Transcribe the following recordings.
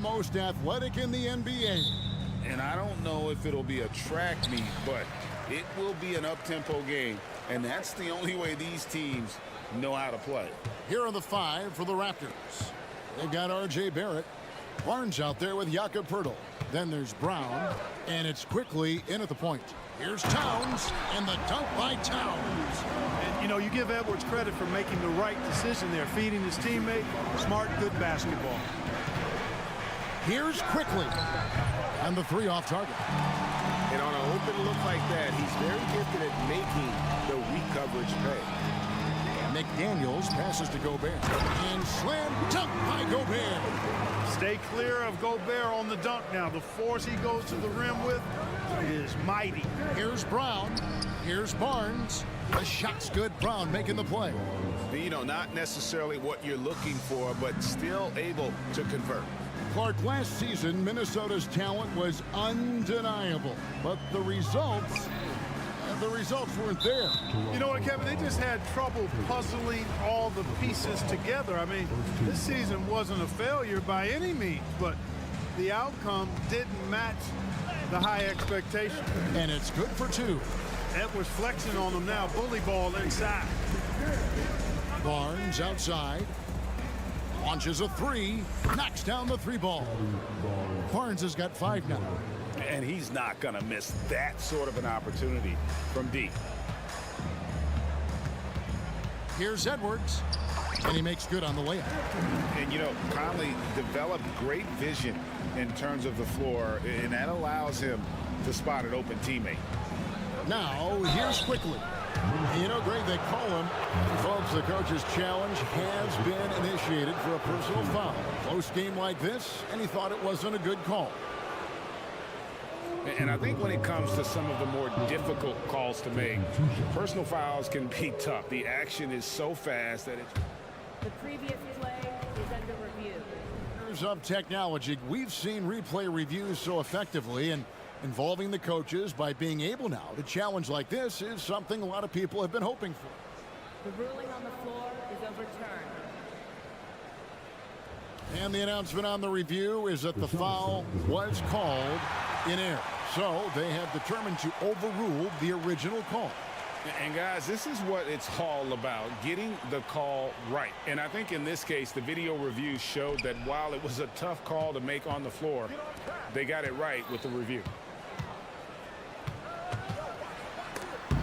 most athletic in the NBA. And I don't know if it'll be a track meet, but it will be an up-tempo game. And that's the only way these teams know how to play. Here are the 5 for the Raptors. They've got R.J. Barrett. Barnes out there with Jakob Poeltl. Then there's Brown, and it's quickly in at the point. Here's Towns, and the dunk by Towns. And, you know, you give Edwards credit for making the right decision there, feeding his teammate. Smart, good basketball. Here's quickly, and the 3 off target. And on an open look like that, he's very gifted at making the weak coverage pay. McDaniels passes to Gobert. And slam dunk by Gobert. Stay clear of Gobert on the dunk now. The force he goes to the rim with is mighty. Here's Brown. Here's Barnes. The shot's good. Brown making the play. You know, not necessarily what you're looking for, but still able to convert. Clark, last season, Minnesota's talent was undeniable. But the results weren't there. You know what, Kevin? They just had trouble puzzling all the pieces together. I mean, this season wasn't a failure by any means, but the outcome didn't match the high expectation. And it's good for 2. Edwards flexing on them now. Bully ball inside. Barnes outside. Launches a 3. Knocks down the 3 ball. Barnes has got 5 now. And he's not going to miss that sort of an opportunity from deep. Here's Edwards. And he makes good on the layup. And, you know, Conley developed great vision in terms of the floor, and that allows him to spot an open teammate. Now, here's quickly. You know, Greg, they call him. Folks, the coach's challenge has been initiated for a personal foul. Close game like this, and he thought it wasn't a good call. And I think when it comes to some of the more difficult calls to make, personal fouls can be tough. The action is so fast that it's... The previous play is under review. Years of technology, we've seen replay reviews so effectively, and involving the coaches by being able now to challenge like this is something a lot of people have been hoping for. The ruling on the floor is overturned. And the announcement on the review is that the foul was called in error. So they have determined to overrule the original call. And guys, this is what it's all about, getting the call right. And I think in this case, the video review showed that while it was a tough call to make on the floor, they got it right with the review.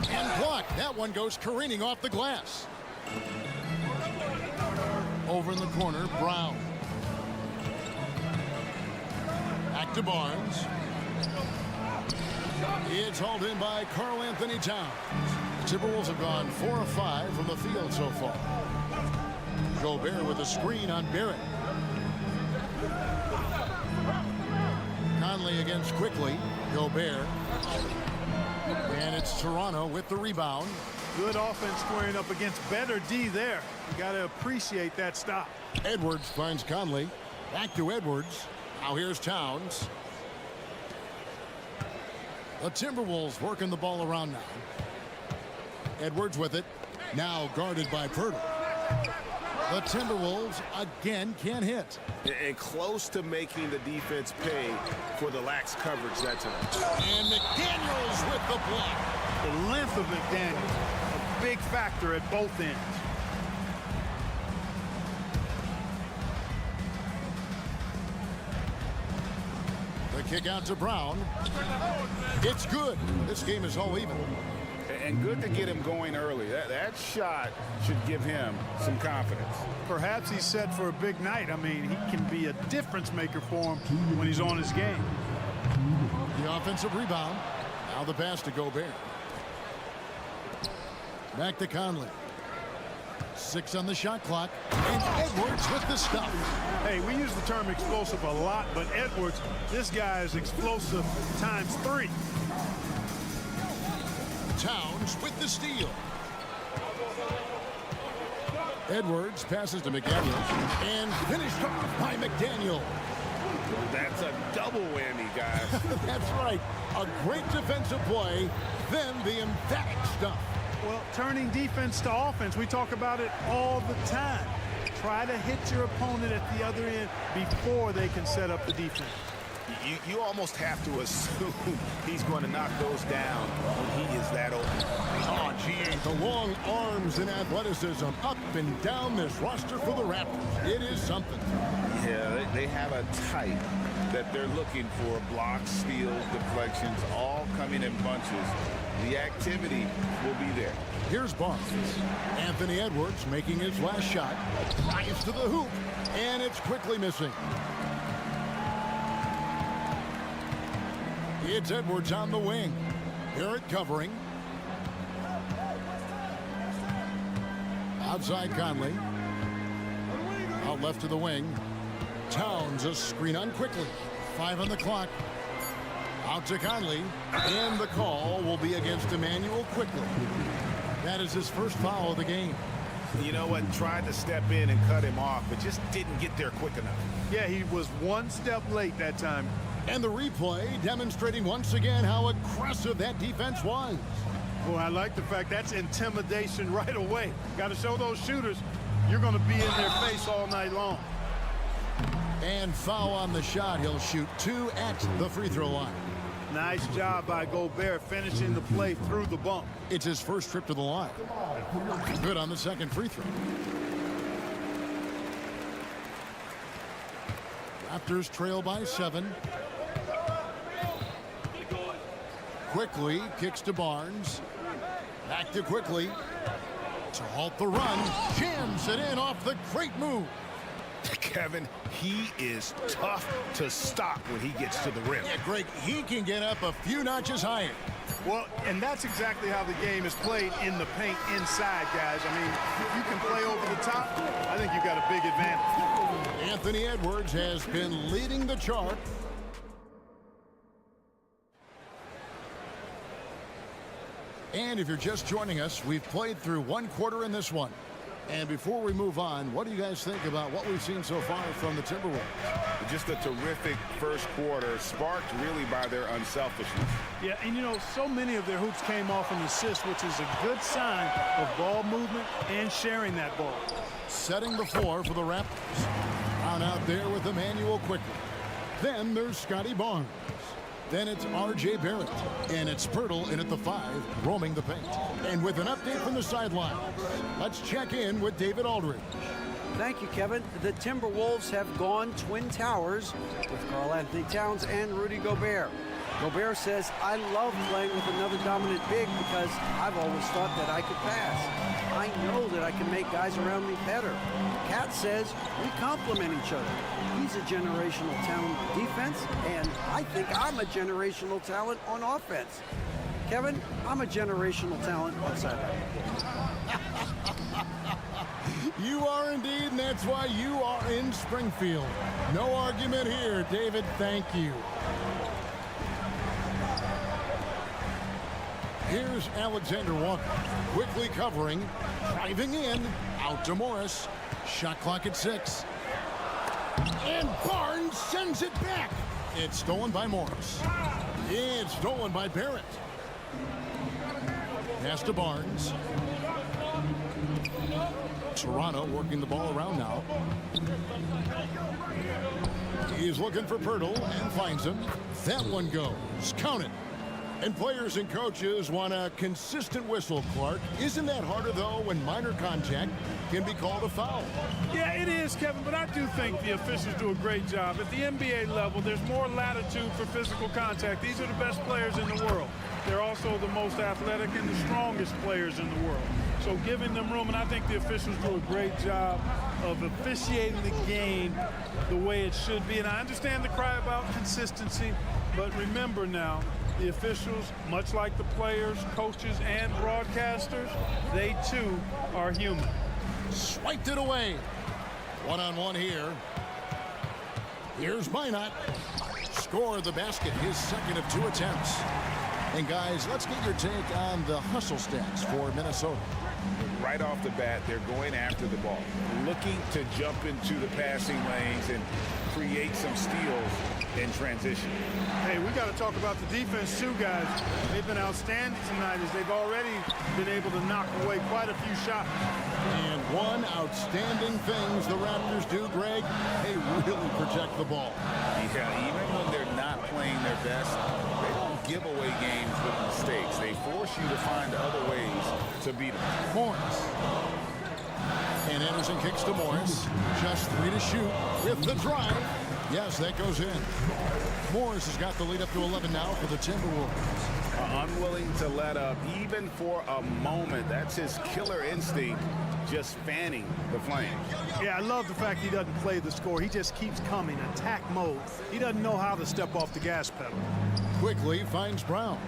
And blocked. That one goes careening off the glass. Over in the corner, Brown. Back to Barnes. It's hauled in by Karl Anthony Towns. Timberwolves have gone 4 of 5 from the field so far. Gobert with a screen on Barrett. Conley against quickly. Gobert. And it's Toronto with the rebound. Good offense squaring up against better D there. You got to appreciate that stop. Edwards finds Conley. Back to Edwards. Now here's Towns. The Timberwolves working the ball around now. Edwards with it. Now guarded by Poeltl. The Timberwolves again can't hit. And close to making the defense pay for the lax coverage that time. And McDaniels with the block. The length of McDaniels, a big factor at both ends. The kick out to Brown. It's good. This game is all even. And good to get him going early. That shot should give him some confidence. Perhaps he's set for a big night. I mean, he can be a difference maker for him when he's on his game. The offensive rebound. Now the pass to Gobert. Back to Conley. 6 on the shot clock. And Edwards with the stop. Hey, we use the term explosive a lot, but Edwards, this guy is explosive times 3. Towns with the steal. Edwards passes to McDaniels and finished off by McDaniel. That's a double whammy, guys. That's right. A great defensive play, then the emphatic stuff. Well, turning defense to offense, we talk about it all the time. Try to hit your opponent at the other end before they can set up the defense. You almost have to assume he's going to knock those down when he is that open. Oh, gee, the long arms and athleticism up and down this roster for the Raptors. It is something. Yeah, they have a type that they're looking for. Blocks, steals, deflections, all coming in bunches. The activity will be there. Here's Barnes. Anthony Edwards making his last shot. Drives to the hoop, and it's quickly missing. It's Edwards on the wing. Barrett covering. Outside Conley. Out left to the wing. Towns a screen on quickly. 5 on the clock. Out to Conley. And the call will be against Emmanuel quickly. That is his first foul of the game. You know what? Tried to step in and cut him off, but just didn't get there quick enough. Yeah, he was one step late that time. And the replay demonstrating once again how aggressive that defense was. Boy, I like the fact that's intimidation right away. Got to show those shooters you're going to be in their face all night long. And foul on the shot. He'll shoot 2 at the free throw line. Nice job by Gobert finishing the play through the bump. It's his first trip to the line. Good on the second free throw. Raptors trail by 7. Quickly kicks to Barnes. Back to Quickly. To halt the run. Jams it in off the great move. Kevin, he is tough to stop when he gets to the rim. Yeah, Greg, he can get up a few notches higher. Well, and that's exactly how the game is played in the paint inside, guys. I mean, if you can play over the top, I think you've got a big advantage. Anthony Edwards has been leading the charge. And if you're just joining us, we've played through 1 quarter in this one. And before we move on, what do you guys think about what we've seen so far from the Timberwolves? Just a terrific first quarter, sparked really by their unselfishness. Yeah, and you know, so many of their hoops came off an assist, which is a good sign of ball movement and sharing that ball. Setting the floor for the Raptors. Brown out there with Emmanuel quickly. Then there's Scotty Barnes. Then it's R.J. Barrett. And it's Pirtle in at the 5, roaming the paint. And with an update from the sideline, let's check in with David Aldridge. Thank you, Kevin. The Timberwolves have gone Twin Towers with Karl-Anthony Towns and Rudy Gobert. Gobert says, I love playing with another dominant big because I've always thought that I could pass. I know that I can make guys around me better. Cat says we complement each other. He's a generational talent on defense, and I think I'm a generational talent on offense. Kevin, I'm a generational talent on sideline. You are indeed, and that's why you are in Springfield. No argument here, David. Thank you. Here's Alexander Walker, quickly covering, driving in, out to Morris. Shot clock at 6. And Barnes sends it back. It's stolen by Morris. It's stolen by Barrett. Pass to Barnes. Toronto working the ball around now. He's looking for Pirtle and finds him. That one goes. Count it. And players and coaches want a consistent whistle, Clark. Isn't that harder, though, when minor contact can be called a foul? Yeah, it is, Kevin, but I do think the officials do a great job. At the NBA level, there's more latitude for physical contact. These are the best players in the world. They're also the most athletic and the strongest players in the world. So giving them room, and I think the officials do a great job of officiating the game the way it should be. And I understand the cry about consistency, but remember now, the officials, much like the players, coaches, and broadcasters, they too are human. Swiped it away. One-on-one here. Here's Minot. Scored the basket, his second of 2 attempts. And guys, let's get your take on the hustle stats for Minnesota. Right off the bat, they're going after the ball, looking to jump into the passing lanes and create some steals. in transition. Hey, we got to talk about the defense too, guys. They've been outstanding tonight as they've already been able to knock away quite a few shots. And one outstanding things the Raptors do, Greg, they really protect the ball. Yeah, even when they're not playing their best, they don't give away games with mistakes. They force you to find other ways to beat them. Morris. And Anderson kicks to Morris. Just 3 to shoot with the drive. Yes, that goes in. Morris has got the lead up to 11 now for the Timberwolves. Unwilling to let up even for a moment. That's his killer instinct, just fanning the flame. Yeah, I love the fact he doesn't play the score. He just keeps coming, attack mode. He doesn't know how to step off the gas pedal. Quickly finds Brown.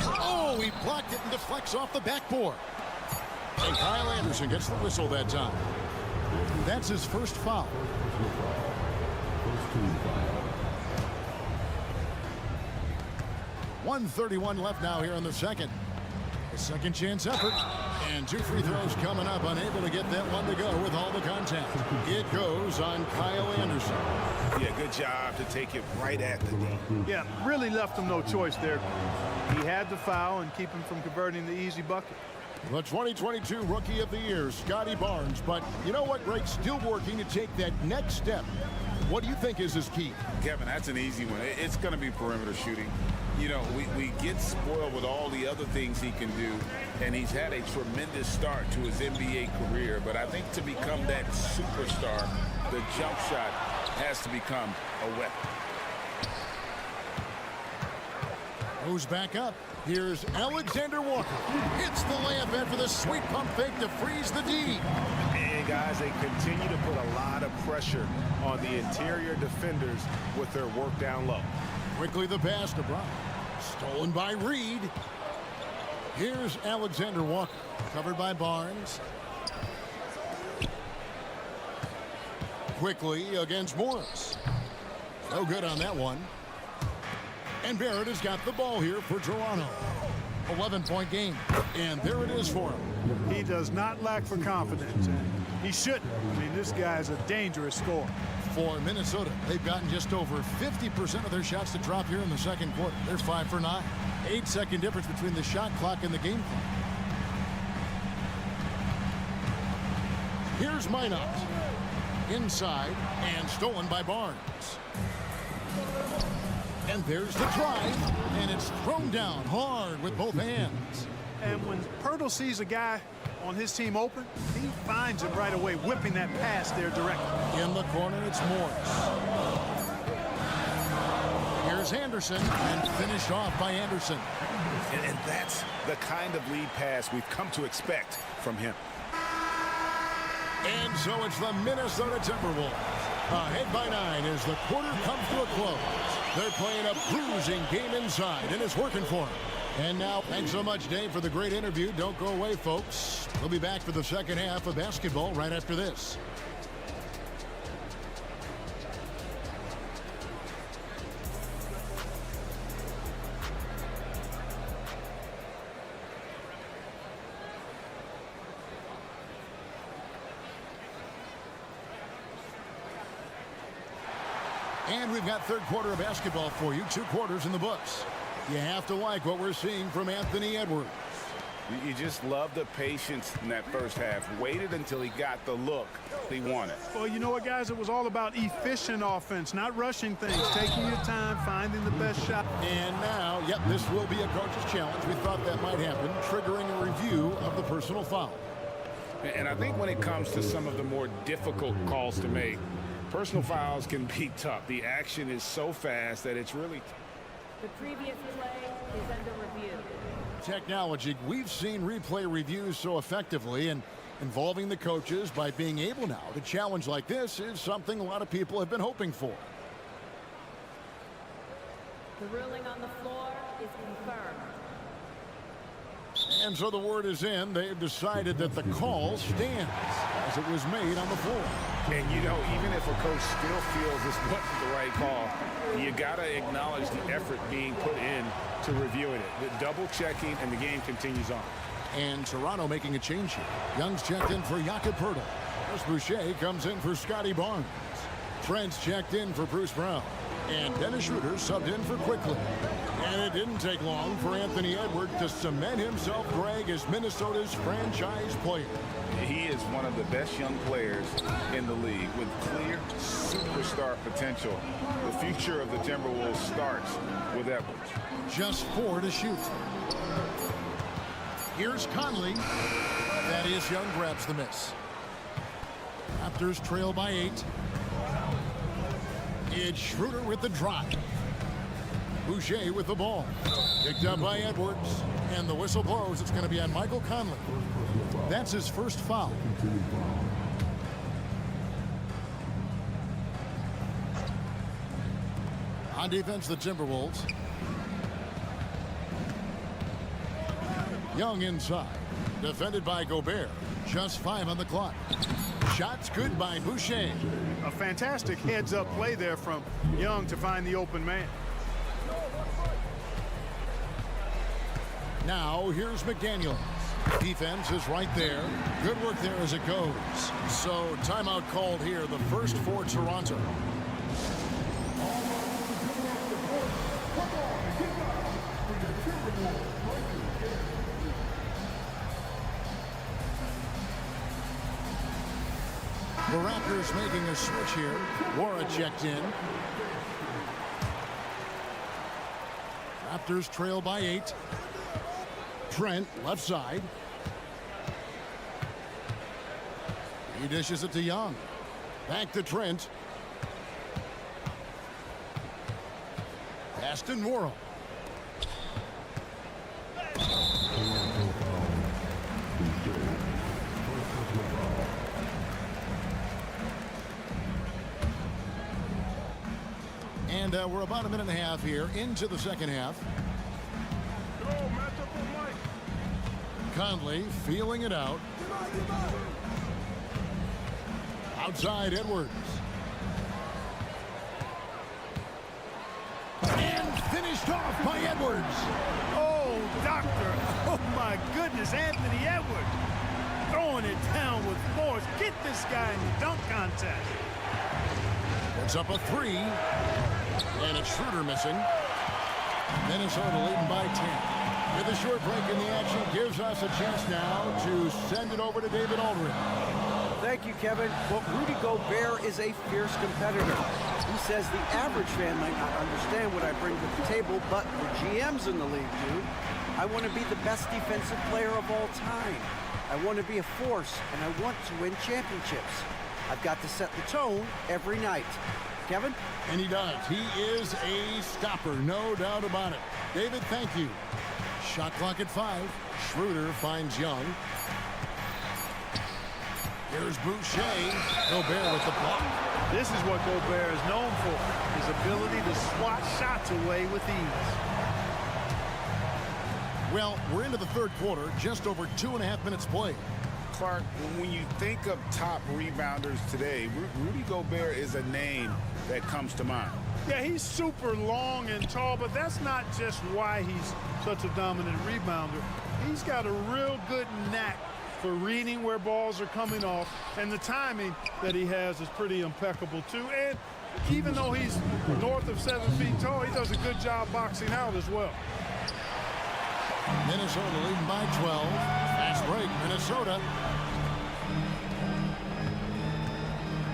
Oh, he blocked it and deflects off the backboard. And Kyle Anderson gets the whistle that time. That's his first foul. .131 left now here in the second. A second chance effort. And 2 free throws coming up. Unable to get that one to go with all the contact. It goes on Kyle Anderson. Yeah, good job to take it right at the D. Yeah, really left him no choice there. He had the foul and keep him from converting the easy bucket. The 2022 Rookie of the Year, Scotty Barnes. But you know what, Greg? Still working to take that next step. What do you think is his key? Kevin, that's an easy one. It's going to be perimeter shooting. You know, we get spoiled with all the other things he can do, and he's had a tremendous start to his NBA career. But I think to become that superstar, the jump shot has to become a weapon. Goes back up. Here's Alexander Walker. Hits the layup after the sweet pump fake to freeze the D. And guys, they continue to put a lot of pressure on the interior defenders with their work down low. Quickly the pass to Brown. Stolen by Reed. Here's Alexander Walker. Covered by Barnes. Quickly against Morris. No good on that one. And Barrett has got the ball here for Toronto. 11-point game. And there it is for him. He does not lack for confidence. And he shouldn't. I mean, this guy's a dangerous scorer. For Minnesota, they've gotten just over 50% of their shots to drop here in the second quarter. They're 5 for 9. 8-second difference between the shot clock and the game clock. Here's Minot. Inside and stolen by Barnes. And there's the drive, and it's thrown down hard with both hands. And when Pirtle sees a guy on his team open, he finds him right away, whipping that pass there directly. In the corner, it's Morris. Here's Anderson, and finished off by Anderson. And that's the kind of lead pass we've come to expect from him. And so it's the Minnesota Timberwolves. Ahead by 9 as the quarter comes to a close. They're playing a bruising game inside, and it's working for them. And now, thanks so much, Dave, for the great interview. Don't go away, folks. We'll be back for the second half of basketball right after this. And we've got third quarter of basketball for you. 2 quarters in the books. You have to like what we're seeing from Anthony Edwards. You just love the patience in that first half. Waited until he got the look he wanted. Well, you know what, guys? It was all about efficient offense, not rushing things, taking your time, finding the best shot. And now, yep, this will be a coach's challenge. We thought that might happen, triggering a review of the personal foul. And I think when it comes to some of the more difficult calls to make, personal fouls can be tough. The action is so fast that it's really... The previous play is under review. Technology, we've seen replay reviews so effectively, and involving the coaches by being able now to challenge like this is something a lot of people have been hoping for. The ruling on the floor is confirmed. And so the word is in. They've decided that the call stands as it was made on the floor. And, you know, even if a coach still feels this wasn't the right call, you got to acknowledge the effort being put in to reviewing it. The double checking, and the game continues on. And Toronto making a change here. Young's checked in for Jakob Poeltl. Chris Boucher comes in for Scotty Barnes. Trent's checked in for Bruce Brown. And Dennis Schroeder subbed in for Quickly. And it didn't take long for Anthony Edwards to cement himself, Greg, as Minnesota's franchise player. He is one of the best young players in the league with clear superstar potential. The future of the Timberwolves starts with Edwards. Just 4 to shoot. Here's Conley. Thaddeus Young grabs the miss. Raptors trail by 8. It's Schroeder with the drive. Boucher with the ball. Picked up by Edwards. And the whistle blows. It's going to be on Michael Conley. That's his first foul. On defense, the Timberwolves. Young inside. Defended by Gobert. Just 5 on the clock. Shots good by Boucher. A fantastic heads-up play there from Young to find the open man. Now, here's McDaniels. Defense is right there. Good work there as it goes. So, timeout called here, the first for Toronto. The Raptors making a switch here. Wara checked in. Raptors trail by 8. Trent, left side. He dishes it to Young. Back to Trent. Aston Worrell. And we're about a minute and a half here into the second half. Conley feeling it out. Outside Edwards. And finished off by Edwards. Oh, doctor. Oh, my goodness. Anthony Edwards throwing it down with force. Get this guy in the dunk contest. It's up a 3. And it's Schroeder missing. Minnesota leading by 10. With a short break in the action, gives us a chance now to send it over to David Aldridge. Thank you, Kevin. Well, Rudy Gobert is a fierce competitor. He says the average fan might not understand what I bring to the table, but the GMs in the league do. I want to be the best defensive player of all time. I want to be a force, and I want to win championships. I've got to set the tone every night. Kevin? And he does. He is a stopper, no doubt about it. David, thank you. Shot clock at 5. Schroeder finds Young. Here's Boucher. Gobert with the block. This is what Gobert is known for, his ability to swat shots away with ease. Well, we're into the third quarter, just over 2.5 minutes played. Clark, when you think of top rebounders today, Rudy Gobert is a name that comes to mind. Yeah, he's super long and tall, but that's not just why he's such a dominant rebounder. He's got a real good knack for reading where balls are coming off, and the timing that he has is pretty impeccable too. And even though he's north of 7 feet tall, he does a good job boxing out as well. Minnesota leading by 12. Fast break, Minnesota.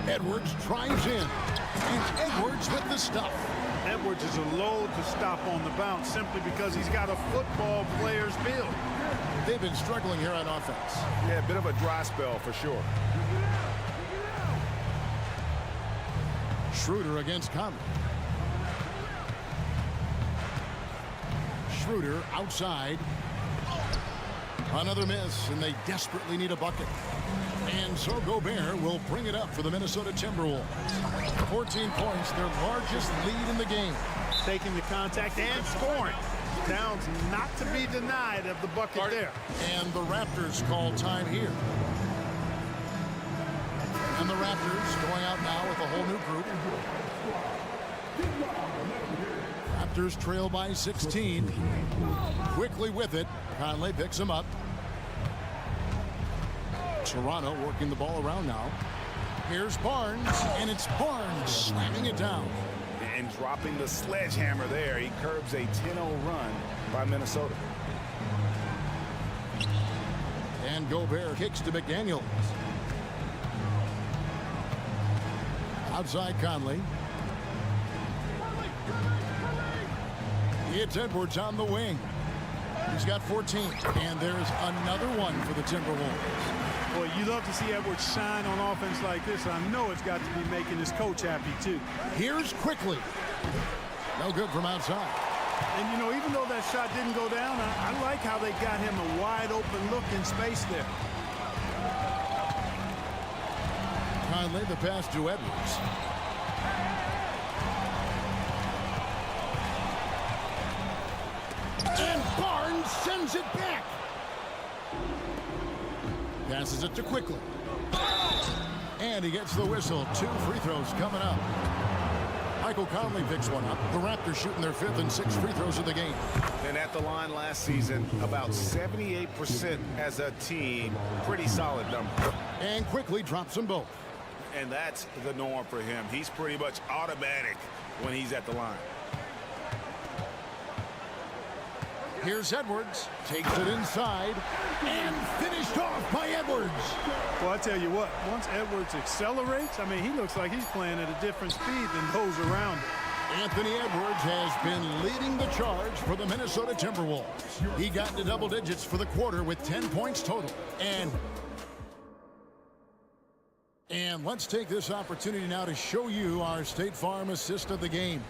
Edwards drives in. And Edwards with the stuff. Edwards is a load to stop on the bounce simply because he's got a football player's build. They've been struggling here on offense. Yeah, a bit of a dry spell for sure. Schroeder against Conley. Schroeder outside. Another miss, and they desperately need a bucket. And so Gobert will bring it up for the Minnesota Timberwolves. 14 points, their largest lead in the game. Taking the contact and scoring. Downs not to be denied of the bucket there. And the Raptors call time here. And the Raptors going out now with a whole new group. Raptors trail by 16. Quickly with it. Conley picks him up. Toronto working the ball around now. Here's Barnes, and it's Barnes slamming it down. And dropping the sledgehammer there, he curbs a 10-0 run by Minnesota. And Gobert kicks to McDaniels. Outside Conley. It's Edwards on the wing. He's got 14. And there's another one for the Timberwolves. Boy, you love to see Edwards shine on offense like this. I know it's got to be making his coach happy, too. Here's quickly. No good from outside. And, you know, even though that shot didn't go down, I like how they got him a wide-open look in space there. Conley, the pass to Edwards. And Barnes sends it back. Passes it to quickly. And he gets the whistle. 2 free throws coming up. Michael Conley picks one up. The Raptors shooting their 5th and 6th free throws of the game. And at the line last season, about 78% as a team. Pretty solid number. And quickly drops them both. And that's the norm for him. He's pretty much automatic when he's at the line. Here's Edwards. Takes it inside. And finished off by Edwards. Well, I tell you what, once Edwards accelerates, I mean, he looks like he's playing at a different speed than those around him. Anthony Edwards has been leading the charge for the Minnesota Timberwolves. He got into double digits for the quarter with 10 points total. And let's take this opportunity now to show you our State Farm assist of the game.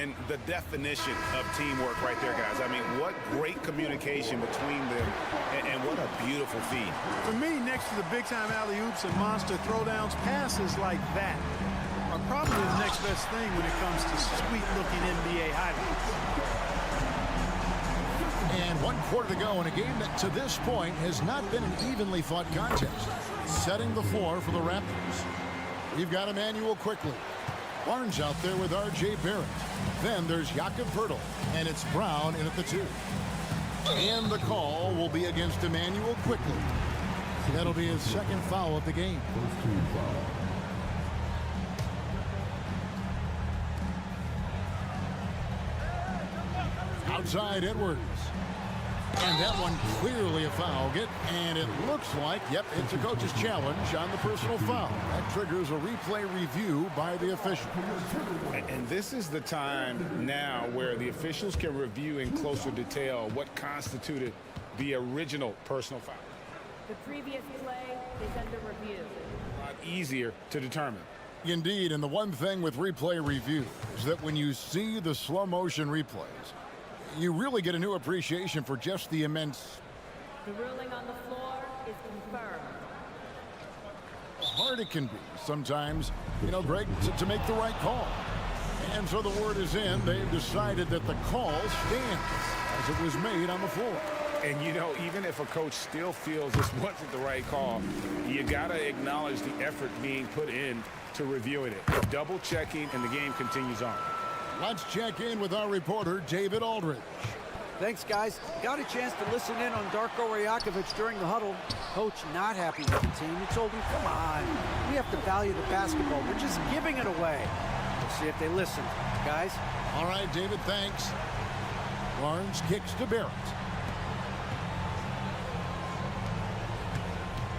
And the definition of teamwork right there, guys. I mean, what great communication between them, and what a beautiful feed. For me, next to the big-time alley-oops and monster throwdowns, passes like that are probably the next best thing when it comes to sweet-looking NBA highlights. And 1 quarter to go in a game that to this point has not been an evenly fought contest. Setting the floor for the Raptors. You've got Emmanuel quickly. Barnes out there with R.J. Barrett. Then there's Jakob Poeltl, and it's Brown in at the 2. And the call will be against Emmanuel quickly. That'll be his 2nd foul of the game. Outside Edwards. And that one clearly a foul. And it looks like, yep, it's a coach's challenge on the personal foul. That triggers a replay review by the official. And this is the time now where the officials can review in closer detail what constituted the original personal foul. The previous play is under review. A lot easier to determine. Indeed, and the one thing with replay review is that when you see the slow motion replays, you really get a new appreciation for just the immense. The ruling on the floor is confirmed. Hard it can be sometimes, you know, Greg, to make the right call. And so the word is in. They've decided that the call stands as it was made on the floor. And, you know, even if a coach still feels this wasn't the right call, you got to acknowledge the effort being put in to reviewing it. Double checking, and the game continues on. Let's check in with our reporter, David Aldridge. Thanks, guys. Got a chance to listen in on Darko Rajakovic during the huddle. Coach not happy with the team. He told him, come on, we have to value the basketball. We're just giving it away. We'll see if they listen, guys. All right, David, thanks. Barnes kicks to Barrett.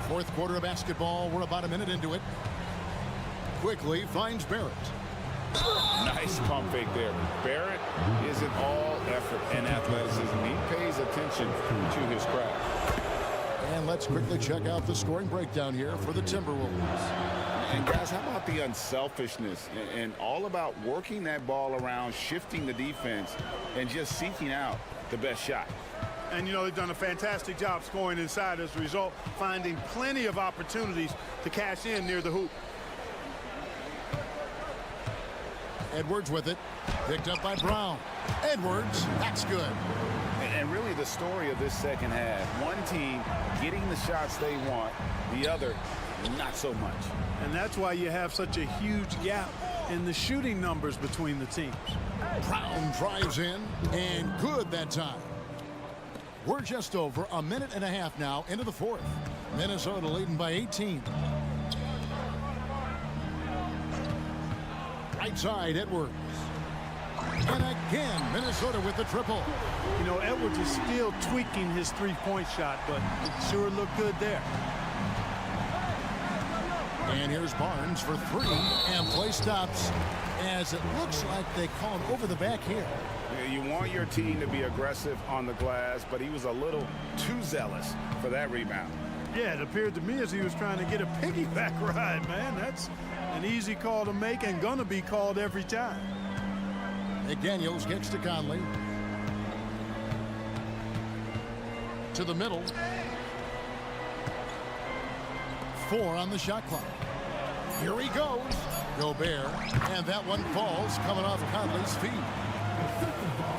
4th quarter of basketball. We're about a minute into it. Quickly finds Barrett. Nice pump fake there. Barrett is an all effort and athleticism. He pays attention to his craft. And let's quickly check out the scoring breakdown here for the Timberwolves. And guys, how about the unselfishness and all about working that ball around, shifting the defense, and just seeking out the best shot. And, you know, they've done a fantastic job scoring inside as a result, finding plenty of opportunities to cash in near the hoop. Edwards with it. Picked up by Brown. Edwards, that's good. And really the story of this second half, one team getting the shots they want, the other not so much. And that's why you have such a huge gap in the shooting numbers between the teams. Brown drives in, and good that time. We're just over a minute and a half now into the 4th. Minnesota leading by 18. Right side, Edwards. And again, Minnesota with the triple. You know, Edwards is still tweaking his three-point shot, but it sure looked good there. And here's Barnes for three, and play stops as it looks like they call him over the back here. Yeah, you want your team to be aggressive on the glass, but he was a little too zealous for that rebound. Yeah, it appeared to me as he was trying to get a piggyback ride, man. That's an easy call to make and gonna be called every time. McDaniels gets to Conley. To the middle. 4 on the shot clock. Here he goes. Gobert. And that one falls coming off Conley's feet.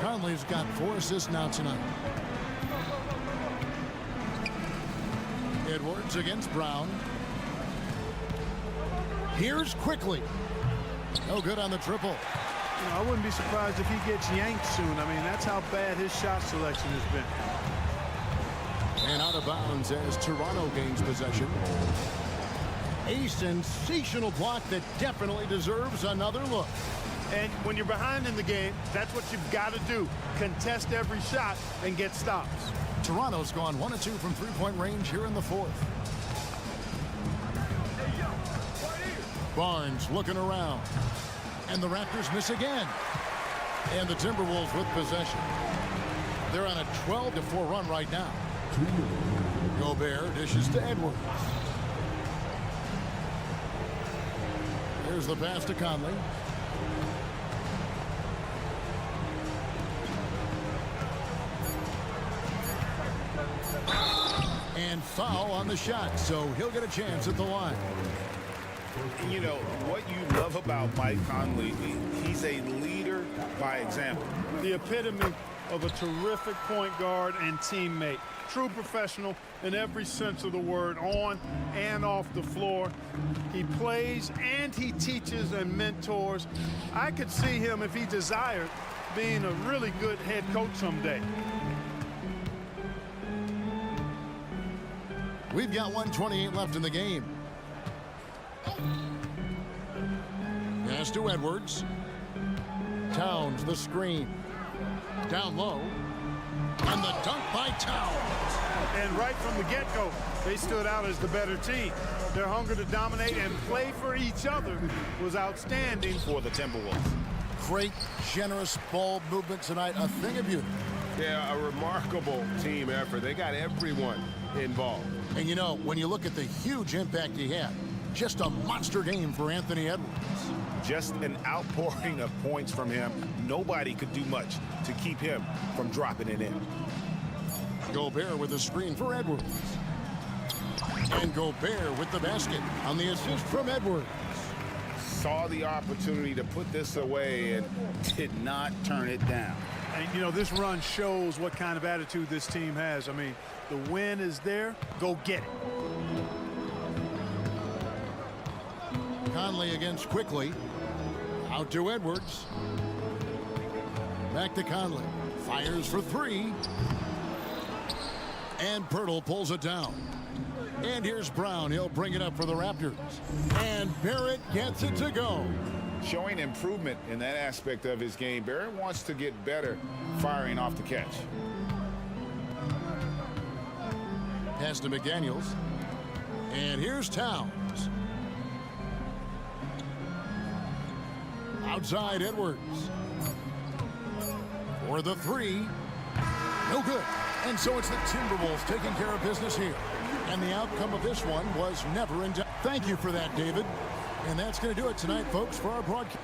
Conley's got 4 assists now tonight. Edwards against Brown. Here's Quickly. No good on the triple. You know, I wouldn't be surprised if he gets yanked soon. I mean, that's how bad his shot selection has been. And out of bounds as Toronto gains possession. A sensational block that definitely deserves another look. And when you're behind in the game, that's what you've got to do. Contest every shot and get stops. Toronto's gone 1 of 2 from three-point range here in the 4th. Barnes looking around. And the Raptors miss again. And the Timberwolves with possession. They're on a 12-4 run right now. Gobert dishes to Edwards. Here's the pass to Conley. And foul on the shot, so he'll get a chance at the line. You know, what you love about Mike Conley, he's a leader by example. The epitome of a terrific point guard and teammate. True professional in every sense of the word, on and off the floor. He plays and he teaches and mentors. I could see him, if he desired, being a really good head coach someday. We've got 1:28 left in the game. Pass to Edwards. Towns the screen. Down low. And the dunk by Towns. And right from the get-go, they stood out as the better team. Their hunger to dominate and play for each other was outstanding For the Timberwolves. Great, generous ball movement tonight. A thing of beauty. Yeah, a remarkable team effort. They got everyone involved. And you know, when you look at the huge impact he had, just a monster game for Anthony Edwards. Just an outpouring of points from him. Nobody could do much to keep him from dropping it in. Gobert with the screen for Edwards. And Gobert with the basket on the assist from Edwards. Saw the opportunity to put this away and did not turn it down. And, you know, this run shows what kind of attitude this team has. I mean, the win is there. Go get it. Conley against Quickly. Out to Edwards. Back to Conley. Fires for 3. And Pirtle pulls it down. And here's Brown. He'll bring it up for the Raptors. And Barrett gets it to go. Showing improvement in that aspect of his game. Barrett wants to get better firing off the catch. Pass to McDaniels. And here's Towns. Outside Edwards. For the 3. No good. And so it's the Timberwolves taking care of business here. And the outcome of this one was never in doubt. Thank you for that, David. And that's going to do it tonight, folks, for our broadcast.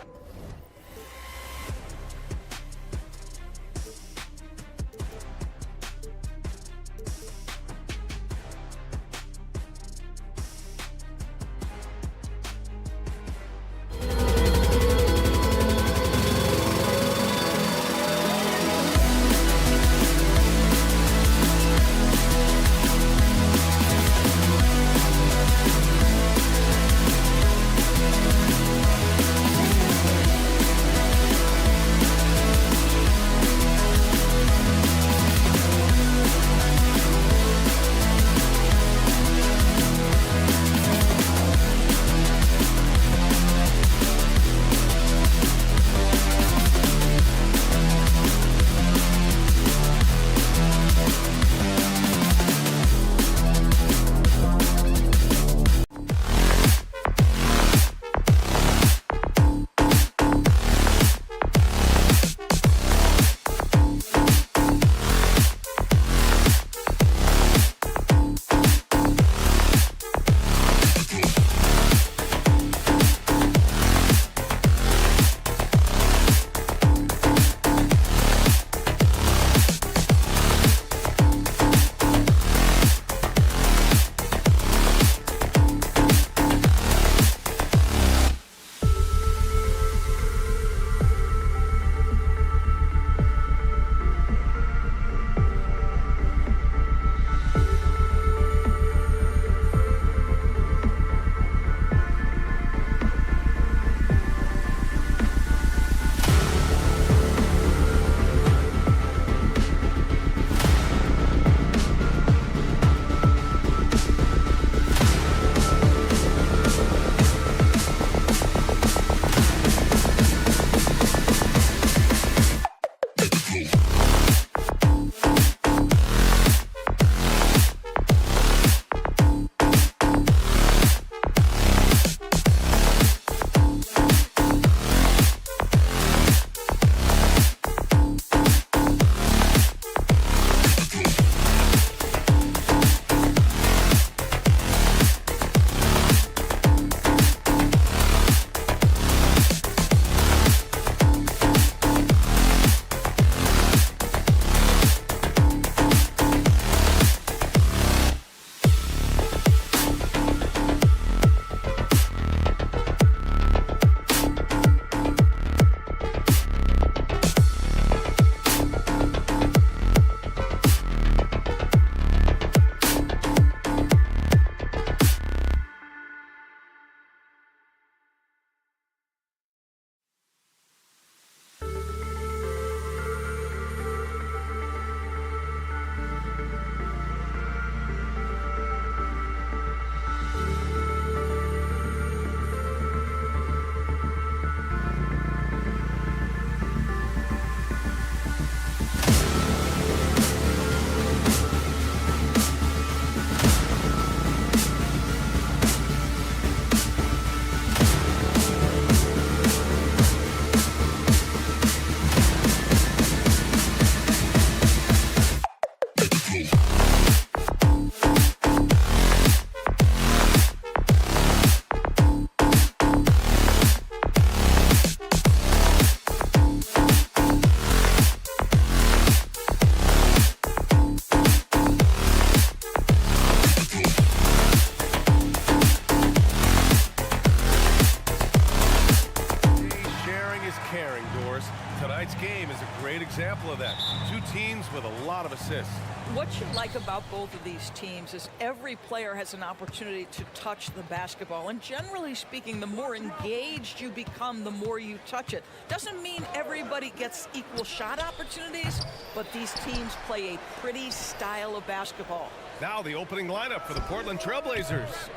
example of that. Two teams with a lot of assists. What you like about both of these teams is every player has an opportunity to touch the basketball. And generally speaking, the more engaged you become, the more you touch it. Doesn't mean everybody gets equal shot opportunities, but these teams play a pretty style of basketball. Now the opening lineup for the Portland Trailblazers.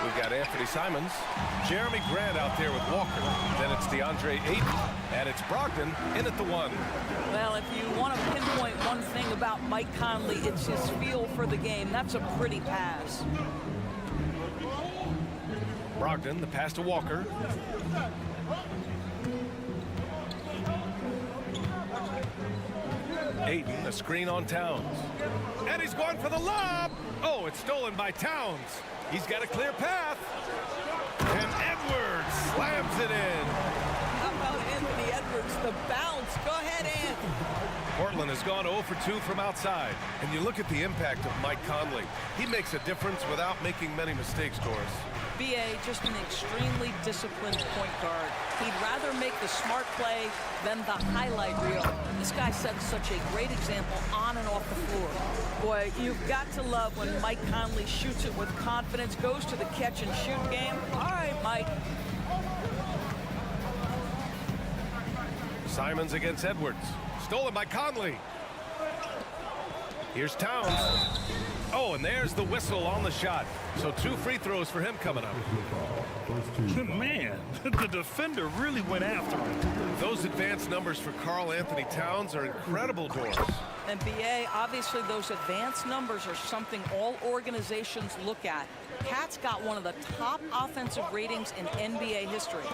We've got Anthony Simons, Jeremy Grant out there with Walker. Then it's DeAndre Ayton, and it's Brogdon in at the 1. Well, if you want to pinpoint one thing about Mike Conley, it's his feel for the game. That's a pretty pass. Brogdon, the pass to Walker. Ayton, a screen on Towns. And he's going for the lob. Oh, it's stolen by Towns. He's got a clear path. And Edwards slams it in. How about Anthony Edwards, the bounce? Go ahead, Anthony. Portland has gone 0 for 2 from outside. And you look at the impact of Mike Conley. He makes a difference without making many mistakes, Doris. B.A. just an extremely disciplined point guard. He'd rather make the smart play than the highlight reel. This guy sets such a great example on and off the floor. Boy, you've got to love when Mike Conley shoots it with confidence, goes to the catch and shoot game. All right, Mike. Simons against Edwards. Stolen by Conley. Here's Towns. Oh, and there's the whistle on the shot. So 2 free throws for him coming up. Man, the defender really went after him. Those advanced numbers for Karl Anthony Towns are incredible, Doris. And B.A., obviously those advanced numbers are something all organizations look at. Cat's got one of the top offensive ratings in NBA history.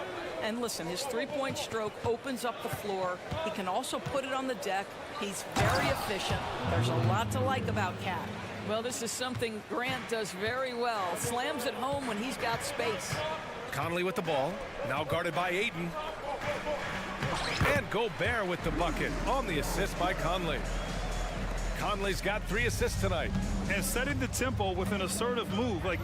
And listen, his three-point stroke opens up the floor. He can also put it on the deck. He's very efficient. There's a lot to like about Cat. Well, this is something Grant does very well. Slams it home when he's got space. Conley with the ball, now guarded by Ayton. And Gobert with the bucket on the assist by Conley. Conley's got 3 assists tonight. And setting the tempo with an assertive move. Like,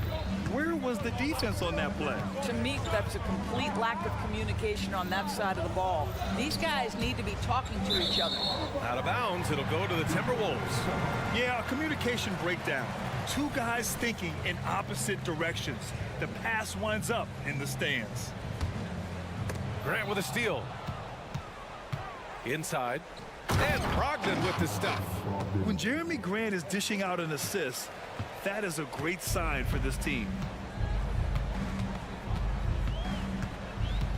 where was the defense on that play? To me, that's a complete lack of communication on that side of the ball. These guys need to be talking to each other. Out of bounds, it'll go to the Timberwolves. Yeah, a communication breakdown. 2 guys thinking in opposite directions. The pass winds up in the stands. Grant with a steal. Inside. And Brogdon with the stuff. When Jeremy Grant is dishing out an assist, that is a great sign for this team.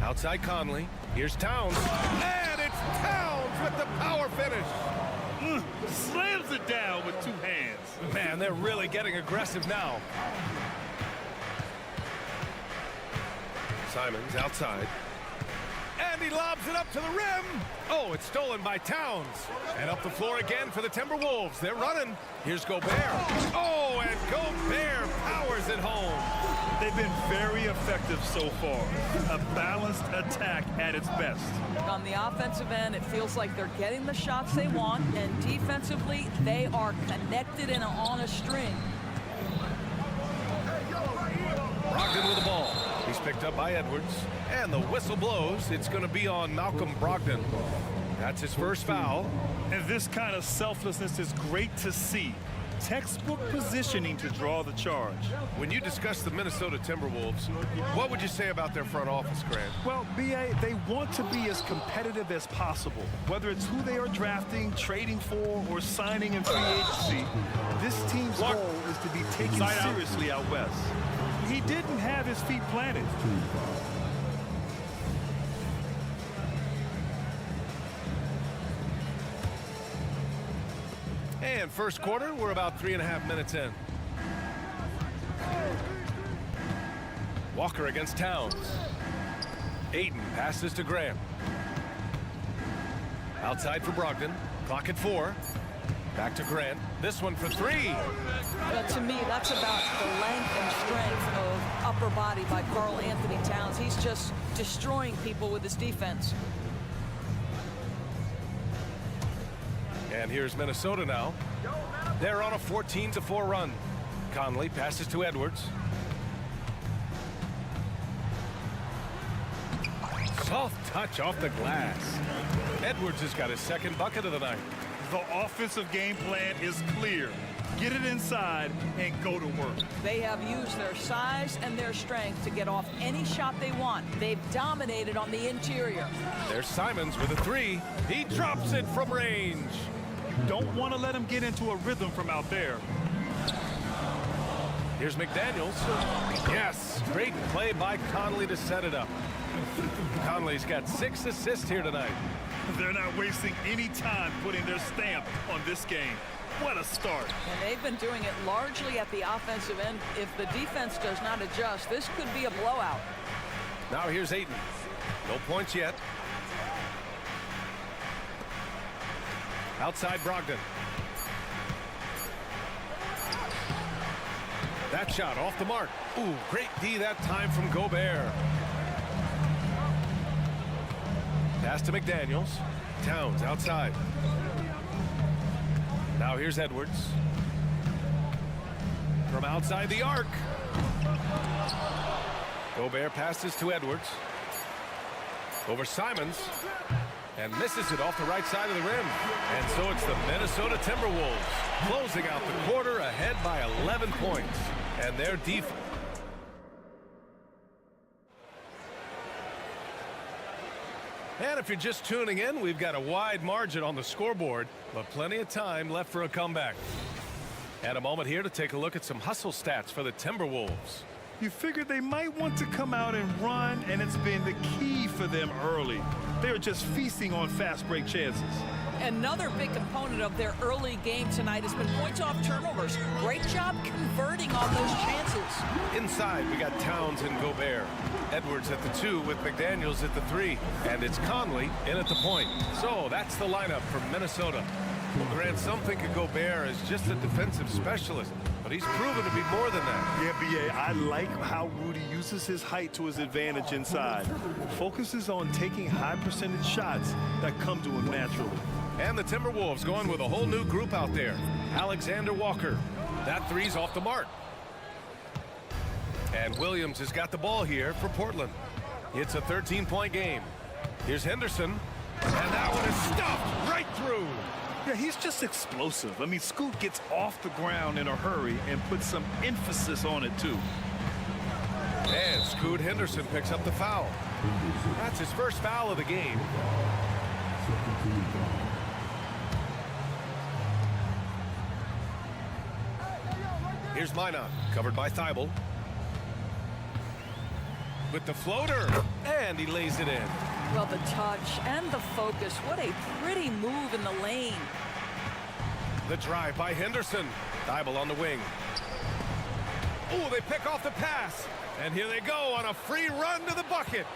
Outside Conley. Here's Towns. And it's Towns with the power finish. Slams it down with 2 hands. Man, they're really getting aggressive now. Simons outside. And he lobs it up to the rim. Oh, it's stolen by Towns. And up the floor again for the Timberwolves. They're running. Here's Gobert. Oh, and Gobert powers it home. They've been very effective so far. A balanced attack at its best. On the offensive end, it feels like they're getting the shots they want, and defensively, they are connected and on a string. Brogdon with the ball. He's picked up by Edwards. And the whistle blows. It's going to be on Malcolm Brogdon. That's his first foul. And this kind of selflessness is great to see. Textbook positioning to draw the charge. When you discuss the Minnesota Timberwolves, what would you say about their front office, Grant? Well, B.A., they want to be as competitive as possible. Whether it's who they are drafting, trading for, or signing in free agency, this team's goal is to be taken seriously out west. He didn't have his feet planted. And first quarter, we're about 3.5 minutes in. Walker against Towns. Ayton passes to Graham. Outside for Brogdon. Clock at 4. Back to Grant. This one for 3. To me, that's about the length and strength of upper body by Karl Anthony Towns. He's just destroying people with his defense. And here's Minnesota now. They're on a 14-4 run. Conley passes to Edwards. Soft touch off the glass. Edwards has got his second bucket of the night. The offensive game plan is clear. Get it inside and go to work. They have used their size and their strength to get off any shot they want. They've dominated on the interior. There's Simons with a three. He drops it from range. Don't want to let him get into a rhythm from out there. Here's McDaniels. Yes, great play by Conley to set it up. Conley's got 6 assists here tonight. They're not wasting any time putting their stamp on this game. What a start. And they've been doing it largely at the offensive end. If the defense does not adjust, this could be a blowout. Now here's Ayton. No points yet. Outside Brogdon. That shot off the mark. Ooh, great D that time from Gobert. Pass to McDaniels. Towns outside. Now here's Edwards. From outside the arc. Gobert passes to Edwards. Over Simons. And misses it off the right side of the rim. And so it's the Minnesota Timberwolves closing out the quarter ahead by 11 points. And their defense. And if you're just tuning in, we've got a wide margin on the scoreboard, but plenty of time left for a comeback. And a moment here to take a look at some hustle stats for the Timberwolves. You figured they might want to come out and run, and it's been the key for them early. They're just feasting on fast break chances. Another big component of their early game tonight has been points off turnovers. Great job converting on those chances. Inside, we got Towns and Gobert. Edwards at the 2 with McDaniels at the 3. And it's Conley in at the point. So that's the lineup for Minnesota. Well, Grant, some think of Gobert as just a defensive specialist, but he's proven to be more than that. Yeah, B.A., I like how Rudy uses his height to his advantage inside. Focuses on taking high percentage shots that come to him naturally. And the Timberwolves going with a whole new group out there. Alexander Walker. That three's off the mark. And Williams has got the ball here for Portland. It's a 13-point game. Here's Henderson. And that one is stuffed right through. Yeah, he's just explosive. I mean, Scoot gets off the ground in a hurry and puts some emphasis on it, too. And Scoot Henderson picks up the foul. That's his first foul of the game. Here's Minot, covered by Thibault. With the floater, and he lays it in. Well, the touch and the focus. What a pretty move in the lane. The drive by Henderson. Thibault on the wing. Oh, they pick off the pass. And here they go on a free run to the bucket.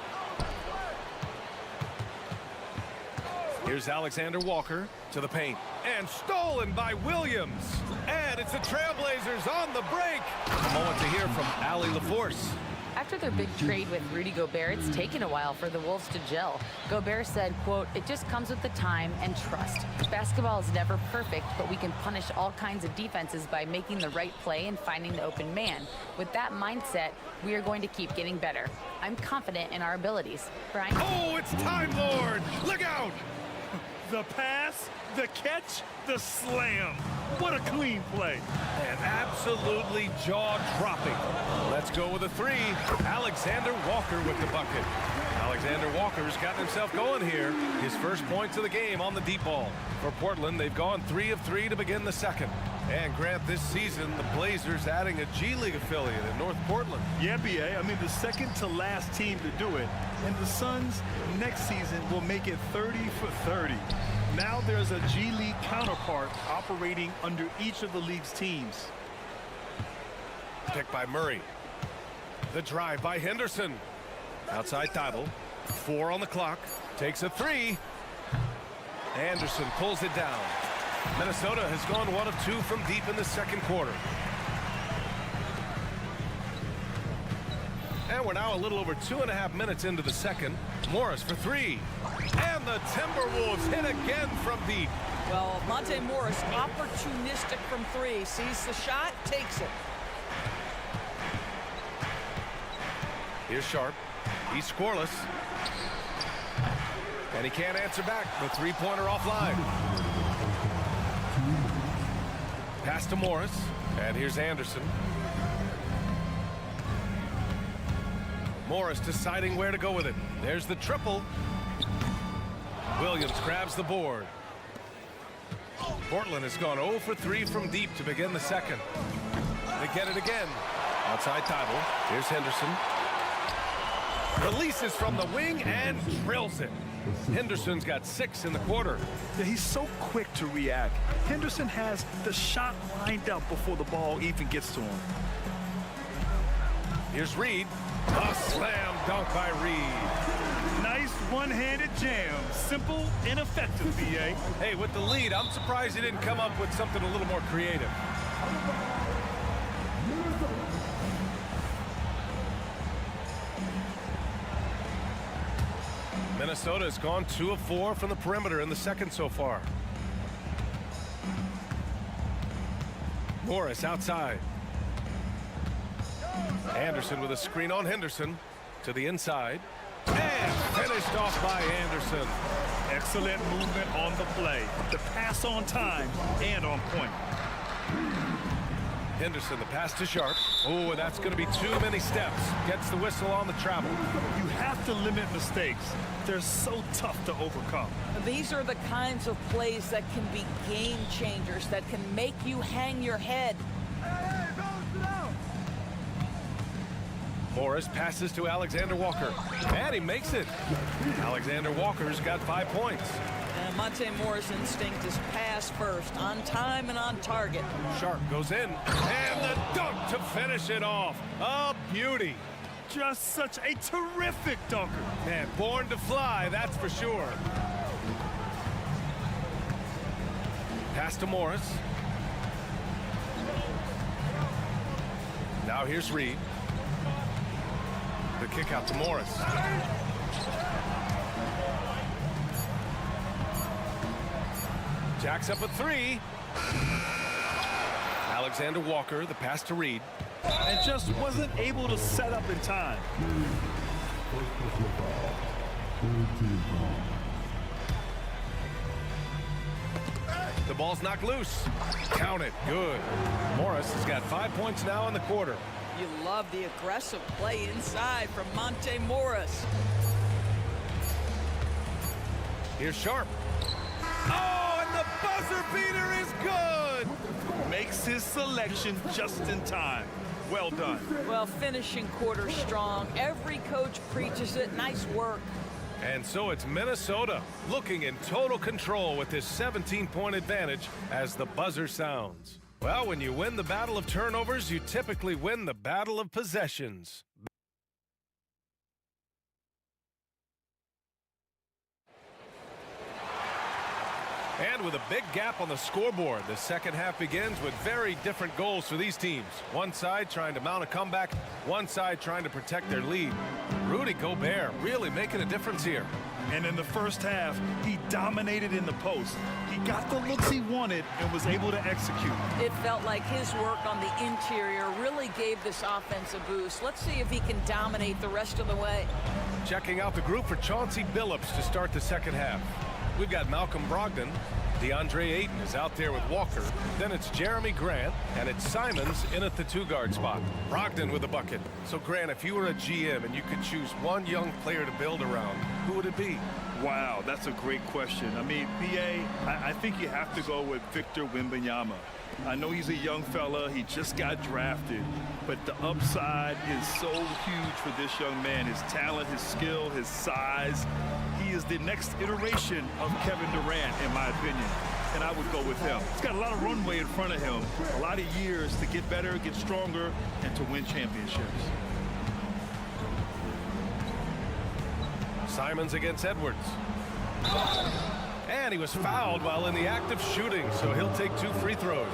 Here's Alexander Walker to the paint. And stolen by Williams. And it's the Trailblazers on the break. A moment to hear from Allie LaForce. After their big trade with Rudy Gobert, it's taken a while for the Wolves to gel. Gobert said, quote, "It just comes with the time and trust. Basketball is never perfect, but we can punish all kinds of defenses by making the right play and finding the open man. With that mindset, we are going to keep getting better. I'm confident in our abilities." Brian? Oh, it's Time Lord! Look out! The pass, the catch, the slam. What a clean play. And absolutely jaw-dropping. Let's go with a three. Alexander Walker with the bucket. Alexander Walker's gotten himself going here. His first points of the game on the deep ball. For Portland, they've gone 3 of 3 to begin the second. And Grant, this season, the Blazers adding a G League affiliate in North Portland. Yeah, B.A. I mean, the second to last team to do it. And the Suns next season will make it 30 for 30. Now there's a G League counterpart operating under each of the league's teams. Picked by Murray. The drive by Henderson. Outside Thibault. 4 on the clock. Takes a 3. Anderson pulls it down. Minnesota has gone 1 of 2 from deep in the second quarter. And we're now a little over 2.5 minutes into the second. Morris for 3. And the Timberwolves hit again from deep. Well, Monte Morris, opportunistic from 3. Sees the shot, takes it. Here's Sharp. He's scoreless. And he can't answer back. The three-pointer offline. Pass to Morris. And here's Anderson. Morris deciding where to go with it. There's the triple. Williams grabs the board. Portland has gone 0 for 3 from deep to begin the second. They get it again. Outside Tybal. Here's Henderson. Releases from the wing and drills it. Henderson's got 6 in the quarter. Yeah, he's so quick to react. Henderson has the shot lined up before the ball even gets to him. Here's Reed. A slam dunk by Reed. Nice one-handed jam. Simple and effective, B.A. Hey, with the lead, I'm surprised he didn't come up with something a little more creative. Minnesota has gone 2 of 4 from the perimeter in the second so far. Morris outside. Anderson with a screen on Henderson to the inside. And finished off by Anderson. Excellent movement on the play. The pass on time and on point. Henderson, the pass to Sharp. Oh, that's going to be too many steps. Gets the whistle on the travel. You have to limit mistakes. They're so tough to overcome. These are the kinds of plays that can be game changers, that can make you hang your head. Morris passes to Alexander Walker. And he makes it. Alexander Walker's got 5 points. And Monte Morris' instinct is pass first, on time and on target. Sharp goes in. And the dunk to finish it off. A beauty. Just such a terrific dunker. Man, born to fly, that's for sure. Pass to Morris. Now here's Reed. The kick out to Morris. Jacks up a 3. Alexander Walker, the pass to Reed. And just wasn't able to set up in time. The ball's knocked loose. Count it. Good. Morris has got 5 points now in the quarter. You love the aggressive play inside from Monte Morris. Here's Sharp. Oh, and the buzzer beater is good. Makes his selection just in time. Well done. Well, finishing quarter strong. Every coach preaches it. Nice work. And so it's Minnesota looking in total control with this 17-point advantage as the buzzer sounds. Well, when you win the battle of turnovers, you typically win the battle of possessions. And with a big gap on the scoreboard, the second half begins with very different goals for these teams. One side trying to mount a comeback, one side trying to protect their lead. Rudy Gobert really making a difference here. And in the first half, he dominated in the post. He got the looks he wanted and was able to execute. It felt like his work on the interior really gave this offense a boost. Let's see if he can dominate the rest of the way. Checking out the group for Chauncey Billups to start the second half. We've got Malcolm Brogdon. DeAndre Ayton is out there with Walker. Then it's Jeremy Grant, and it's Simons in at the 2-guard spot. Brogdon with a bucket. So, Grant, if you were a GM and you could choose one young player to build around, who would it be? Wow, that's a great question. I mean, B.A., I think you have to go with Victor Wembanyama. I know he's a young fella. He just got drafted. But the upside is so huge for this young man. His talent, his skill, his size. He is the next iteration of Kevin Durant, in my opinion. And I would go with him. He's got a lot of runway in front of him. A lot of years to get better, get stronger, and to win championships. Simons against Edwards. And he was fouled while in the act of shooting, so he'll take 2 free throws.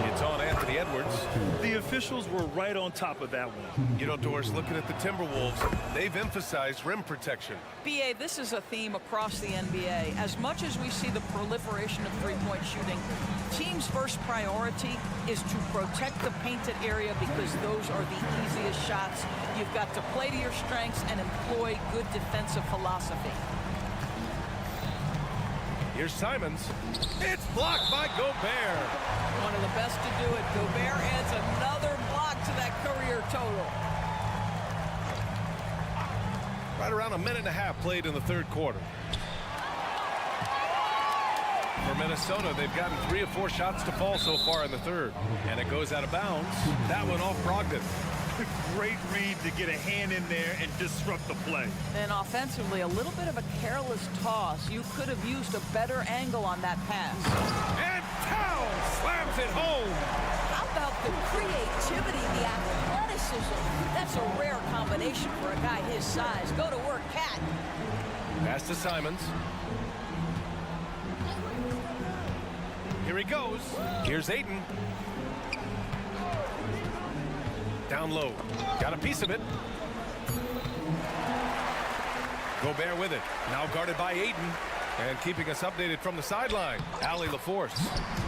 It's on Anthony Edwards. The officials were right on top of that one. You know, Doris, looking at the Timberwolves, they've emphasized rim protection. BA, this is a theme across the NBA. As much as we see the proliferation of three-point shooting, teams' first priority is to protect the painted area because those are the easiest shots. You've got to play to your strengths and employ good defensive philosophy. Here's Simons. It's blocked by Gobert. One of the best to do it. Gobert adds another block to that career total. Right around a minute and a half played in the third quarter. For Minnesota, they've gotten 3 of 4 shots to fall so far in the third. And it goes out of bounds. That one off Brogdon. Great read to get a hand in there and disrupt the play. And offensively, a little bit of a careless toss. You could have used a better angle on that pass. And Towns slams it home. How about the creativity, the athleticism? That's a rare combination for a guy his size. Go to work, Cat. Pass to Simons. Here he goes. Here's Ayton. Down low. Got a piece of it. Gobert with it. Now guarded by Ayton. And keeping us updated from the sideline, Allie LaForce.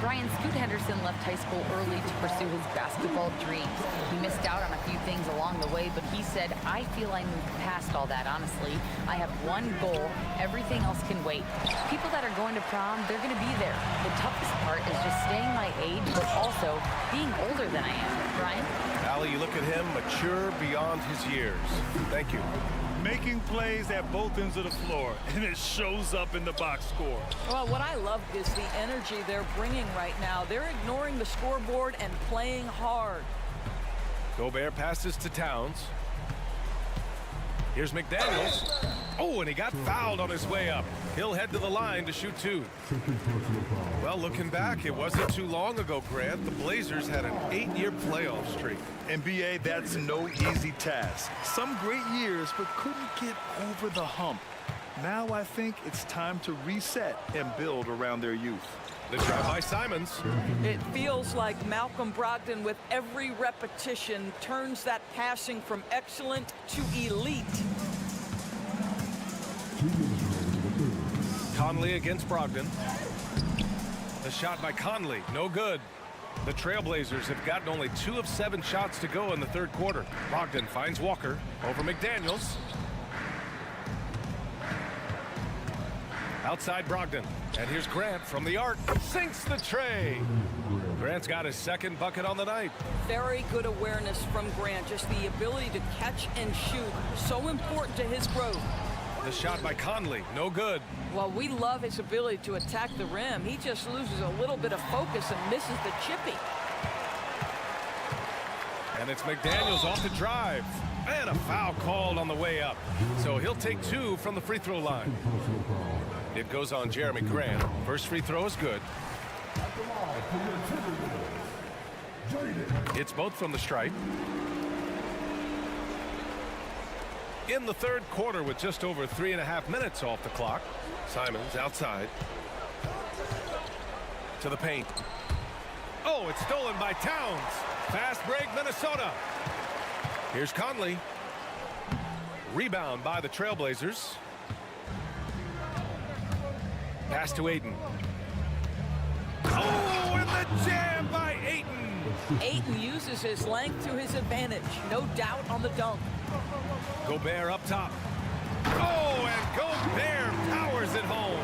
Brian Scoot Henderson left high school early to pursue his basketball dreams. He missed out on a few things along the way, but he said, I feel I moved past all that, honestly. I have one goal. Everything else can wait. People that are going to prom, they're going to be there. The toughest part is just staying my age, but also being older than I am. Brian? Allie, you look at him, mature beyond his years. Thank you. Making plays at both ends of the floor, and it shows up in the box score. Well, what I love is the energy they're bringing right now. They're ignoring the scoreboard and playing hard. Gobert passes to Towns. Here's McDaniels. Oh, and he got fouled on his way up. He'll head to the line to shoot 2. Well, looking back, it wasn't too long ago, Grant. The Blazers had an 8-year playoff streak. NBA, that's no easy task. Some great years, but couldn't get over the hump. Now I think it's time to reset and build around their youth. The try by Simons. It feels like Malcolm Brogdon, with every repetition, turns that passing from excellent to elite. Conley against Brogdon. The shot by Conley, no good. The Trailblazers have gotten only 2 of 7 shots to go in the third quarter. Brogdon finds Walker over McDaniels. Outside Brogdon. And here's Grant from the arc. Sinks the tray. Grant's got his second bucket on the night. Very good awareness from Grant. Just the ability to catch and shoot. So important to his growth. The shot by Conley, no good. Well, we love his ability to attack the rim. He just loses a little bit of focus and misses the chippy. And it's McDaniels off the drive. And a foul called on the way up. So he'll take 2 from the free throw line. It goes on Jeremy Grant. First free throw is good. It's both from the stripe. In the third quarter with just over 3.5 minutes off the clock. Simons outside. To the paint. Oh, it's stolen by Towns. Fast break, Minnesota. Here's Conley. Rebound by the Trailblazers. Pass to Ayton. Oh, and the jam by Ayton. Ayton uses his length to his advantage. No doubt on the dunk. Gobert up top. Oh, and Gobert powers it home.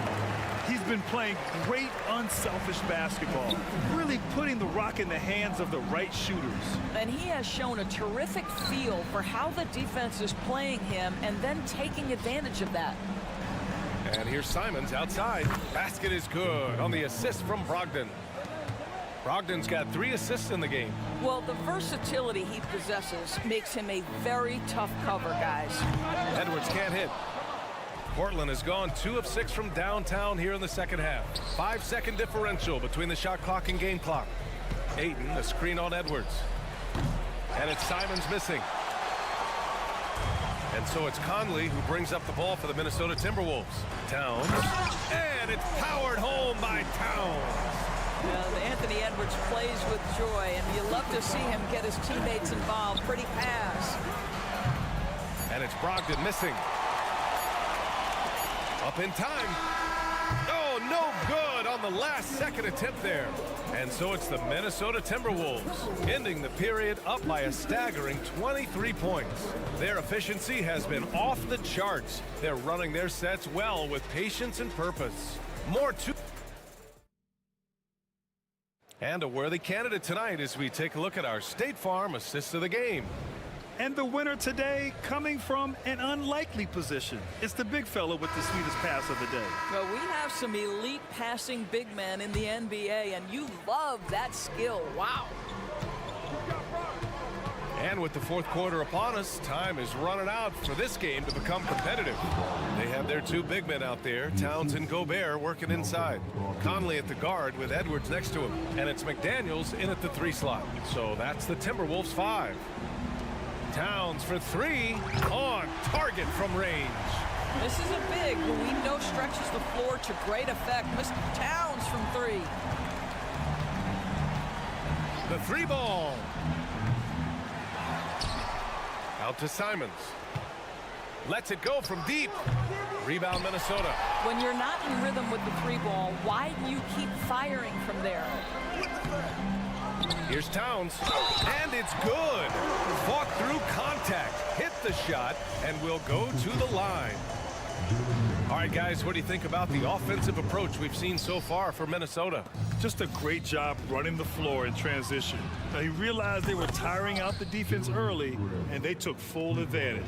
He's been playing great unselfish basketball, really putting the rock in the hands of the right shooters. And he has shown a terrific feel for how the defense is playing him and then taking advantage of that. And here's Simons outside. Basket is good on the assist from Brogdon. Brogdon's got 3 assists in the game. Well, the versatility he possesses makes him a very tough cover, guys. Edwards can't hit. Portland has gone 2 of 6 from downtown here in the second half. 5-second differential between the shot clock and game clock. Ayton, the screen on Edwards. And it's Simons missing. And so it's Conley who brings up the ball for the Minnesota Timberwolves. Towns. And it's powered home by Towns. Anthony Edwards plays with joy, and you love to see him get his teammates involved. Pretty pass. And it's Brogdon missing. Up in time. Oh, no good on the last second attempt there. And so it's the Minnesota Timberwolves, ending the period up by a staggering 23 points. Their efficiency has been off the charts. They're running their sets well with patience and purpose. More to. And a worthy candidate tonight as we take a look at our State Farm assist of the game. And the winner today coming from an unlikely position. It's the big fella with the sweetest pass of the day. Well, we have some elite passing big men in the NBA, and you love that skill. Wow. And with the fourth quarter upon us, time is running out for this game to become competitive. They have their two big men out there, Towns and Gobert, working inside. Conley at the guard with Edwards next to him. And it's McDaniels in at the 3 slot. So that's the Timberwolves 5. Towns for 3, on target from range. This is a big who we know stretches the floor to great effect. Mr. Towns from 3. The 3 ball. Out to Simons. Lets it go from deep. Rebound Minnesota. When you're not in rhythm with the 3 ball, why do you keep firing from there? Here's Towns, and it's good. Fought through contact, hit the shot, and will go to the line. All right, guys, what do you think about the offensive approach we've seen so far for Minnesota? Just a great job running the floor in transition. Now, he realized they were tiring out the defense early, and they took full advantage.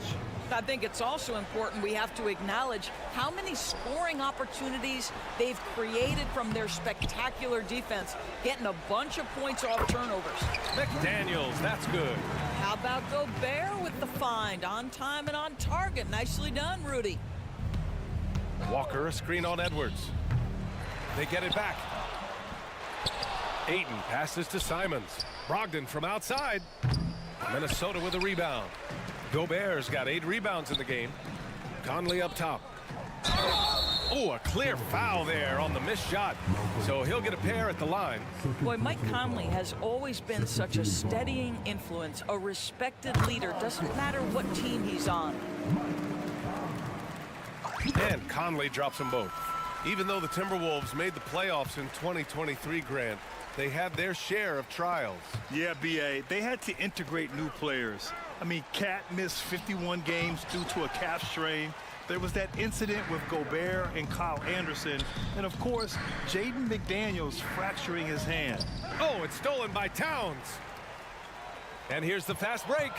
I think it's also important we have to acknowledge how many scoring opportunities they've created from their spectacular defense, getting a bunch of points off turnovers. McDaniels, that's good. How about Gobert with the find? On time and on target. Nicely done, Rudy. Walker, a screen on Edwards. They get it back. Ayton passes to Simons. Brogdon from outside. Minnesota with a rebound. Gobert's got 8 rebounds in the game. Conley up top. Oh, a clear foul there on the missed shot. So he'll get a pair at the line. Boy, Mike Conley has always been such a steadying influence, a respected leader. Doesn't matter what team he's on. And Conley drops them both. Even though the Timberwolves made the playoffs in 2023, Grant, they had their share of trials. Yeah, B.A., they had to integrate new players. I mean, Cat missed 51 games due to a calf strain. There was that incident with Gobert and Kyle Anderson. And, of course, Jaden McDaniels fracturing his hand. Oh, it's stolen by Towns. And here's the fast break.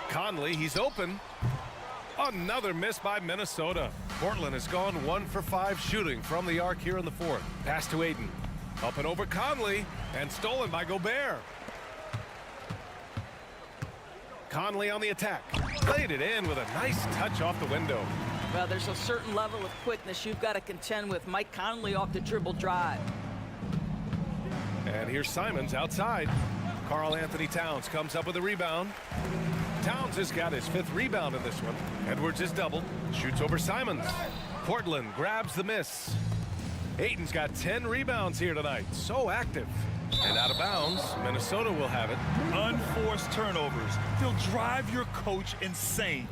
Conley, he's open. Another miss by Minnesota. Portland has gone 1 for 5 shooting from the arc here in the 4th. Pass to Ayton. Up and over Conley, and stolen by Gobert. Conley on the attack. Played it in with a nice touch off the window. Well, there's a certain level of quickness you've got to contend with. Mike Conley off the dribble drive. And here's Simons outside. Karl Anthony Towns comes up with a rebound. Towns has got his 5th rebound in this one. Edwards is doubled. Shoots over Simons. Portland grabs the miss. Ayton's got 10 rebounds here tonight. So active. And out of bounds, Minnesota will have it. Unforced turnovers. They'll drive your coach insane.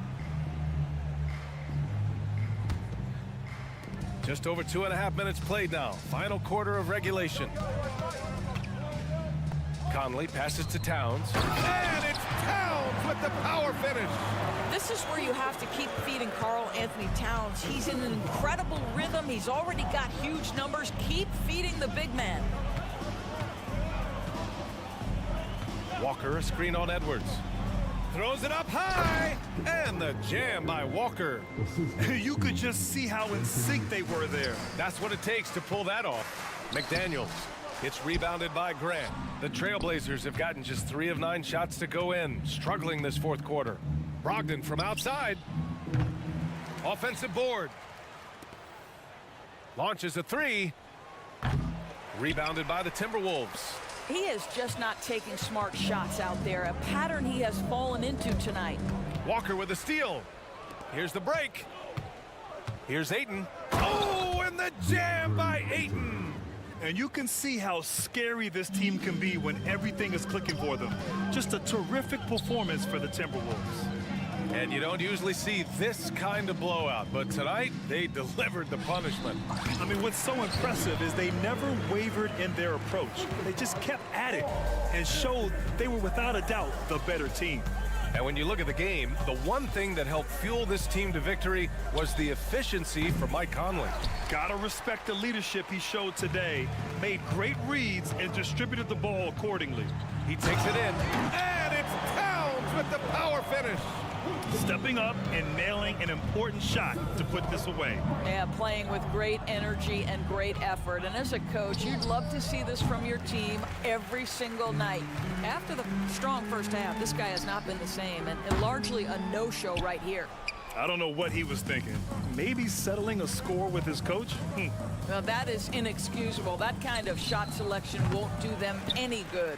Just over 2.5 minutes played now. Final quarter of regulation. Conley passes to Towns. And it's Towns with the power finish. This is where you have to keep feeding Karl Anthony Towns. He's in an incredible rhythm. He's already got huge numbers. Keep feeding the big man. Walker, a screen on Edwards. Throws it up high. And the jam by Walker. You could just see how in sync they were there. That's what it takes to pull that off. McDaniels. It's rebounded by Grant. The Trailblazers have gotten just 3 of 9 shots to go in. Struggling this 4th quarter. Brogdon from outside. Offensive board. Launches a 3. Rebounded by the Timberwolves. He is just not taking smart shots out there. A pattern he has fallen into tonight. Walker with a steal. Here's the break. Here's Ayton. Oh, and the jam by Ayton. And you can see how scary this team can be when everything is clicking for them. Just a terrific performance for the Timberwolves. And you don't usually see this kind of blowout, but tonight they delivered the punishment. I mean, what's so impressive is they never wavered in their approach. They just kept at it and showed they were without a doubt the better team. And when you look at the game, the one thing that helped fuel this team to victory was the efficiency from Mike Conley. Gotta respect the leadership he showed today. Made great reads and distributed the ball accordingly. He takes it in, and it's Towns with the power finish. Stepping up and nailing an important shot to put this away. Yeah, playing with great energy and great effort. And as a coach, you'd love to see this from your team every single night. After the strong first half, this guy has not been the same, and largely a no-show right here. I don't know what he was thinking. Maybe settling a score with his coach? Well, that is inexcusable. That kind of shot selection won't do them any good.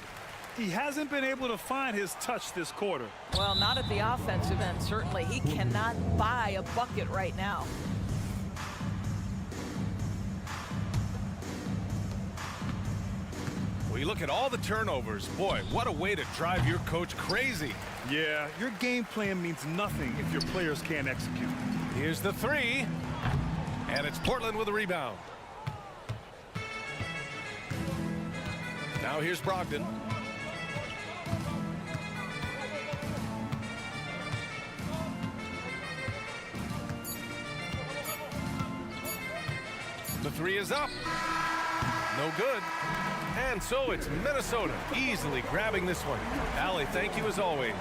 He hasn't been able to find his touch this quarter. Well, not at the offensive end, certainly. He cannot buy a bucket right now. Well, you look at all the turnovers. Boy, what a way to drive your coach crazy. Yeah, your game plan means nothing if your players can't execute. Here's the three. And it's Portland with a rebound. Now here's Brogdon. The three is up. No good. And so it's Minnesota easily grabbing this one. Allie, thank you as always.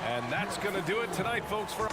And that's going to do it tonight, folks. For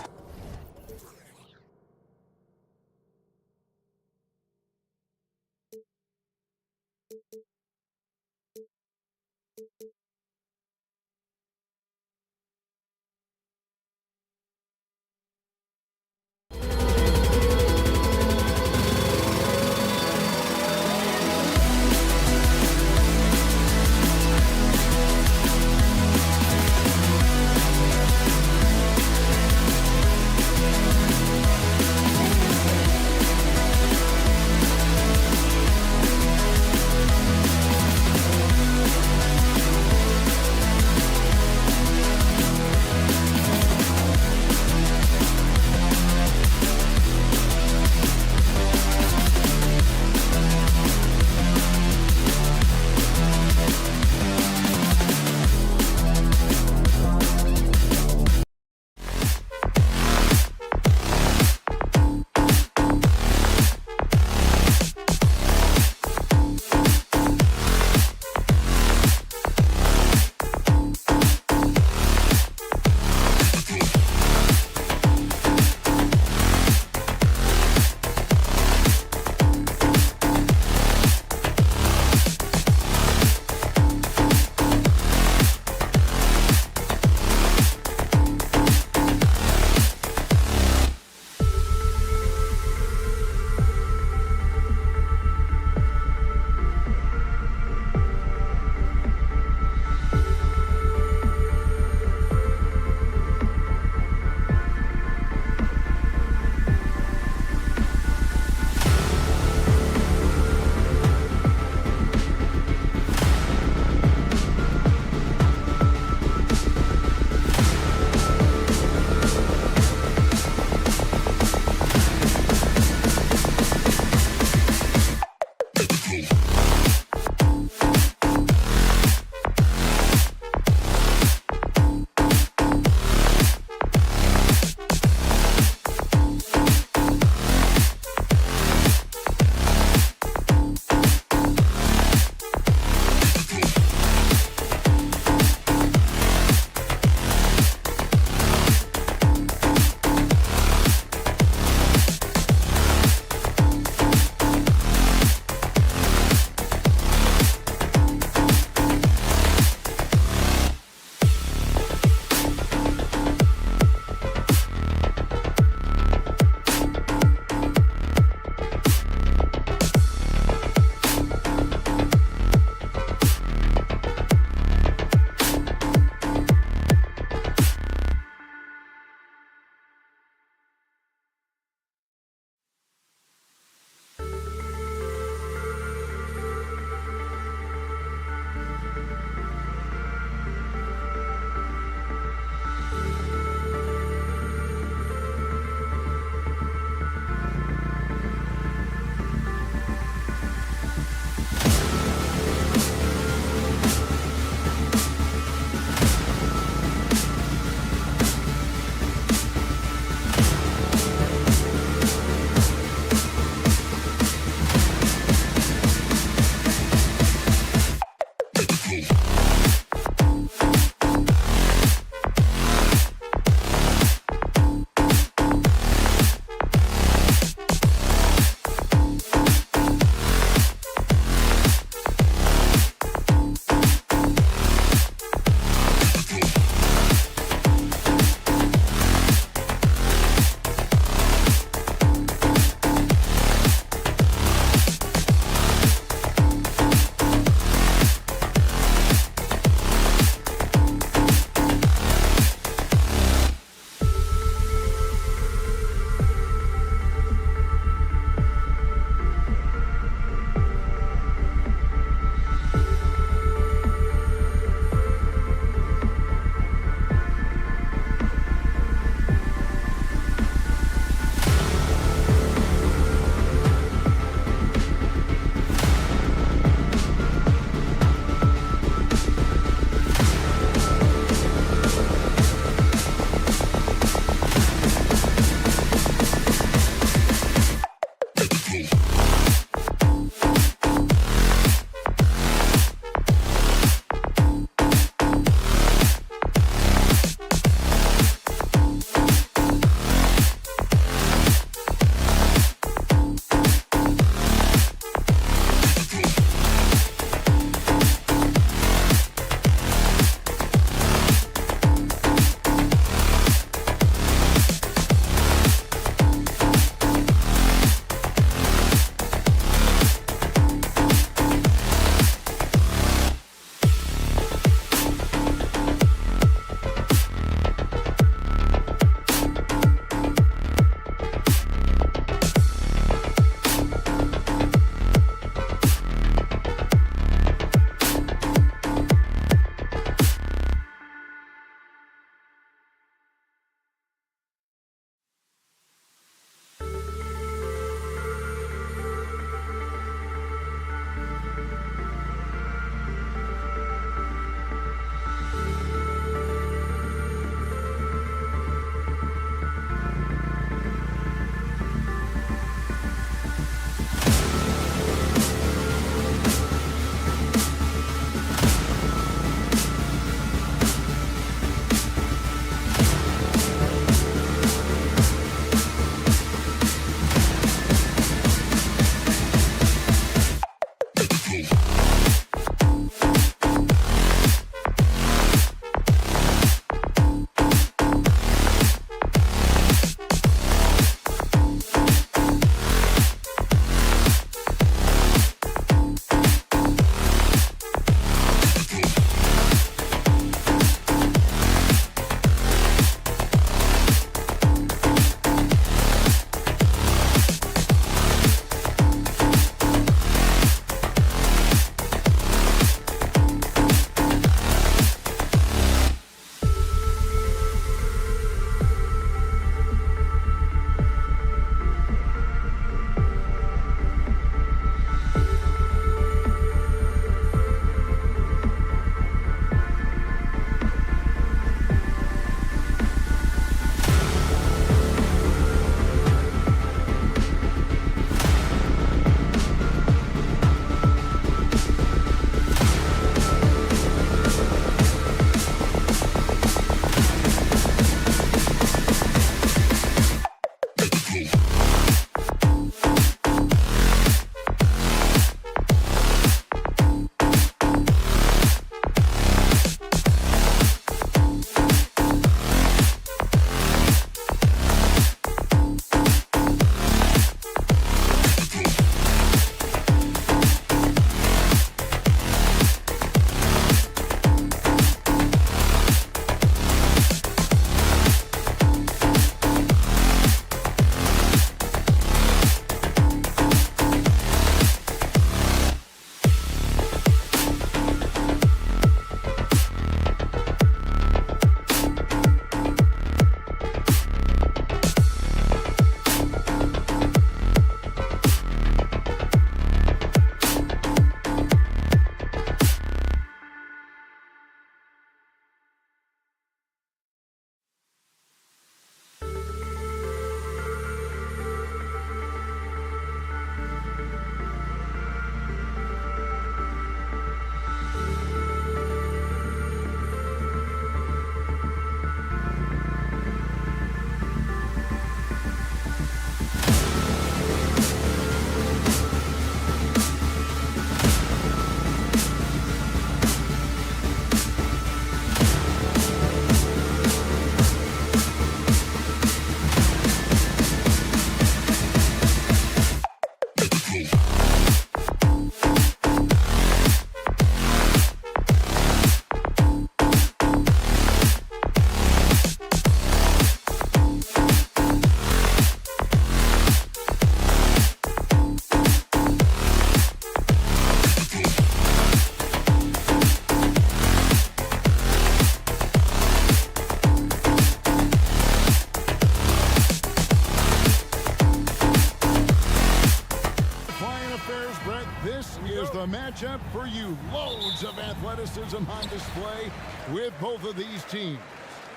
matchup for you. Loads of athleticism on display with both of these teams.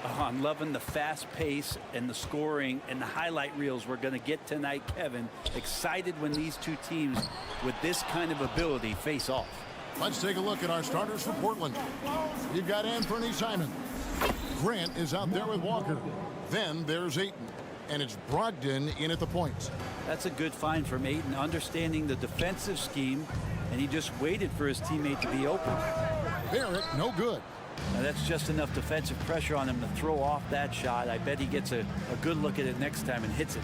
Oh, I'm loving the fast pace and the scoring and the highlight reels we're going to get tonight, Kevin. Excited when these two teams with this kind of ability face off. Let's take a look at our starters for Portland. You've got Anthony Simons. Grant is out there with Walker. Then there's Ayton. And it's Brogdon in at the point. That's a good find from Ayton, understanding the defensive scheme, and he just waited for his teammate to be open. Barrett, no good. Now that's just enough defensive pressure on him to throw off that shot. I bet he gets a good look at it next time and hits it.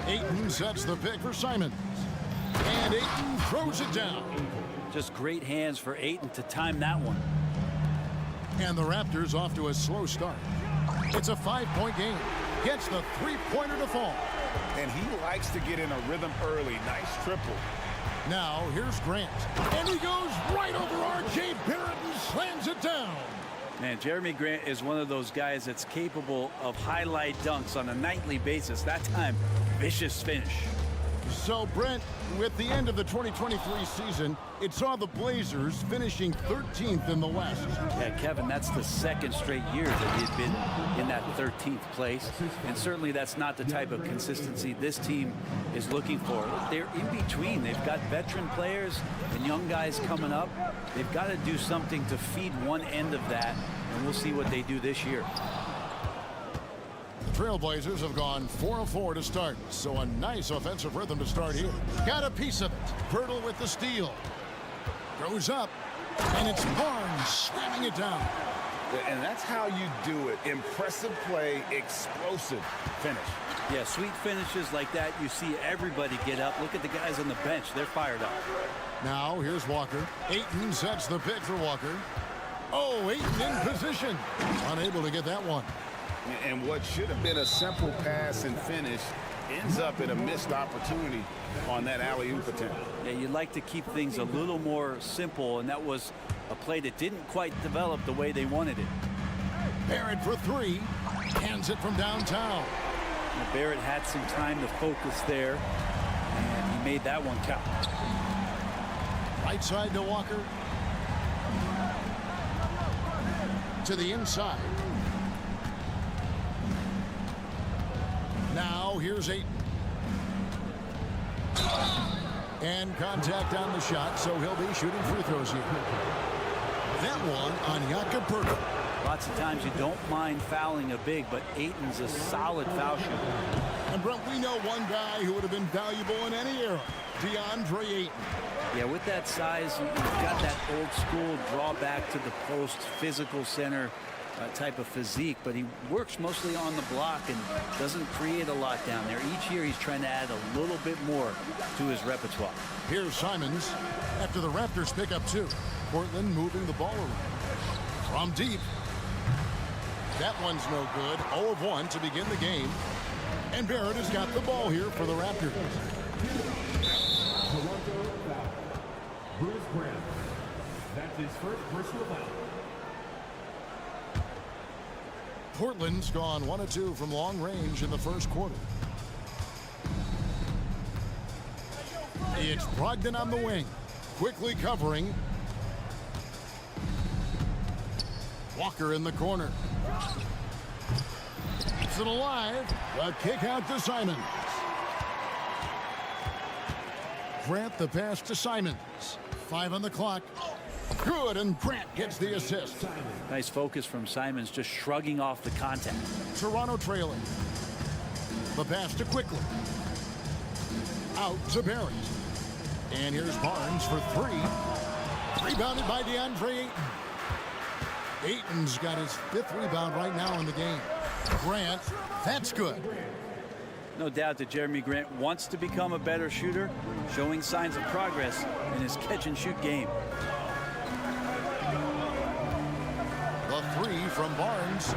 Ayton sets the pick for Simons. And Ayton throws it down. Just great hands for Ayton to time that one. And the Raptors off to a slow start. It's a 5-point game. Gets the three-pointer to fall. And he likes to get in a rhythm early. Nice triple. Now, here's Grant. And he goes right over R.J. Barrett and slams it down. Man, Jeremy Grant is one of those guys that's capable of highlight dunks on a nightly basis. That time, vicious finish. So, Brent, with the end of the 2023 season, it saw the Blazers finishing 13th in the West. Yeah, Kevin, that's the second straight year that he'd been in that 13th place. And certainly that's not the type of consistency this team is looking for. They're in between. They've got veteran players and young guys coming up. They've got to do something to feed one end of that, and we'll see what they do this year. Trailblazers have gone 4-4 to start, so a nice offensive rhythm to start here. Got a piece of it. Pirtle with the steal. Goes up, and it's Barnes slamming it down. And that's how you do it. Impressive play, explosive finish. Yeah, sweet finishes like that, you see everybody get up. Look at the guys on the bench. They're fired up. Now, here's Walker. Ayton sets the pick for Walker. Oh, Ayton in position. Unable to get that one. And what should have been a simple pass and finish ends up in a missed opportunity on that alley-oop attempt. Yeah, you'd like to keep things a little more simple, and that was a play that didn't quite develop the way they wanted it. Barrett for three. Hands it from downtown. And Barrett had some time to focus there, and he made that one count. Right side to Walker. To the inside. Now, here's Ayton. And contact on the shot, so he'll be shooting free throws here. That one on Jakob Poeltl. Lots of times you don't mind fouling a big, but Ayton's a solid foul shooter. And, Brent, we know one guy who would have been valuable in any era, DeAndre Ayton. Yeah, with that size, you've got that old school draw back to the post, physical center type of physique, but he works mostly on the block and doesn't create a lot down there. Each year he's trying to add a little bit more to his repertoire. Here's Simons after the Raptors pick up two. Portland moving the ball around. From deep. That one's no good. 0 of 1 to begin the game. And Barrett has got the ball here for the Raptors. Bruce Grant. That's his first personal foul. Portland's gone 1 of 2 from long range in the first quarter. It's Brogdon on the wing. Quickly covering. Walker in the corner. Keeps it alive. A kick out to Simons. Grant the pass to Simons. 5 on the clock. Good, and Grant gets the assist. Nice focus from Simons, just shrugging off the contact. Toronto trailing. The pass to Quickly. Out to Barrett. And here's Barnes for 3. Rebounded by DeAndre Ayton. Ayton's got his 5th rebound right now in the game. Grant, that's good. No doubt that Jeremy Grant wants to become a better shooter, showing signs of progress in his catch-and-shoot game. The 3 from Barnes.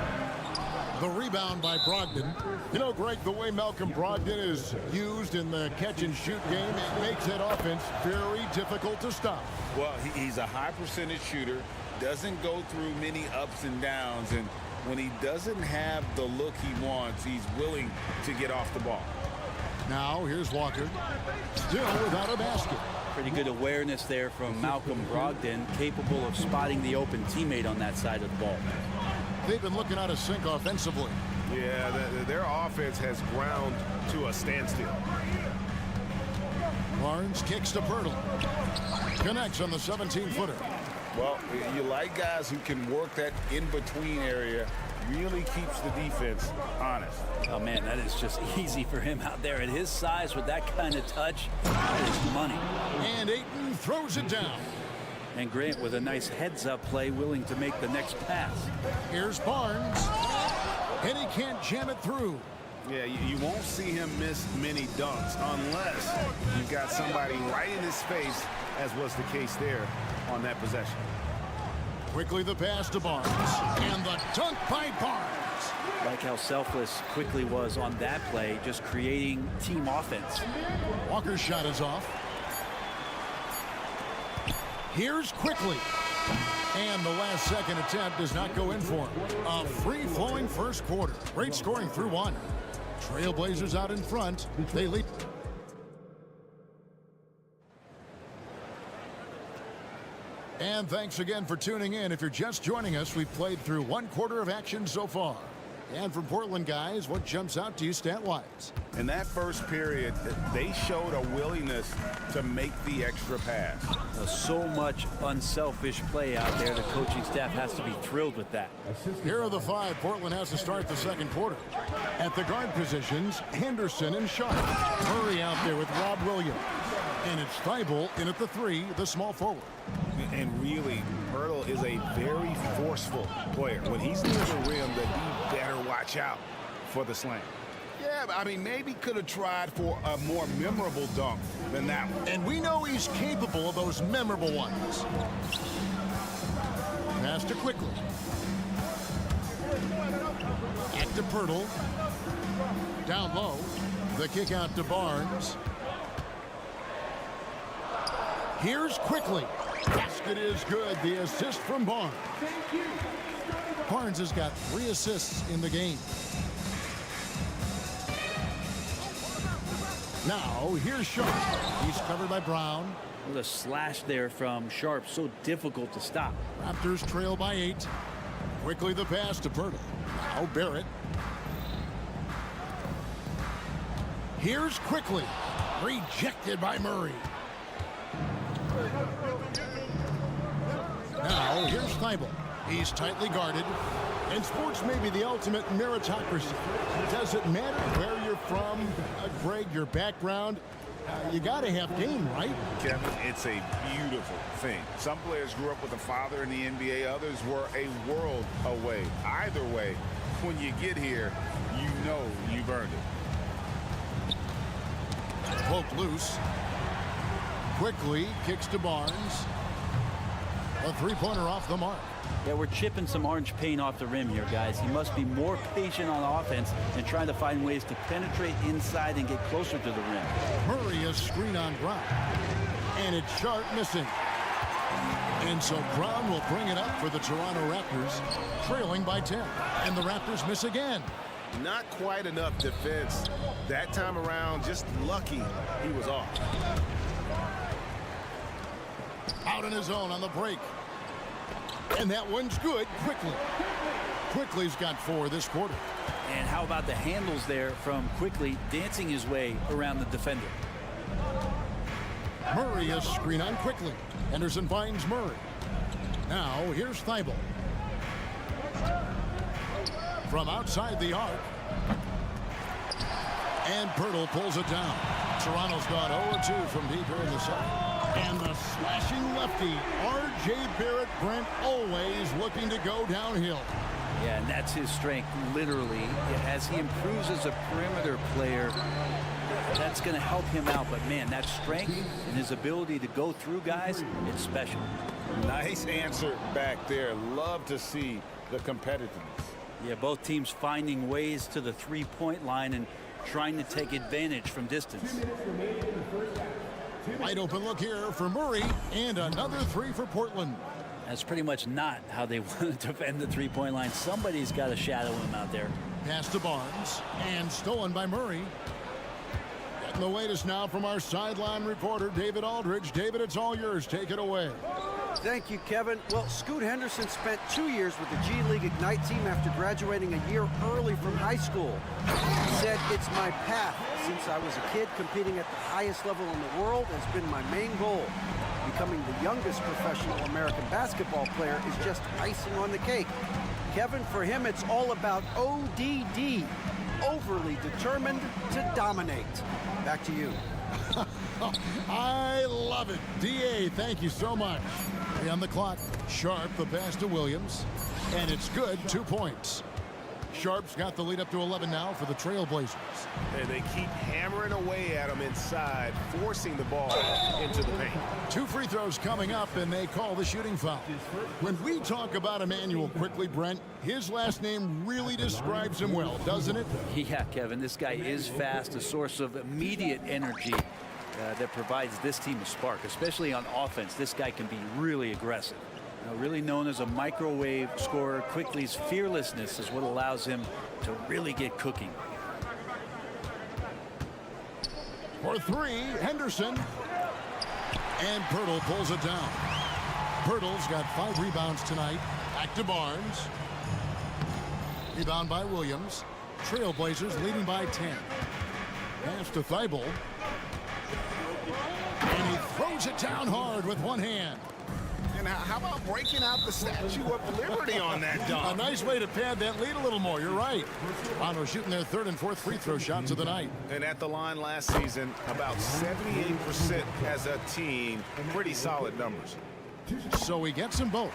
The rebound by Brogdon. You know, Greg, the way Malcolm Brogdon is used in the catch-and-shoot game, it makes that offense very difficult to stop. Well, he's a high-percentage shooter, doesn't go through many ups and downs, and when he doesn't have the look he wants, he's willing to get off the ball. Now here's Walker. Still without a basket. Pretty good awareness there from Malcolm Brogdon, capable of spotting the open teammate on that side of the ball. They've been looking out of sync offensively. Yeah, their offense has ground to a standstill. Barnes kicks to Pirtle. Connects on the 17-footer. Well, you like guys who can work that in-between area. Really keeps the defense honest. Oh, man, that is just easy for him out there. At his size, with that kind of touch, that is money. And Ayton throws it down. And Grant with a nice heads-up play, willing to make the next pass. Here's Barnes. And he can't jam it through. Yeah, you won't see him miss many dunks unless you've got somebody right in his face, as was the case there on that possession. Quickly the pass to Barnes. And the dunk by Barnes. Like how selfless Quickly was on that play, just creating team offense. Walker's shot is off. Here's Quickly. And the last second attempt does not go in for him. A free-flowing first quarter. Great scoring through one. Trailblazers out in front. They lead. And thanks again for tuning in. If you're just joining us, we've played through one quarter of action so far. And from Portland, guys, what jumps out to you stat-wise? In that first period, they showed a willingness to make the extra pass. So much unselfish play out there. The coaching staff has to be thrilled with that. Here are the five Portland has to start the second quarter. At the guard positions, Henderson and Sharp. Murray out there with Rob Williams. And it's Thibault in at the three, the small forward. And really, Pirtle is a very forceful player. When he's near the rim, that he better watch out for the slam. Yeah, I mean, maybe could have tried for a more memorable dunk than that one. And we know he's capable of those memorable ones. Pass to Quickly. Back to Pirtle. Down low. The kick out to Barnes. Here's Quickly. Basket is good. The assist from Barnes. Barnes has got 3 assists in the game. Now, here's Sharp. He's covered by Brown. The slash there from Sharp, so difficult to stop. Raptors trail by 8. Quickly the pass to Pirtle. Now Barrett. Here's Quickly. Rejected by Murray. Now, here's Thibault. He's tightly guarded. And sports may be the ultimate meritocracy. Does it matter where you're from, Greg, your background? You got to have game, right? Kevin, it's a beautiful thing. Some players grew up with a father in the NBA. Others were a world away. Either way, when you get here, you know you've earned it. Poke loose. Quickly kicks to Barnes. A three-pointer off the mark. Yeah, we're chipping some orange paint off the rim here, guys. He must be more patient on offense and trying to find ways to penetrate inside and get closer to the rim. Murray a screen on Brown. And it's Sharp missing. And so Brown will bring it up for the Toronto Raptors, trailing by 10. And the Raptors miss again. Not quite enough defense. That time around, just lucky he was off. Out on his own on the break. And that one's good. Quickly's got 4 this quarter. And how about the handles there from Quickly dancing his way around the defender. Murray a screen on Quickly. Henderson finds Murray. Now here's Thibault. From outside the arc. And Pirtle pulls it down. Toronto's gone 0-2 from deep here in the second. And the slashing lefty, R.J. Barrett. Brent always looking to go downhill. Yeah, and that's his strength, literally. As he improves as a perimeter player, that's going to help him out. But, man, that strength and his ability to go through guys, it's special. Nice answer back there. Love to see the competitiveness. Yeah, both teams finding ways to the three-point line and trying to take advantage from distance. Wide open look here for Murray, and another 3 for Portland. That's pretty much not how they want to defend the three-point line. Somebody's got to shadow him out there. Pass to Barnes, and stolen by Murray. And the latest now from our sideline reporter, David Aldridge. David, it's all yours. Take it away. Thank you, Kevin. Well, Scoot Henderson spent 2 years with the G League Ignite team after graduating a year early from high school. He said, "It's my path. Since I was a kid, competing at the highest level in the world has been my main goal. Becoming the youngest professional American basketball player is just icing on the cake." Kevin, for him, it's all about ODD, overly determined to dominate. Back to you. I love it. DA, thank you so much. 3 on the clock. Sharp, the pass to Williams. And it's good, 2 points. Sharp's got the lead up to 11 now for the Trailblazers. And they keep hammering away at him inside, forcing the ball into the paint. 2 free throws coming up, and they call the shooting foul. When we talk about Emmanuel quickly, Brent, his last name really describes him well, doesn't it? Yeah, Kevin, this guy is fast, a source of immediate energy that provides this team a spark, especially on offense. This guy can be really aggressive. Really known as a microwave scorer, Quickly's fearlessness is what allows him to really get cooking. For 3, Henderson. And Pirtle pulls it down. Pirtle's got 5 rebounds tonight. Back to Barnes. Rebound by Williams. Trailblazers leading by 10. Pass to Thibault. And he throws it down hard with one hand. And how about breaking out the Statue of Liberty on that dunk? A nice way to pad that lead a little more. You're right. Toronto shooting their 3rd and 4th free throw shots of the night. And at the line last season, about 78% as a team. Pretty solid numbers. So he gets them both.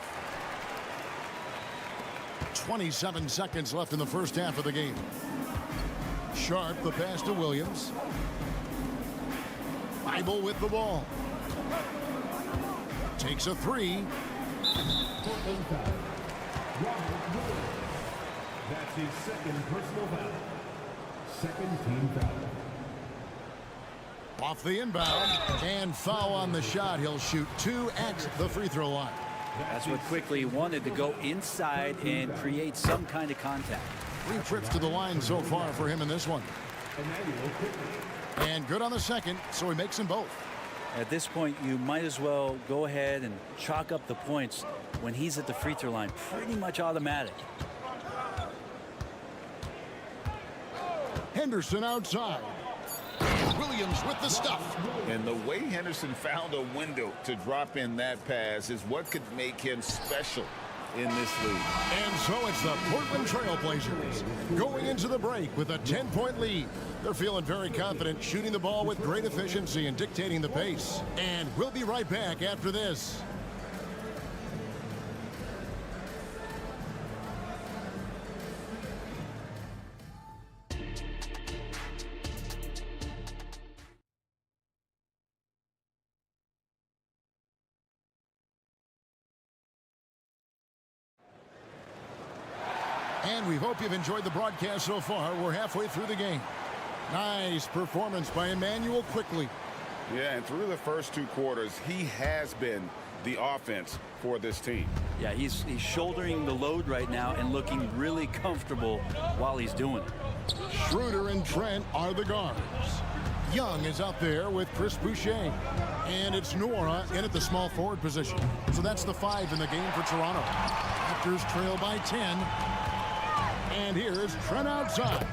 27 seconds left in the first half of the game. Sharp, the pass to Williams. Bible with the ball. Takes a 3. That's his 2nd personal foul. 2nd team foul. Off the inbound and foul on the shot. He'll shoot 2 at the free throw line. That's what Quickly wanted, to go inside and create some kind of contact. 3 trips to the line so far for him in this one. And good on the second, so he makes them both. At this point, you might as well go ahead and chalk up the points when he's at the free throw line. Pretty much automatic. Henderson outside. Williams with the stuff. And the way Henderson found a window to drop in that pass is what could make him special in this league. And so it's the Portland Trailblazers going into the break with a 10-point lead. They're feeling very confident, shooting the ball with great efficiency and dictating the pace. And we'll be right back after this. And we hope you've enjoyed the broadcast so far. We're halfway through the game. Nice performance by Emmanuel Quickly. Yeah, and through the first 2 quarters, he has been the offense for this team. Yeah, he's shouldering the load right now and looking really comfortable while he's doing it. Schroeder and Trent are the guards. Young is out there with Chris Boucher. And it's Nora in at the small forward position. So that's the 5 in the game for Toronto. Raptors trail by 10. And here's Trent outside.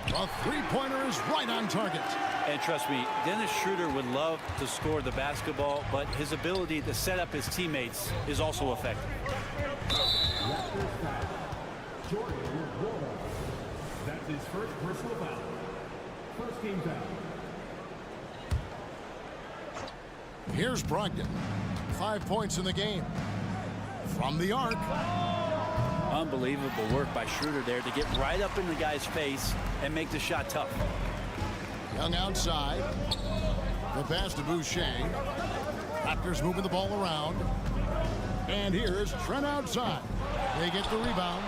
A 3-pointer is right on target. And trust me, Dennis Schroeder would love to score the basketball, but his ability to set up his teammates is also effective. Jordan Roll. That's his 1st personal foul. 1st team foul. Here's Brogdon. 5 points in the game. From the arc. Unbelievable work by Schroeder there to get right up in the guy's face and make the shot tough. Young outside. The pass to Boucher. Raptors moving the ball around. And here's Trent outside. They get the rebound.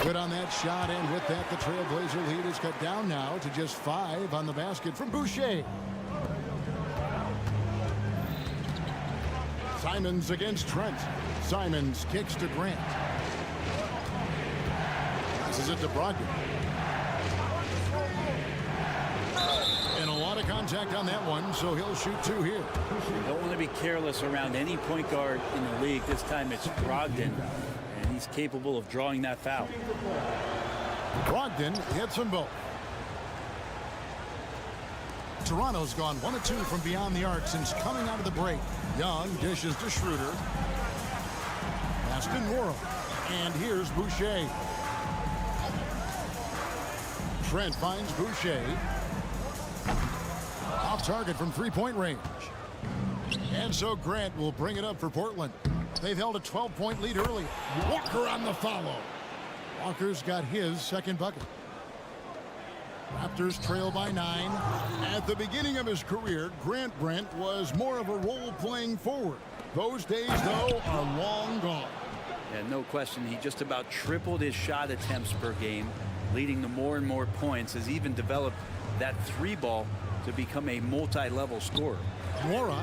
Good on that shot, and with that, the Trailblazer lead is cut down now to just 5 on the basket from Boucher. Simons against Trent. Simons kicks to Grant. Passes it to Brogdon. And a lot of contact blocked on that one, so he'll shoot 2 here. You don't want to be careless around any point guard in the league. This time it's Brogdon, and he's capable of drawing that foul. Brogdon hits them both. Toronto's gone 1 of 2 from beyond the arc since coming out of the break. Young dishes to Schroeder. Pass to Nora. And here's Boucher. Trent finds Boucher. Off target from 3-point range. And so Grant will bring it up for Portland. They've held a 12-point lead early. Walker on the follow. Walker's got his second bucket. Raptors trail by 9. At the beginning of his career, Grant Brent was more of a role-playing forward. Those days, though, are long gone. Yeah, no question. He just about tripled his shot attempts per game, leading to more and more points, has even developed that 3-ball to become a multi-level scorer. Mora,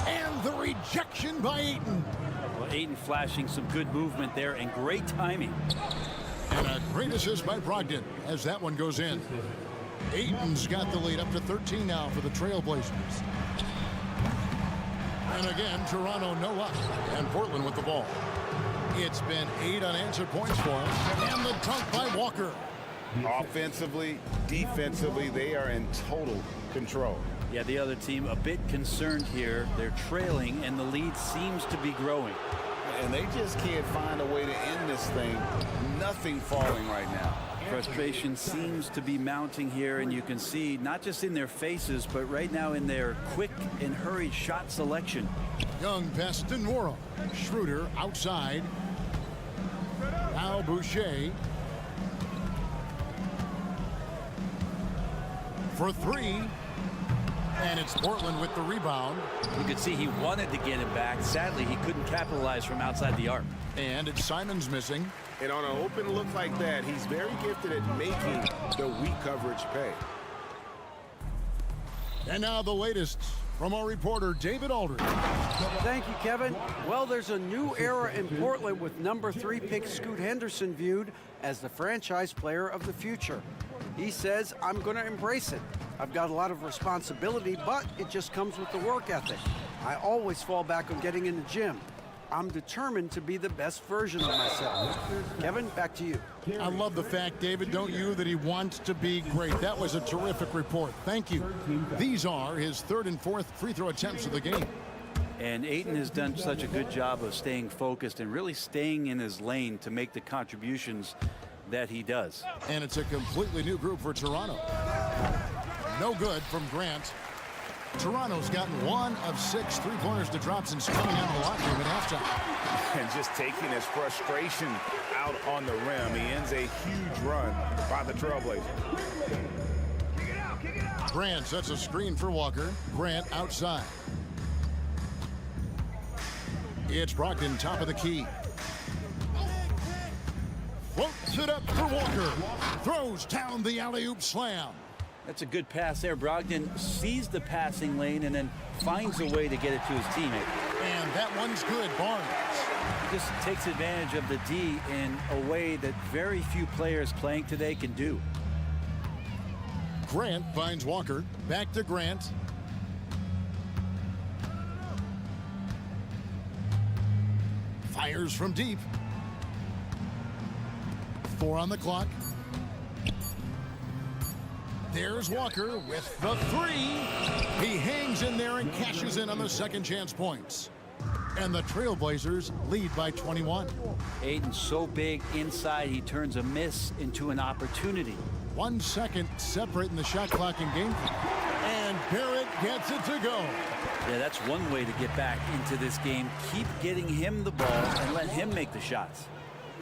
and the rejection by Ayton. Well, Ayton flashing some good movement there and great timing. And a great assist by Brogdon as that one goes in. Ayton's got the lead up to 13 now for the Trailblazers. And again, Toronto no luck. And Portland with the ball. It's been 8 unanswered points for him. And the dunk by Walker. Offensively, defensively, they are in total control. Yeah, the other team a bit concerned here. They're trailing, and the lead seems to be growing. And they just can't find a way to end this thing. Nothing falling right now. Frustration seems to be mounting here, and you can see not just in their faces, but right now in their quick and hurried shot selection. Young pass to Nora. Schroeder outside. Now Boucher. For 3. And it's Portland with the rebound. You could see he wanted to get him back. Sadly, he couldn't capitalize from outside the arc. And it's Simons missing. And on an open look like that, he's very gifted at making the weak coverage pay. And now the latest from our reporter, David Aldridge. Thank you, Kevin. Well, there's a new era in Portland with number 3 pick Scoot Henderson viewed as the franchise player of the future. He says, I'm going to embrace it. I've got a lot of responsibility, but it just comes with the work ethic. I always fall back on getting in the gym. I'm determined to be the best version of myself. Kevin, back to you. I love the fact, David, don't you, that he wants to be great. That was a terrific report. Thank you. These are his 3rd and 4th free throw attempts of the game. And Ayton has done such a good job of staying focused and really staying in his lane to make the contributions that he does. And it's a completely new group for Toronto. No good from Grant. Toronto's gotten 1 of 6 3-pointers to drop since coming out of the locker room at halftime. And just taking his frustration out on the rim. He ends a huge run by the Trailblazers. Grant sets a screen for Walker. Grant outside. It's Brogdon, top of the key. Floats it up for Walker. Throws down the alley-oop slam. That's a good pass there. Brogdon sees the passing lane and then finds a way to get it to his teammate. And that one's good. Barnes. He just takes advantage of the D in a way that very few players playing today can do. Grant finds Walker. Back to Grant. Fires from deep. 4 on the clock. There's Walker with the 3. He hangs in there and cashes in on the second chance points. And the Trailblazers lead by 21. Ayton's so big inside, he turns a miss into an opportunity. 1 second separating the shot clock and game clock. And Barrett gets it to go. Yeah, that's one way to get back into this game. Keep getting him the ball and let him make the shots.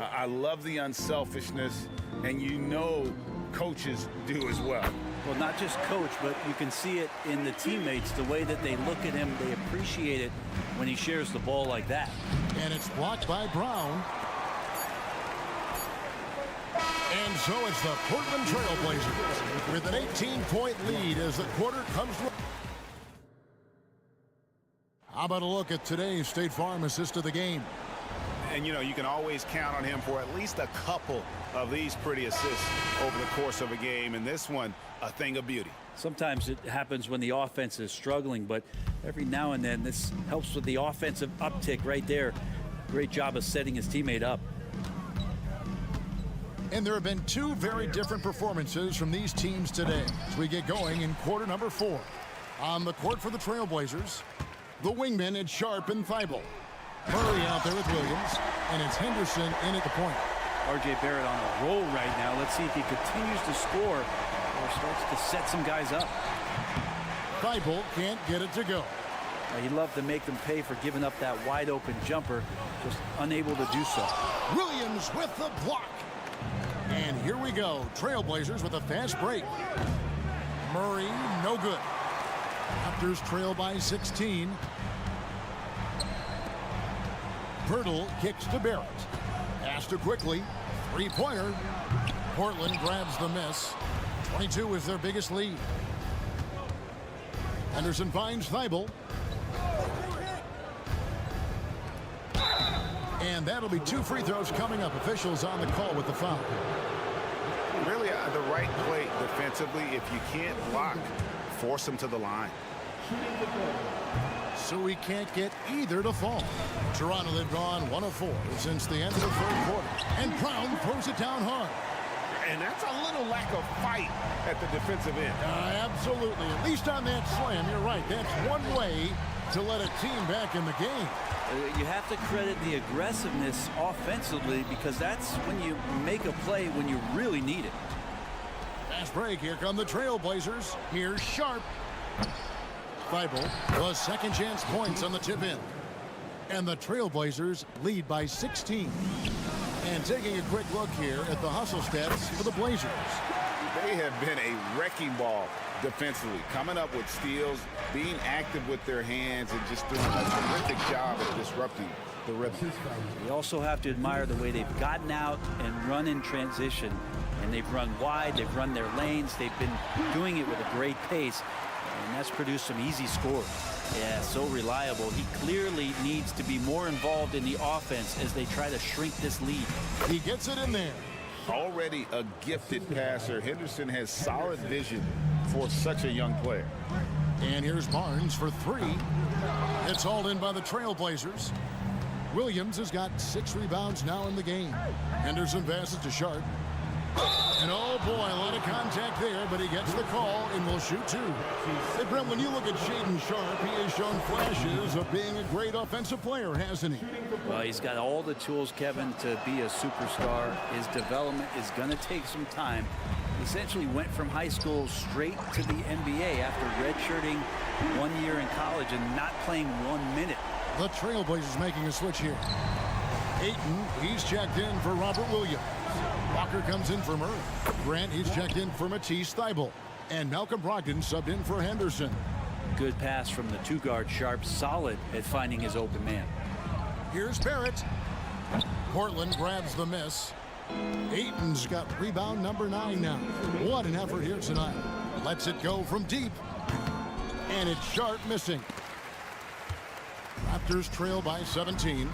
I love the unselfishness, and you know coaches do as well. Well, not just coach, but you can see it in the teammates, the way that they look at him. They appreciate it when he shares the ball like that. And it's blocked by Brown. And so it's the Portland Trailblazers with an 18-point lead as the quarter comes to. How about a look at today's State Farm assist of the game? And, you know, you can always count on him for at least a couple of these pretty assists over the course of a game. And this one, a thing of beauty. Sometimes it happens when the offense is struggling, but every now and then this helps with the offensive uptick right there. Great job of setting his teammate up. And there have been two very different performances from these teams today as we get going in quarter number 4. On the court for the Trailblazers, the wingmen, it's Sharp and Thibault. Murray out there with Williams, and it's Henderson in at the point. R.J. Barrett on a roll right now. Let's see if he continues to score or starts to set some guys up. Thibault can't get it to go. He'd love to make them pay for giving up that wide open jumper, just unable to do so. Williams with the block. And here we go. Trailblazers with a fast break. Murray, no good. Raptors trail by 16. Pirtle kicks to Barrett. Pass to quickly. Three-pointer. Portland grabs the miss. 22 is their biggest lead. Henderson finds Thibault. And that'll be 2 free throws coming up. Officials on the call with the foul. Really the right play defensively. If you can't block, force him to the line. So we can't get either to fall. Toronto, they've gone 1 of 4 since the end of the third quarter. And Brown throws it down hard. And that's a little lack of fight at the defensive end. Absolutely. At least on that slam, you're right. That's one way to let a team back in the game. You have to credit the aggressiveness offensively because that's when you make a play when you really need it. Fast break. Here come the Trailblazers. Here's Sharp. Thibault was second chance points on the tip in. And the Trailblazers lead by 16. And taking a quick look here at the hustle stats for the Blazers. They have been a wrecking ball defensively, coming up with steals, being active with their hands, and just doing a terrific job of disrupting the rhythm. You also have to admire the way they've gotten out and run in transition. And they've run wide, they've run their lanes, they've been doing it with a great pace. And that's produced some easy scores. Yeah, so reliable. He clearly needs to be more involved in the offense as they try to shrink this lead. He gets it in there. Already a gifted passer. Henderson has solid vision for such a young player. And here's Barnes for 3. It's hauled in by the Trailblazers. Williams has got 6 rebounds now in the game. Henderson passes to Sharp. And oh boy, a lot of contact there, but he gets the call and will shoot 2. Hey, Brent, when you look at Shaedon Sharp, he has shown flashes of being a great offensive player, hasn't he? Well, he's got all the tools, Kevin, to be a superstar. His development is going to take some time. He essentially went from high school straight to the NBA after redshirting 1 year in college and not playing 1 minute. The Trailblazers making a switch here. Ayton, he's checked in for Robert Williams. Walker comes in for Murray. Grant, he's checked in for Matisse Thibault. And Malcolm Brogdon subbed in for Henderson. Good pass from the 2-guard. Sharp, solid at finding his open man. Here's Barrett. Portland grabs the miss. Ayton's got rebound number 9 now. What an effort here tonight. Lets it go from deep. And it's Sharp missing. Raptors trail by 17.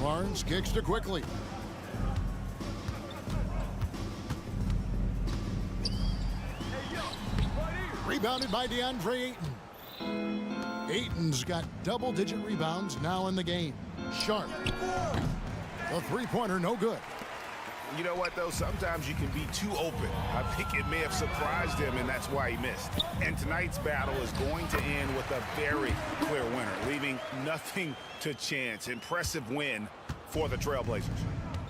Barnes kicks to quickly. Rebounded by DeAndre Ayton. Ayton's got double-digit rebounds now in the game. Sharp. The three-pointer, no good. You know what, though? Sometimes you can be too open. I think it may have surprised him, and that's why he missed. And tonight's battle is going to end with a very clear winner, leaving nothing to chance. Impressive win for the Trailblazers.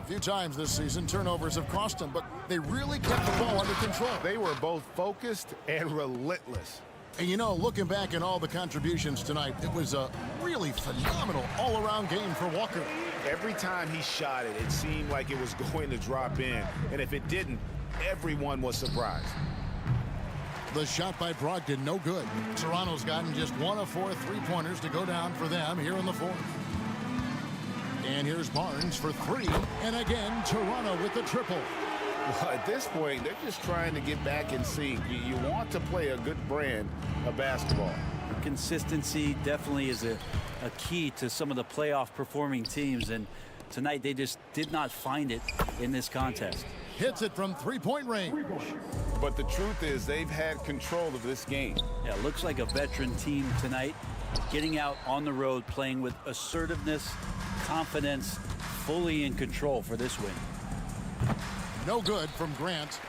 A few times this season, turnovers have cost them, but they really kept the ball under control. They were both focused and relentless. And you know, looking back at all the contributions tonight, it was a really phenomenal all-around game for Walker. Every time he shot it, it seemed like it was going to drop in. And if it didn't, everyone was surprised. The shot by Brogdon, no good. Toronto's gotten just 1 of 4 three-pointers to go down for them here in the 4th. And here's Barnes for 3. And again, Toronto with the triple. Well, at this point, they're just trying to get back in sync. You want to play a good brand of basketball. Consistency definitely is a a key to some of the playoff performing teams, and tonight they just did not find it in this contest. Hits it from three-point range. But the truth is they've had control of this game. Yeah, looks like a veteran team tonight, getting out on the road, playing with assertiveness, confidence, fully in control for this win. No good from Grant.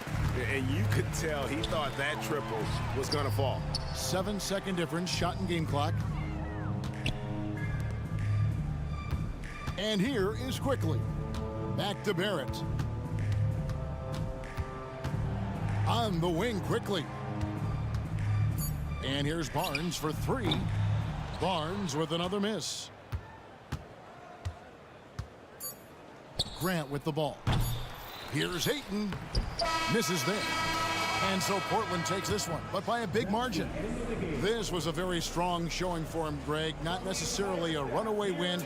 And you could tell he thought that triple was going to fall. 7-second difference, shot and game clock. And here is Quickly. Back to Barrett. On the wing Quickly. And here's Barnes for three. Barnes with another miss. Grant with the ball. Here's Hayton. Misses there. And so Portland takes this one, but by a big margin. This was a very strong showing for him, Greg. Not necessarily a runaway win.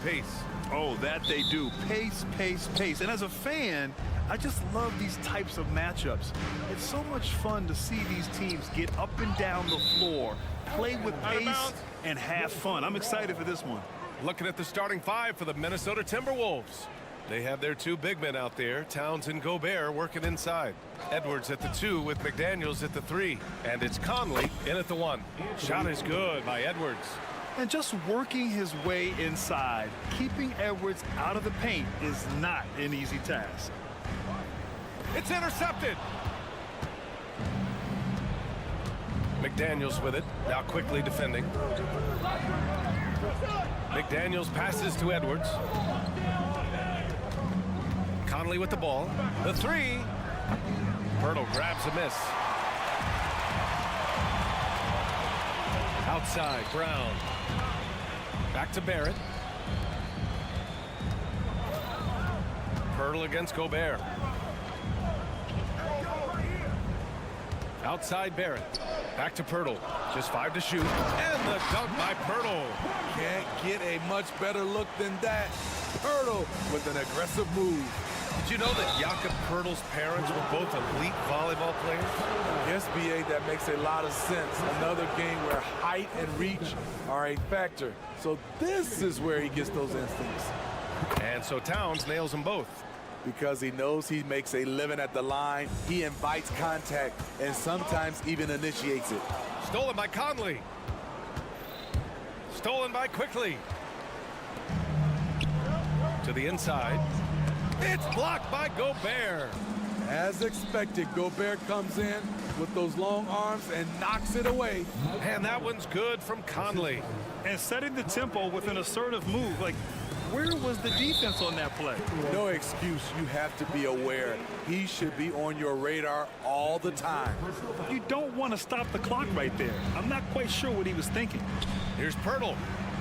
pace. Oh, that they do. Pace, pace, pace. And as a fan, I just love these types of matchups. It's so much fun to see these teams get up and down the floor, play with pace, and have fun. I'm excited for this one. Looking at the starting five for the Minnesota Timberwolves. They have their two big men out there, Towns and Gobert, working inside. Edwards at the 2 with McDaniels at the 3. And it's Conley in at the 1. Shot is good by Edwards. And just working his way inside, keeping Edwards out of the paint is not an easy task. It's intercepted. McDaniels with it, now quickly defending. McDaniels passes to Edwards. Conley with the ball. The 3. Pirtle grabs a miss. Outside, Brown. Back to Barrett. Pirtle against Gobert. Outside Barrett. Back to Pirtle. Just 5 to shoot. And the dunk by Pirtle. Can't get a much better look than that. Pirtle with an aggressive move. Did you know that Jakob Pirtle's parents were both elite volleyball players? Yes, BA, that makes a lot of sense. Another game where height and reach are a factor. So this is where he gets those instincts. And so Towns nails them both. Because he knows he makes a living at the line, he invites contact and sometimes even initiates it. Stolen by Conley. Stolen by Quickly. To the inside. It's blocked by Gobert. As expected, Gobert comes in with those long arms and knocks it away. And that one's good from Conley. And setting the tempo with an assertive move. Like, where was the defense on that play? No excuse. You have to be aware. He should be on your radar all the time. You don't want to stop the clock right there. I'm not quite sure what he was thinking. Here's Pirtle.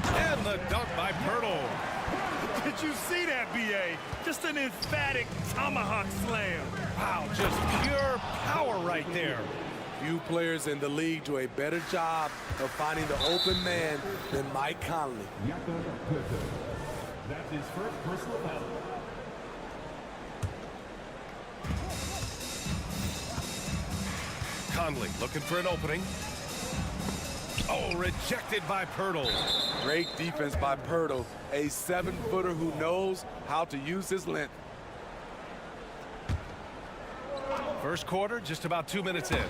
And the dunk by Pirtle. Did you see that, B.A.? Just an emphatic tomahawk slam. Wow, just pure power right there. Few players in the league do a better job of finding the open man than Mike Conley. That's his first personal foul. Conley looking for an opening. Oh, rejected by Pirtle. Great defense by Pirtle, a 7-footer who knows how to use his length. First quarter, just about 2 minutes in.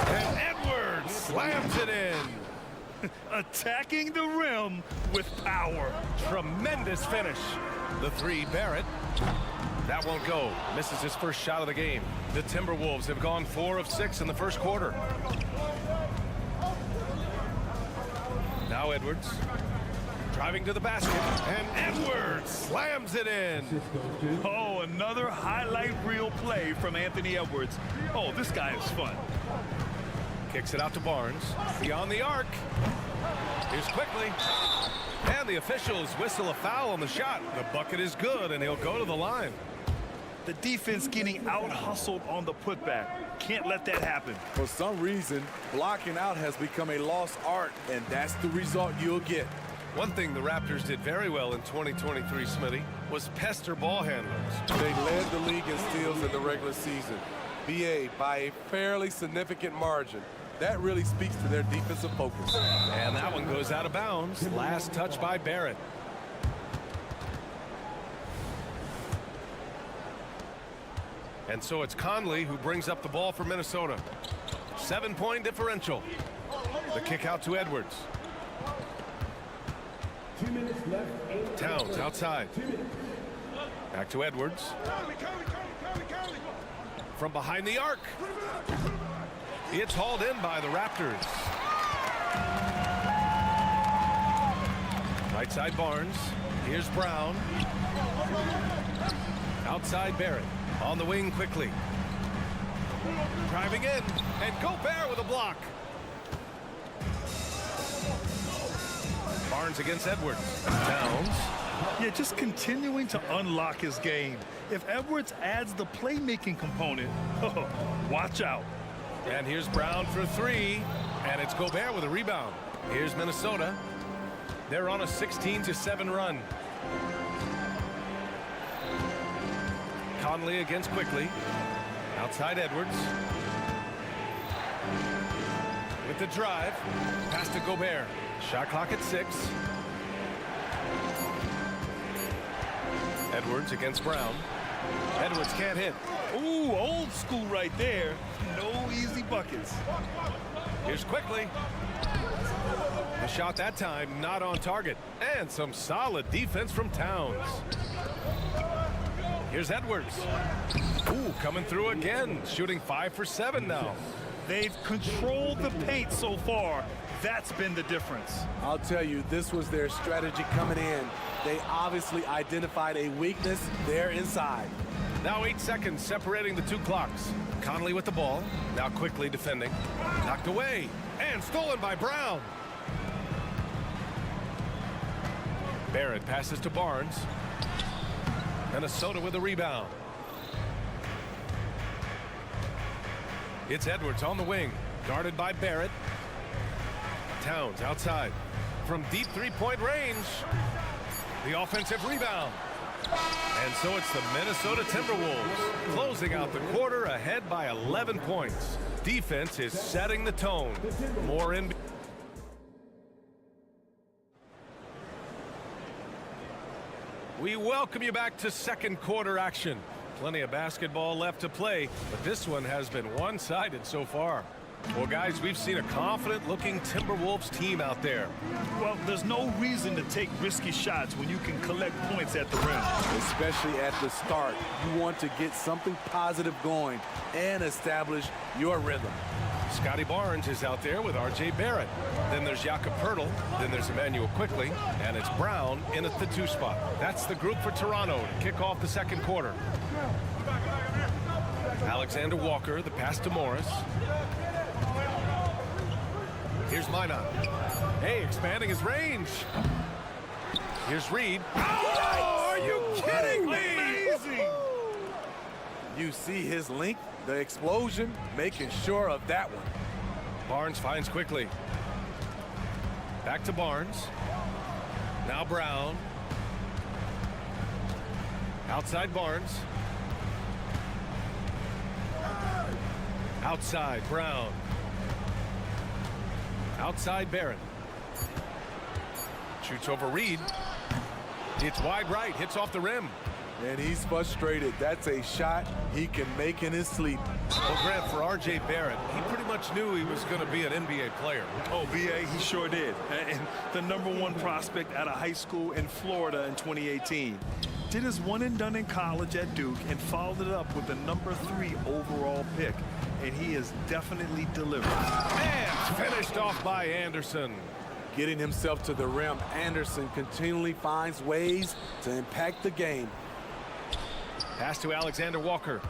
And Edwards slams it in. Attacking the rim with power. Tremendous finish. The 3, Barrett. That won't go. Misses his first shot of the game. The Timberwolves have gone 4 of 6 in the first quarter. Now Edwards. Driving to the basket. And Edwards slams it in. Oh, another highlight reel play from Anthony Edwards. Oh, this guy is fun. Kicks it out to Barnes. Beyond the arc. Here's Quickly. And the officials whistle a foul on the shot. The bucket is good, and he'll go to the line. The defense getting out-hustled on the putback. Can't let that happen. For some reason, blocking out has become a lost art, and that's the result you'll get. One thing the Raptors did very well in 2023, Smitty, was pester ball handlers. They led the league in steals in the regular season. BA by a fairly significant margin. That really speaks to their defensive focus. And that one goes out of bounds. Last touch by Barrett. And so it's Conley who brings up the ball for Minnesota. 7-point differential. The kick out to Edwards. 2 minutes left. Towns outside. Back to Edwards. From behind the arc. It's hauled in by the Raptors. Right side Barnes. Here's Brown. Outside Barrett. On the wing quickly. Driving in. And Gobert with a block. Barnes against Edwards. Towns. Yeah, just continuing to unlock his game. If Edwards adds the playmaking component, oh, watch out. And here's Brown for 3. And it's Gobert with a rebound. Here's Minnesota. They're on a 16-7 run. Conley against Quickly. Outside Edwards. With the drive. Pass to Gobert. Shot clock at 6. Edwards against Brown. Edwards can't hit. Ooh, old school right there. No easy buckets. Here's Quickly. The shot that time not on target. And some solid defense from Towns. Here's Edwards. Ooh, coming through again. Shooting 5 for 7 now. They've controlled the paint so far. That's been the difference. I'll tell you, this was their strategy coming in. They obviously identified a weakness there inside. Now 8 seconds separating the two clocks. Conley with the ball. Now Quickly defending. Knocked away. And stolen by Brown. Barrett passes to Barnes. Minnesota with a rebound. It's Edwards on the wing. Guarded by Barrett. Towns outside. From deep three-point range. The offensive rebound. And so it's the Minnesota Timberwolves closing out the quarter ahead by 11 points. Defense is setting the tone. More in. We welcome you back to second quarter action. Plenty of basketball left to play, but this one has been one-sided so far. Well, guys, we've seen a confident-looking Timberwolves team out there. Well, there's no reason to take risky shots when you can collect points at the rim. Especially at the start. You want to get something positive going and establish your rhythm. Scotty Barnes is out there with R.J. Barrett. Then there's Jakob Poeltl. Then there's Emmanuel Quickly. And it's Brown in at the 2 spot. That's the group for Toronto to kick off the second quarter. Alexander Walker, the pass to Morris. Here's Minot. Hey, expanding his range. Here's Reed. Oh, are you kidding me? Amazing! You see his length, the explosion, making sure of that one. Barnes finds Quickly. Back to Barnes. Now Brown. Outside Barnes. Outside Brown. Outside Barrett. Shoots over Reed. It's wide right. Hits off the rim. And he's frustrated. That's a shot he can make in his sleep. Well, Grant, for R.J. Barrett, he pretty much knew he was going to be an NBA player. Oh, B.A., he sure did. And the #1 prospect out of high school in Florida in 2018. Did his one and done in college at Duke and followed it up with the #3 overall pick. And he is definitely delivered. And finished off by Anderson. Getting himself to the rim, Anderson continually finds ways to impact the game. Pass to Alexander Walker.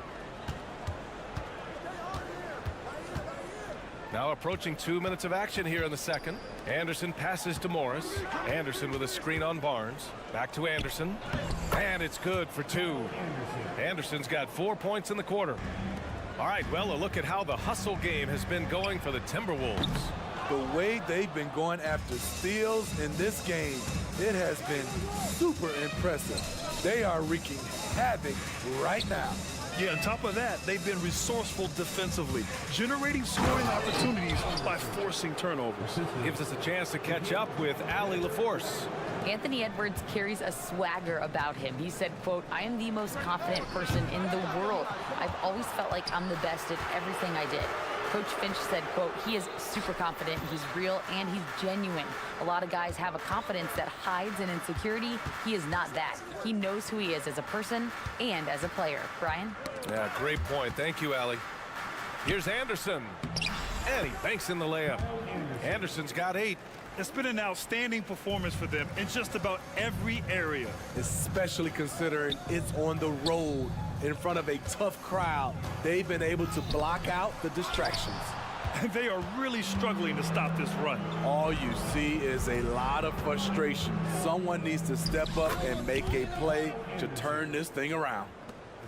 Now approaching 2 minutes of action here in the second. Anderson passes to Morris. Anderson with a screen on Barnes. Back to Anderson. And it's good for 2. Anderson's got 4 points in the quarter. All right, well, a look at how the hustle game has been going for the Timberwolves. The way they've been going after steals in this game, it has been super impressive. They are wreaking havoc right now. Yeah, on top of that, they've been resourceful defensively, generating scoring opportunities by forcing turnovers. Gives us a chance to catch up with Allie LaForce. Anthony Edwards carries a swagger about him. He said, quote, "I am the most confident person in the world. I've always felt like I'm the best at everything I did." Coach Finch said, quote, "He is super confident, he's real, and he's genuine. A lot of guys have a confidence that hides an insecurity. He is not that. He knows who he is as a person and as a player." Brian? Yeah, great point. Thank you, Allie. Here's Anderson. And he banks in the layup. Anderson's got 8. It's been an outstanding performance for them in just about every area. Especially considering it's on the road in front of a tough crowd. They've been able to block out the distractions. They are really struggling to stop this run. All you see is a lot of frustration. Someone needs to step up and make a play to turn this thing around.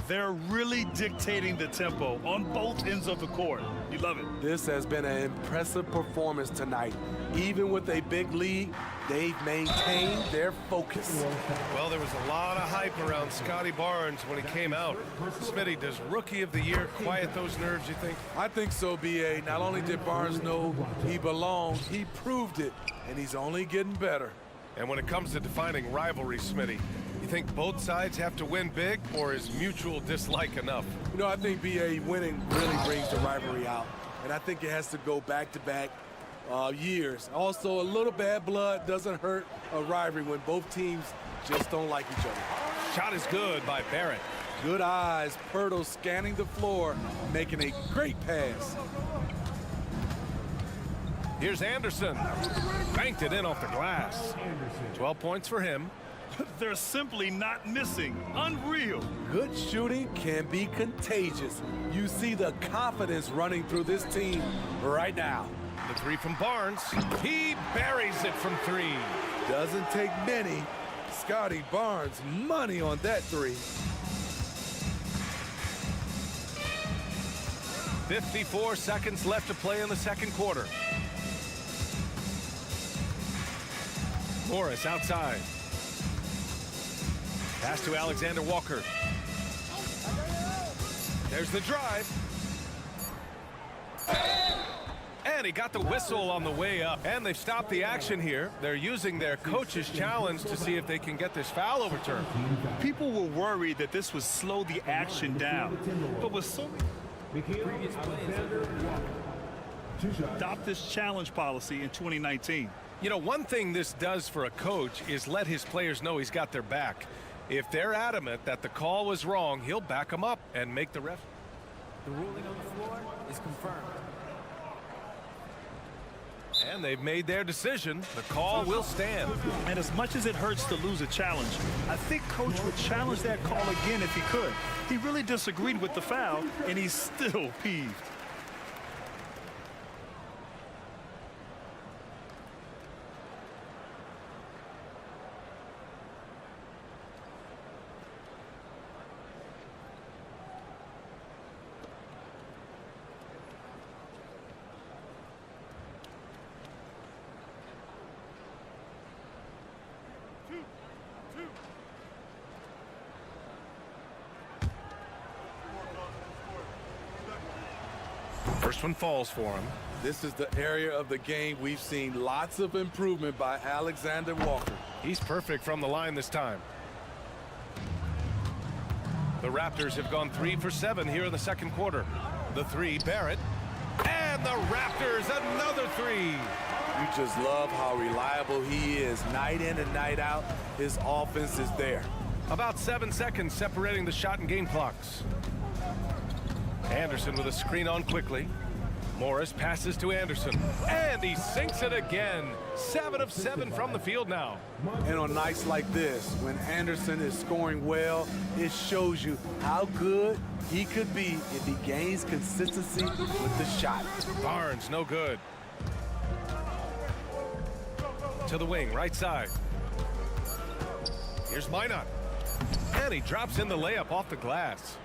They're really dictating the tempo on both ends of the court. You love it. This has been an impressive performance tonight. Even with a big lead, they've maintained their focus. Well, there was a lot of hype around Scotty Barnes when he came out. Smitty, does Rookie of the Year quiet those nerves, you think? I think so, B.A. Not only did Barnes know he belonged, he proved it, and he's only getting better. And when it comes to defining rivalry, Smitty, you think both sides have to win big, or is mutual dislike enough? You know, I think B.A. winning really brings the rivalry out, and I think it has to go back-to-back years. Also, a little bad blood doesn't hurt a rivalry when both teams just don't like each other. Shot is good by Barrett. Good eyes. Pirtle scanning the floor, making a great pass. Here's Anderson. Banked it in off the glass. 12 points for him. They're simply not missing. Unreal. Good shooting can be contagious. You see the confidence running through this team right now. The three from Barnes. He buries it from three. Doesn't take many. Scotty Barnes, money on that three. 54 seconds left to play in the second quarter. Morris outside. Pass to Alexander Walker. There's the drive. And he got the whistle on the way up. And they've stopped the action here. They're using their coach's challenge to see if they can get this foul overturned. People were worried that this would slow the action down. But with so many previous plays, adopt this challenge policy in 2019. You know, one thing this does for a coach is let his players know he's got their back. If they're adamant that the call was wrong, he'll back them up and make the ref. The ruling on the floor is confirmed. And they've made their decision. The call will stand. And as much as it hurts to lose a challenge, I think Coach would challenge that call again if he could. He really disagreed with the foul, and he's still peeved. First one falls for him. This is the area of the game we've seen lots of improvement by Alexander Walker. He's perfect from the line this time. The Raptors have gone 3 for 7 here in the second quarter. The three, Barrett. And the Raptors, another three. You just love how reliable he is night in and night out. His offense is there. About 7 seconds separating the shot and game clocks. Anderson with a screen on quickly. Morris passes to Anderson. And he sinks it again. 7 of 7 from the field now. And on nights like this, when Anderson is scoring well, it shows you how good he could be if he gains consistency with the shot. Barnes, no good. To the wing, right side. Here's Minot. And he drops in the layup off the glass.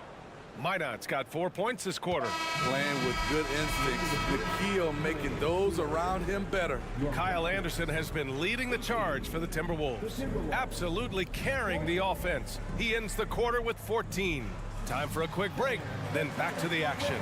Minot's got 4 points this quarter. Playing with good instincts. The key on making those around him better. Kyle Anderson has been leading the charge for the Timberwolves. Absolutely carrying the offense. He ends the quarter with 14. Time for a quick break, then back to the action.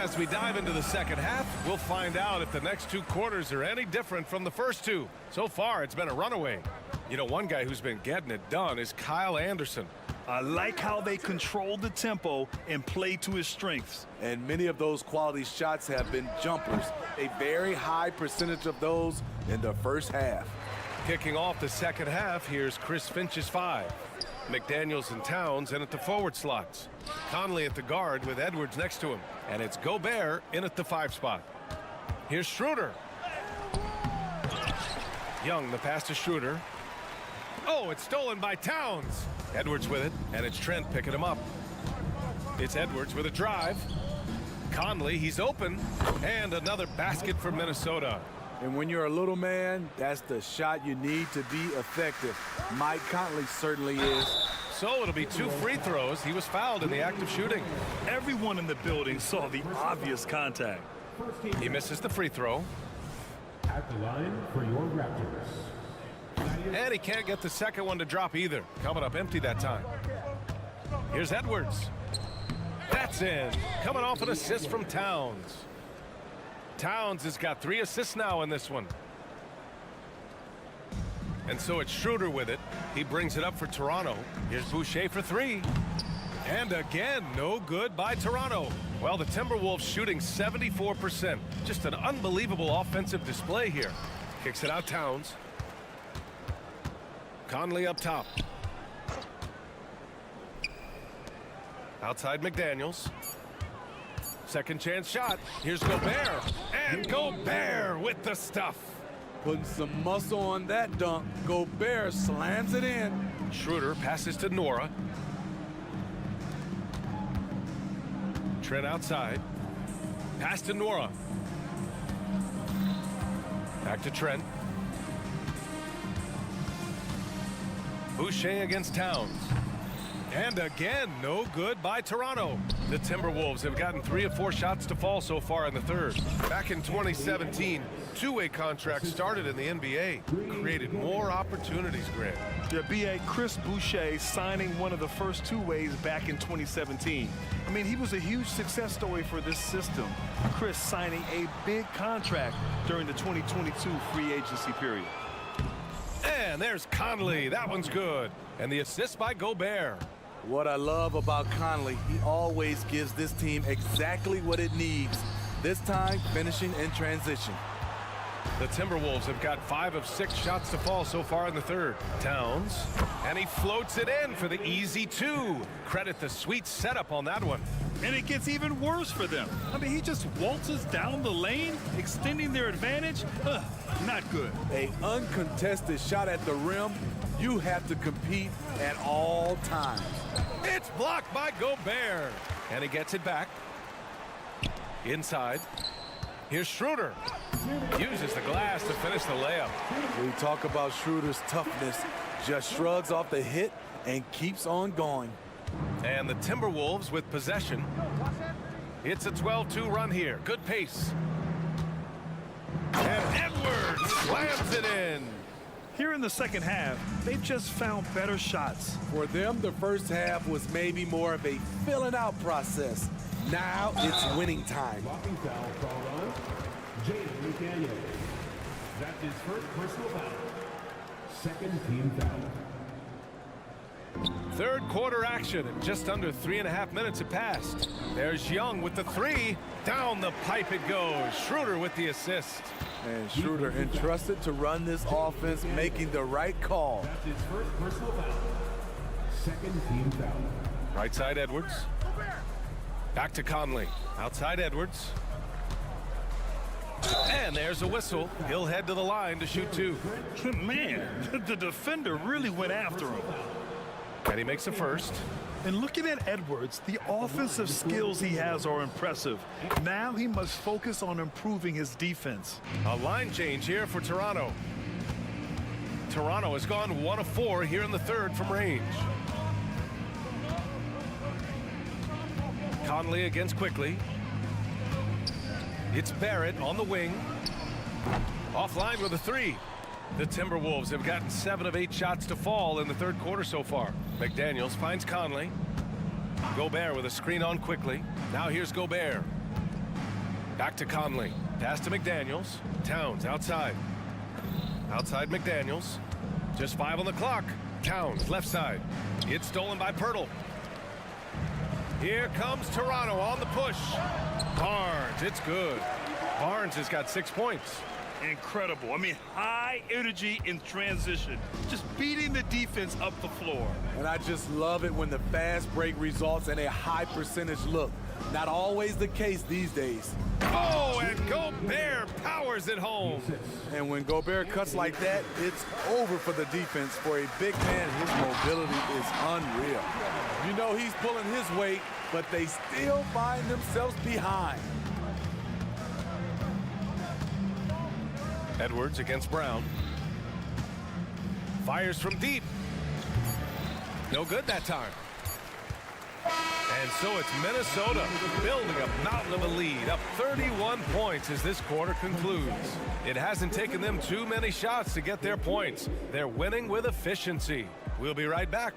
As we dive into the second half, we'll find out if the next 2 quarters are any different from the first 2. So far, it's been a runaway. You know, one guy who's been getting it done is Kyle Anderson. I like how they control the tempo and play to his strengths. And many of those quality shots have been jumpers. A very high percentage of those in the first half. Kicking off the second half, here's Chris Finch's 5. McDaniels and Towns in at the forward slots. Conley at the guard with Edwards next to him. And it's Gobert in at the 5 spot. Here's Schroeder. Young, the pass to Schroeder. Oh, it's stolen by Towns. Edwards with it, and it's Trent picking him up. It's Edwards with a drive. Conley, he's open, and another basket for Minnesota. And when you're a little man, that's the shot you need to be effective. Mike Conley certainly is. So it'll be 2 free throws. He was fouled in the act of shooting. Everyone in the building saw the obvious contact. He misses the free throw. At the line for your Raptors. And he can't get the second one to drop either. Coming up empty that time. Here's Edwards. That's in. Coming off an assist from Towns. Towns has got 3 assists now in this one. And so it's Schroeder with it. He brings it up for Toronto. Here's Boucher for 3. And again, no good by Toronto. Well, the Timberwolves shooting 74%. Just an unbelievable offensive display here. Kicks it out Towns. Conley up top. Outside McDaniels. Second chance shot. Here's Gobert. And Gobert with the stuff. Putting some muscle on that dunk. Gobert slams it in. Schroeder passes to Nora. Trent outside. Pass to Nora. Back to Trent. Boucher against Towns. And again, no good by Toronto. The Timberwolves have gotten 3 of 4 shots to fall so far in the third. Back in 2017, 2-way contracts started in the NBA. Created more opportunities, Grant. Yeah, B.A. Chris Boucher signing one of the first 2-ways back in 2017. I mean, he was a huge success story for this system. Chris signing a big contract during the 2022 free agency period. And there's Conley. That one's good. And the assist by Gobert. What I love about Conley, he always gives this team exactly what it needs. This time, finishing in transition. The Timberwolves have got 5 of 6 shots to fall so far in the third. Towns, and he floats it in for the easy 2. Credit the sweet setup on that one. And it gets even worse for them. I mean, he just waltzes down the lane, extending their advantage. Not good. An uncontested shot at the rim. You have to compete at all times. It's blocked by Gobert. And he gets it back. Inside. Here's Schroeder. Uses the glass to finish the layup. We talk about Schroeder's toughness. Just shrugs off the hit and keeps on going. And the Timberwolves with possession. It's a 12-2 run here. Good pace. And Edwards slams it in. Here in the second half, they've just found better shots. For them, the first half was maybe more of a filling out process. Now it's winning time. Blocking foul called on Jaden McDaniels. That's his first personal foul. Second team foul. Third quarter action, and just under 3.5 minutes have passed. There's Young with the 3. Down the pipe it goes. Schroeder with the assist. And Schroeder entrusted to run this offense, making the right call. That's his first personal foul. Second team foul. Right side Edwards. Back to Conley. Outside Edwards. And there's a whistle. He'll head to the line to shoot 2. Man, the defender really went after him. And he makes a first. And looking at Edwards, the offensive skills he has are impressive. Now he must focus on improving his defense. A line change here for Toronto. Toronto has gone 1 of 4 here in the third from range. Conley against Quickly. It's Barrett on the wing. Offline with a 3. The Timberwolves have gotten 7 of 8 shots to fall in the third quarter so far. McDaniels finds Conley. Gobert with a screen on Quickly. Now here's Gobert. Back to Conley. Pass to McDaniels. Towns outside. Outside McDaniels. Just 5 on the clock. Towns left side. It's stolen by Pirtle. Here comes Toronto on the push. Barnes, it's good. Barnes has got 6 points. Incredible. I mean, high energy in transition. Just beating the defense up the floor. And I just love it when the fast break results in a high percentage look. Not always the case these days. Oh, and Gobert powers it home. And when Gobert cuts like that, it's over for the defense. For a big man, his mobility is unreal. You know he's pulling his weight, but they still find themselves behind. Edwards against Brown. Fires from deep. No good that time. And so it's Minnesota building a mountain of a lead, up 31 points as this quarter concludes. It hasn't taken them too many shots to get their points. They're winning with efficiency. We'll be right back.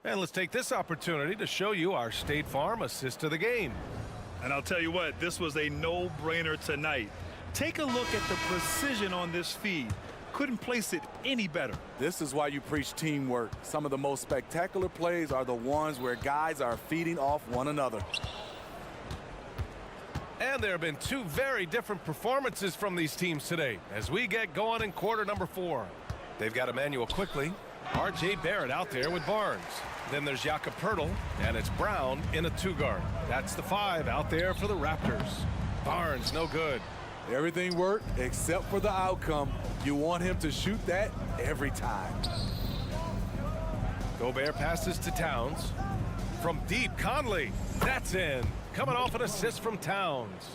And let's take this opportunity to show you our State Farm assist of the game. And I'll tell you what, this was a no-brainer tonight. Take a look at the precision on this feed. Couldn't place it any better. This is why you preach teamwork. Some of the most spectacular plays are the ones where guys are feeding off one another. And there have been two very different performances from these teams today as we get going in quarter number 4. They've got Emmanuel quickly. R.J. Barrett out there with Barnes. Then there's Jakob Poeltl, and it's Brown in a 2-guard. That's the 5 out there for the Raptors. Barnes, no good. Everything worked except for the outcome. You want him to shoot that every time. Gobert passes to Towns. From deep, Conley. That's in. Coming off an assist from Towns.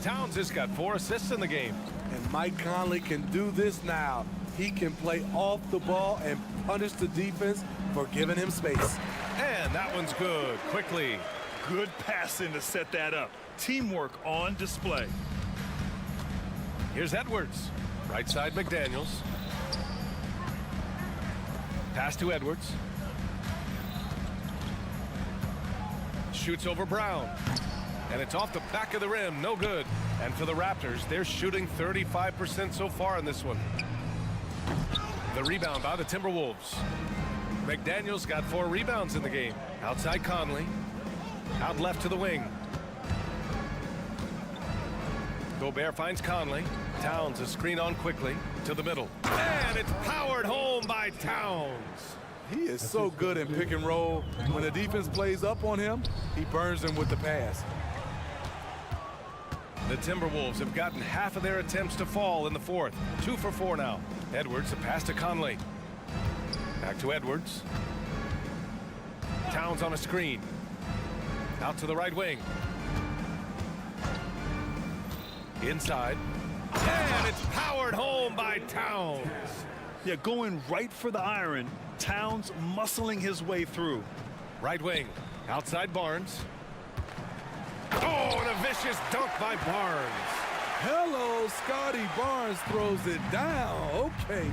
Towns has got 4 assists in the game. And Mike Conley can do this now. He can play off the ball and punish the defense for giving him space. And that one's good. Quickly. Good passing to set that up. Teamwork on display. Here's Edwards. Right side McDaniels. Pass to Edwards. Shoots over Brown. And it's off the back of the rim. No good. And for the Raptors, they're shooting 35% so far in this one. The rebound by the Timberwolves. McDaniels got 4 rebounds in the game. Outside Conley. Out left to the wing. Gobert finds Conley. Towns a screen on quickly to the middle. And it's powered home by Towns. He is so good in pick and roll. When the defense plays up on him, he burns them with the pass. The Timberwolves have gotten half of their attempts to fall in the 4th. 2 for 4 now. Edwards, a pass to Conley. Back to Edwards. Towns on a screen. Out to the right wing. Inside. And it's powered home by Towns. Yeah, going right for the iron. Towns muscling his way through. Right wing. Outside Barnes. Oh, and a vicious dunk by Barnes. Hello, Scotty Barnes throws it down. Okay,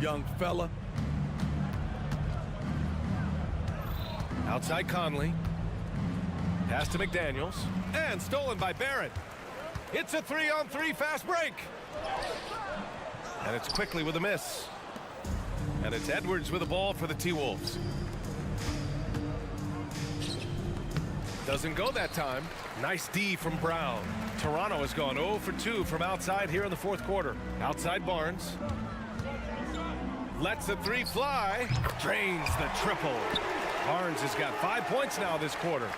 young fella. Outside Conley. Pass to McDaniels. And stolen by Barrett. It's a 3-on-3 fast break. And it's quickly with a miss. And it's Edwards with the ball for the T-Wolves. Doesn't go that time. Nice D from Brown. Toronto has gone 0 for 2 from outside here in the 4th quarter. Outside Barnes. Lets the 3 fly. Drains the triple. Barnes has got 5 points now this quarter.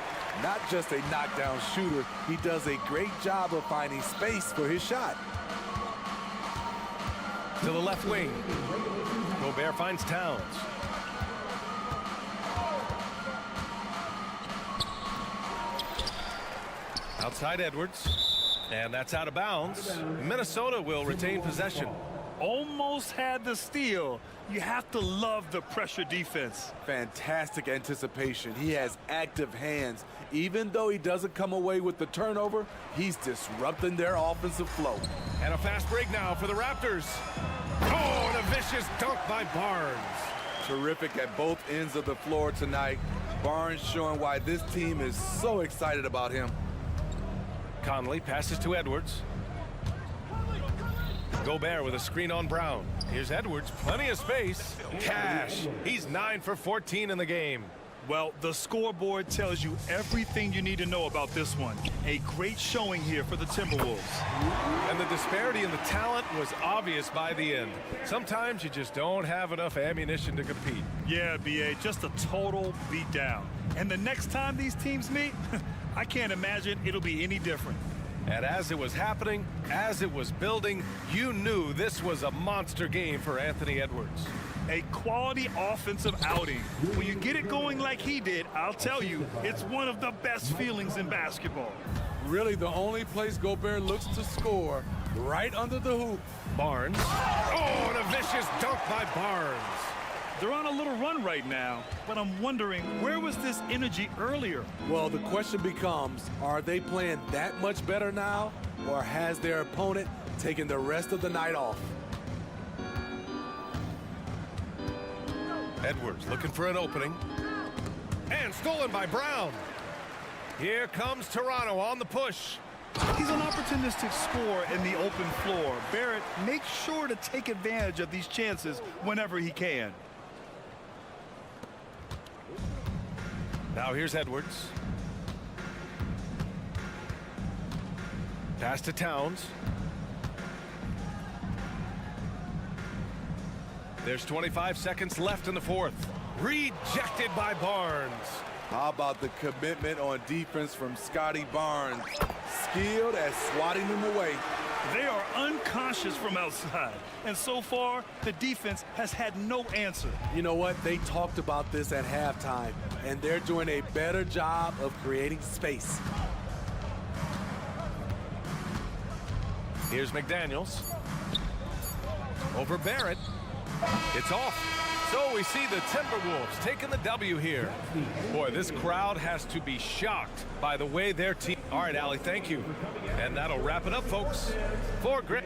Not just a knockdown shooter, he does a great job of finding space for his shot. To the left wing. Gobert finds Towns. Outside Edwards. And that's out of bounds. Minnesota will retain possession. Almost had the steal. You have to love the pressure defense. Fantastic anticipation. He has active hands. Even though he doesn't come away with the turnover, he's disrupting their offensive flow. And a fast break now for the Raptors. Oh, and a vicious dunk by Barnes. Terrific at both ends of the floor tonight. Barnes showing why this team is so excited about him. Conley passes to Edwards. Gobert with a screen on Brown. Here's Edwards, plenty of space. Cash. He's 9 for 14 in the game. Well, the scoreboard tells you everything you need to know about this one. A great showing here for the Timberwolves. And the disparity in the talent was obvious by the end. Sometimes you just don't have enough ammunition to compete. Yeah, B.A., just a total beatdown. And the next time these teams meet, I can't imagine it'll be any different. And as it was happening, as it was building, you knew this was a monster game for Anthony Edwards. A quality offensive outing. When you get it going like he did, I'll tell you, it's one of the best feelings in basketball. Really, the only place Gobert looks to score, right under the hoop. Barnes. Oh, and a vicious dunk by Barnes. They're on a little run right now, but I'm wondering, where was this energy earlier? Well, the question becomes, are they playing that much better now, or has their opponent taken the rest of the night off? Edwards looking for an opening. And stolen by Brown. Here comes Toronto on the push. He's an opportunistic scorer in the open floor. Barrett makes sure to take advantage of these chances whenever he can. Now here's Edwards. Pass to Towns. There's 25 seconds left in the fourth. Rejected by Barnes. How about the commitment on defense from Scotty Barnes? Skilled at swatting them away. They are unconscious from outside, and so far, the defense has had no answer. You know what? They talked about this at halftime, and they're doing a better job of creating space. Here's McDaniels. Over Barrett. It's off. So we see the Timberwolves taking the W here. Boy, this crowd has to be shocked by the way their team... All right, Allie, thank you. And that'll wrap it up, folks. For Grit.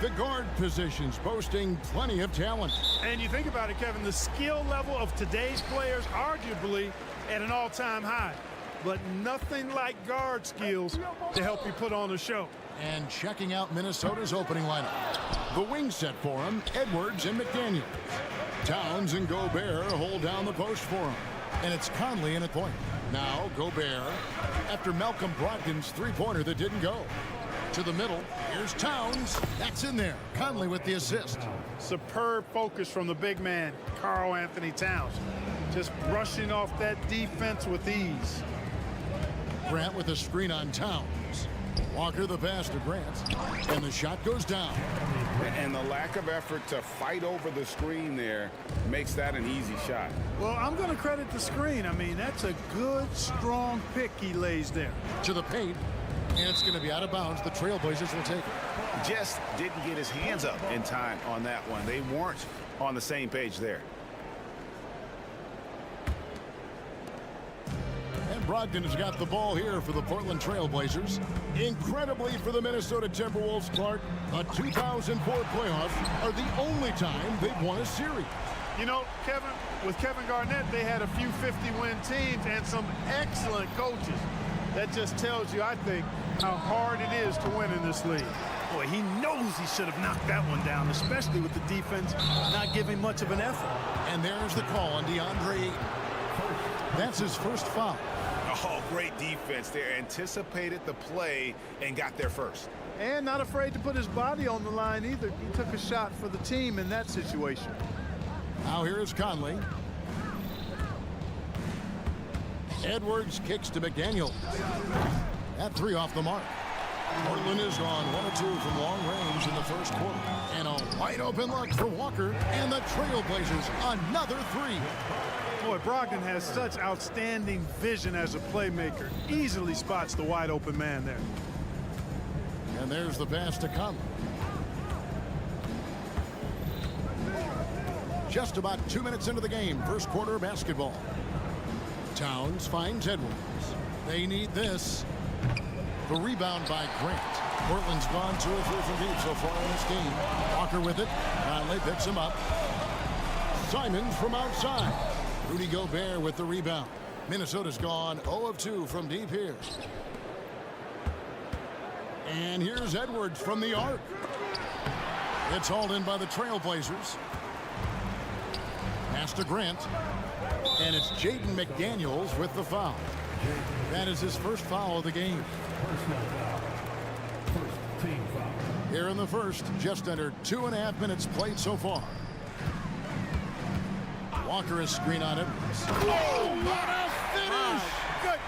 The guard positions boasting plenty of talent. And you think about it, Kevin, the skill level of today's players arguably at an all-time high. But nothing like guard skills to help you put on a show. And checking out Minnesota's opening lineup. The wing set for him, Edwards and McDaniels. Towns and Gobert hold down the post for him. And it's Conley in at point. Now Gobert after Malcolm Brogdon's three-pointer that didn't go. To the middle, here's Towns. That's in there. Conley with the assist. Superb focus from the big man, Karl Anthony Towns. Just brushing off that defense with ease. Grant with a screen on Towns. Walker the pass to Grant. And the shot goes down. And the lack of effort to fight over the screen there makes that an easy shot. Well, I'm going to credit the screen. I mean, that's a good, strong pick he lays there. To the paint. And it's going to be out of bounds. The Trailblazers will take it. Just didn't get his hands up in time on that one. They weren't on the same page there. Brogdon has got the ball here for the Portland Trailblazers. Incredibly for the Minnesota Timberwolves, Clark, the 2004 playoffs are the only time they've won a series. You know, Kevin, with Kevin Garnett, they had a few 50-win teams and some excellent coaches. That just tells you, I think, how hard it is to win in this league. Boy, he knows he should have knocked that one down, especially with the defense not giving much of an effort. And there's the call on DeAndre Ayton. That's his first foul. Oh, great defense there. Anticipated the play and got there first. And not afraid to put his body on the line either. He took a shot for the team in that situation. Now here is Conley. Edwards kicks to McDaniels. That three off the mark. Portland is gone 1 or 2 from long range in the first quarter. And a wide open look for Walker. And the Trailblazers another three. Boy, Brogdon has such outstanding vision as a playmaker. Easily spots the wide open man there. And there's the pass to Conley. Just about 2 minutes into the game, first quarter basketball. Towns finds Edwards. They need this. The rebound by Grant. Portland's gone 2 or 3 from deep so far in this game. Walker with it. Conley picks him up. Simons from outside. Rudy Gobert with the rebound. Minnesota's gone 0 of 2 from deep here. And here's Edwards from the arc. It's hauled in by the Trailblazers. Pass to Grant. And it's Jaden McDaniels with the foul. That is his first foul of the game. Here in the first, just under 2.5 minutes played so far. Walker is screen on it. Oh, what a finish! Good.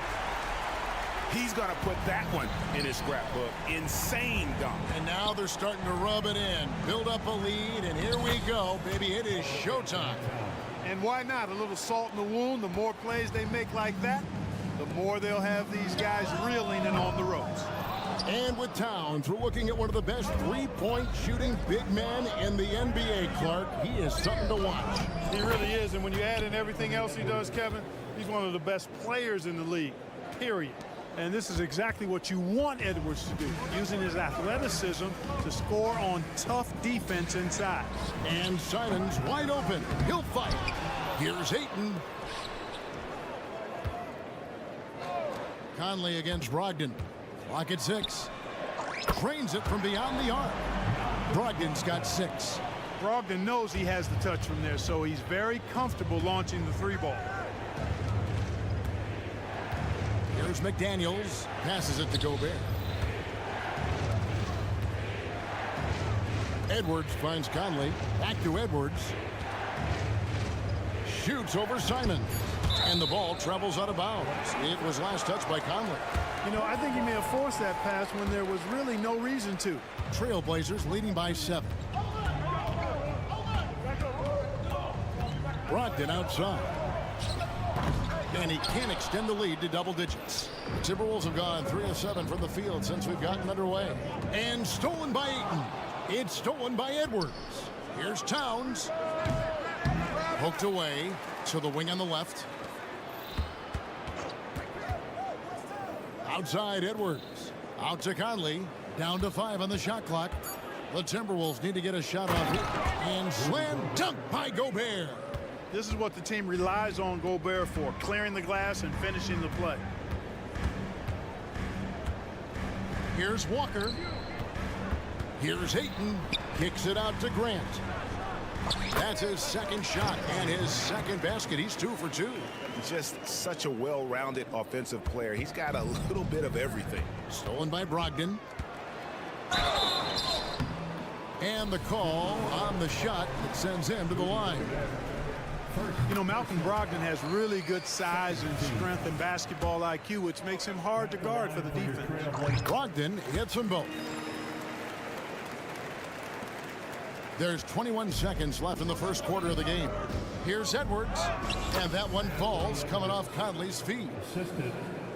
He's going to put that one in his scrapbook. Insane dunk. And now they're starting to rub it in. Build up a lead, and here we go, baby. It is showtime. And why not? A little salt in the wound. The more plays they make like that, the more they'll have these guys reeling and on the ropes. And with Towns, we're looking at one of the best three-point shooting big men in the NBA, Clark. He is something to watch. He really is, and when you add in everything else he does, Kevin, he's one of the best players in the league, period. And this is exactly what you want Edwards to do, using his athleticism to score on tough defense inside. And Simons wide open. He'll fight. Here's Ayton. Conley against Brogdon. Clock at 6. Trains it from beyond the arc. Brogdon's got 6. Brogdon knows he has the touch from there, so he's very comfortable launching the three ball. Here's McDaniels. Passes it to Gobert. Edwards finds Conley. Back to Edwards. Shoots over Simon. And the ball travels out of bounds. It was last touched by Conley. You know, I think he may have forced that pass when there was really no reason to. Trailblazers leading by 7. Brogdon outside. And he can't extend the lead to double digits. The Timberwolves have gone 3 of 7 from the field since we've gotten underway. And stolen by Ayton. It's stolen by Edwards. Here's Towns. Poked away to the wing on the left. Outside Edwards. Out to Conley. Down to 5 on the shot clock. The Timberwolves need to get a shot off here. And slam dunk by Gobert. This is what the team relies on Gobert for, clearing the glass and finishing the play. Here's Walker. Here's Ayton. Kicks it out to Grant. That's his second shot and his second basket. He's 2 for 2. Just such a well-rounded offensive player. He's got a little bit of everything. Stolen by Brogdon. And the call on the shot that sends him to the line. You know, Malcolm Brogdon has really good size and strength and basketball IQ, which makes him hard to guard for the defense. Brogdon hits them both. There's 21 seconds left in the first quarter of the game. Here's Edwards, and that one falls coming off Conley's feet.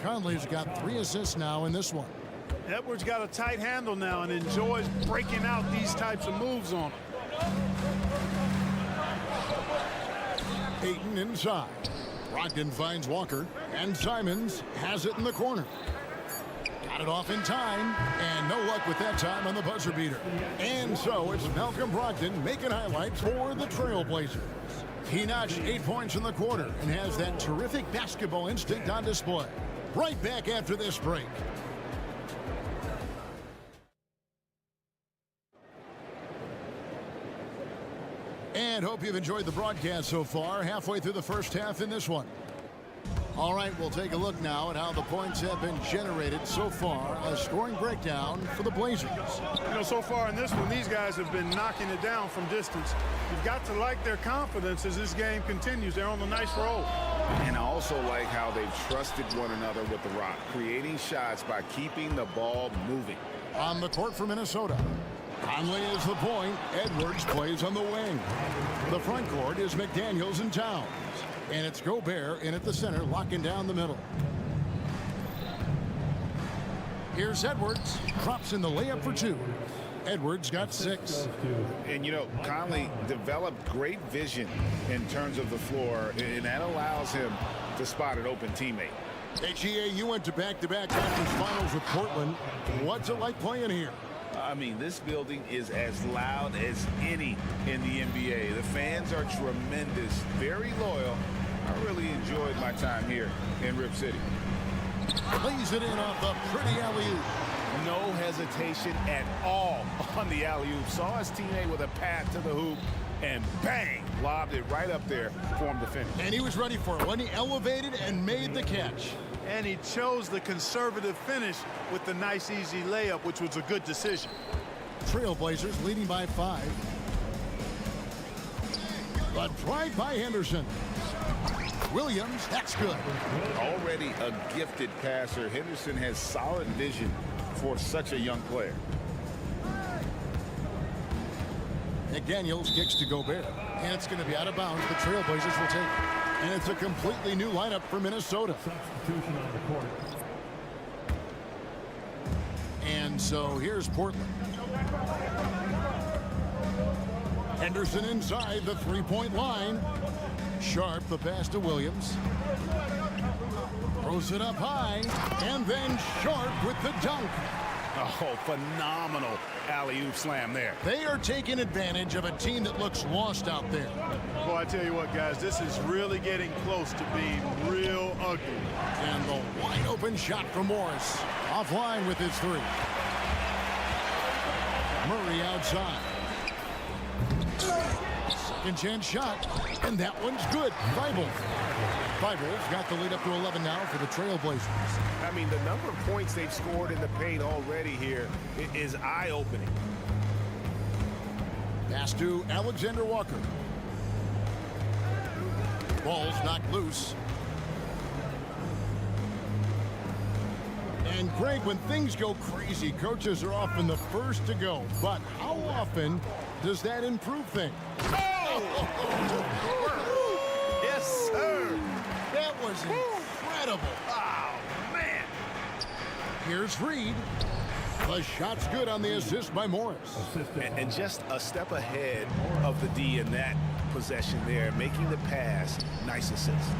Conley's got 3 assists now in this one. Edwards got a tight handle now and enjoys breaking out these types of moves on him. Ayton inside. Brogdon finds Walker, and Simons has it in the corner. Got it off in time, and no luck with that time on the buzzer beater. And so it's Malcolm Brogdon making highlights for the Trailblazers. He notched 8 points in the quarter and has that terrific basketball instinct on display. Right back after this break. And hope you've enjoyed the broadcast so far. Halfway through the first half in this one. All right, we'll take a look now at how the points have been generated so far. A scoring breakdown for the Blazers. You know, so far in this one, these guys have been knocking it down from distance. You've got to like their confidence as this game continues. They're on a nice roll. And I also like how they've trusted one another with the rock, creating shots by keeping the ball moving. On the court for Minnesota. Conley is the point. Edwards plays on the wing. The front court is McDaniels and Towns. And it's Gobert in at the center, locking down the middle. Here's Edwards. Drops in the layup for 2. Edwards got 6. And, you know, Conley developed great vision in terms of the floor, and that allows him to spot an open teammate. Hey, GA, you went to back-to-back conference finals with Portland. What's it like playing here? I mean, this building is as loud as any in the NBA. The fans are tremendous, very loyal. I really enjoyed my time here in Rip City. Lays it in off the pretty alley-oop. No hesitation at all on the alley-oop. Saw his teammate with a path to the hoop, and bang, lobbed it right up there for him to finish. And he was ready for it when he elevated and made the catch. And he chose the conservative finish with the nice, easy layup, which was a good decision. Trailblazers leading by 5. The drive by Henderson. Williams, that's good. Already a gifted passer, Henderson has solid vision for such a young player. McDaniels kicks to Gobert, and it's going to be out of bounds. The Trailblazers will take it. And it's a completely new lineup for Minnesota. Substitution on the court. And so here's Portland. Henderson inside the three-point line. Sharp, the pass to Williams. Throws it up high, and then Sharp with the dunk. Oh, phenomenal alley-oop slam there. They are taking advantage of a team that looks lost out there. Well, I tell you what, guys, this is really getting close to being real ugly. And the wide open shot from Morris. Offline with his 3. Murray outside. Second chance shot, and that one's good. Thibault got the lead up to 11 now for the Trailblazers. I mean, the number of points they've scored in the paint already here is eye-opening. Pass to Alexander Walker. Ball's knocked loose. And Greg, when things go crazy, coaches are often the first to go. But how often does that improve things? Yes, sir. That was incredible. Oh, man. Here's Reed. The shot's good on the assist by Morris. And just a step ahead of the D in that possession there, making the pass. Nice assist.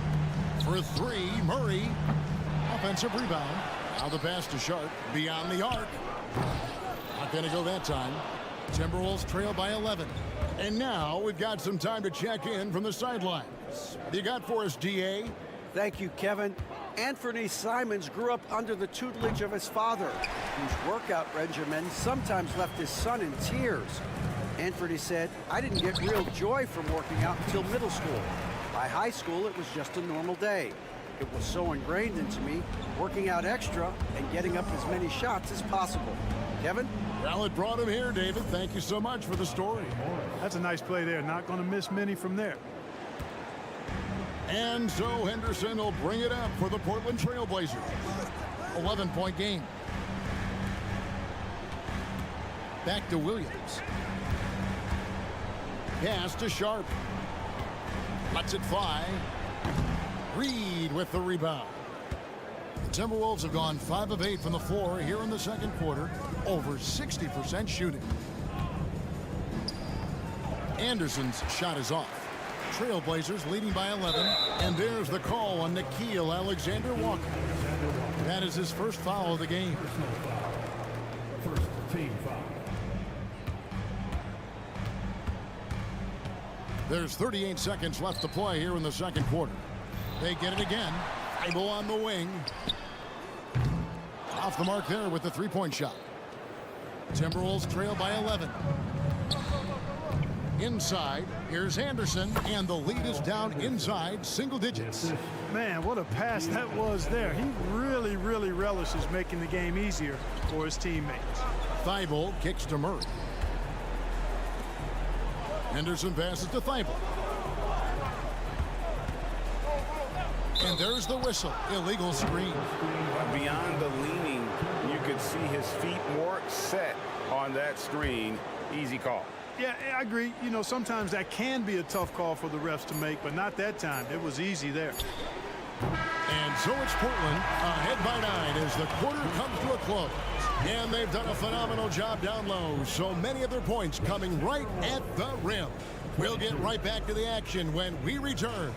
For 3, Murray. Offensive rebound. Now the pass to Sharp. Beyond the arc. Not going to go that time. Timberwolves trail by 11. And now we've got some time to check in from the sidelines. What do you got for us, DA? Thank you, Kevin. Anthony Simons grew up under the tutelage of his father, whose workout regimen sometimes left his son in tears. Anthony said, "I didn't get real joy from working out until middle school. By high school, it was just a normal day. It was so ingrained into me, working out extra and getting up as many shots as possible." Kevin? Well, it brought him here, David. Thank you so much for the story. That's a nice play there. Not going to miss many from there. And so Henderson will bring it up for the Portland Trail Blazers. 11-point game. Back to Williams. Pass to Sharp. Lets it fly. Reed with the rebound. The Timberwolves have gone 5 of 8 from the floor here in the second quarter. Over 60% shooting. Anderson's shot is off. Trailblazers leading by 11. And there's the call on Nickeil Alexander-Walker. That is his first foul of the game. First team foul. There's 38 seconds left to play here in the second quarter. They get it again. Thibault on the wing. Off the mark there with the three-point shot. Timberwolves trail by 11. Inside, here's Anderson, and the lead is down inside single digits. Man, what a pass that was there. He really, really relishes making the game easier for his teammates. Thibault kicks to Murray. Henderson passes to Thibault. And there's the whistle. Illegal screen. Beyond the leaning, you could see his feet more set on that screen. Easy call. Yeah, I agree. You know, sometimes that can be a tough call for the refs to make, but not that time. It was easy there. And so it's Portland ahead by 9 as the quarter comes to a close. And they've done a phenomenal job down low. So many of their points coming right at the rim. We'll get right back to the action when we return.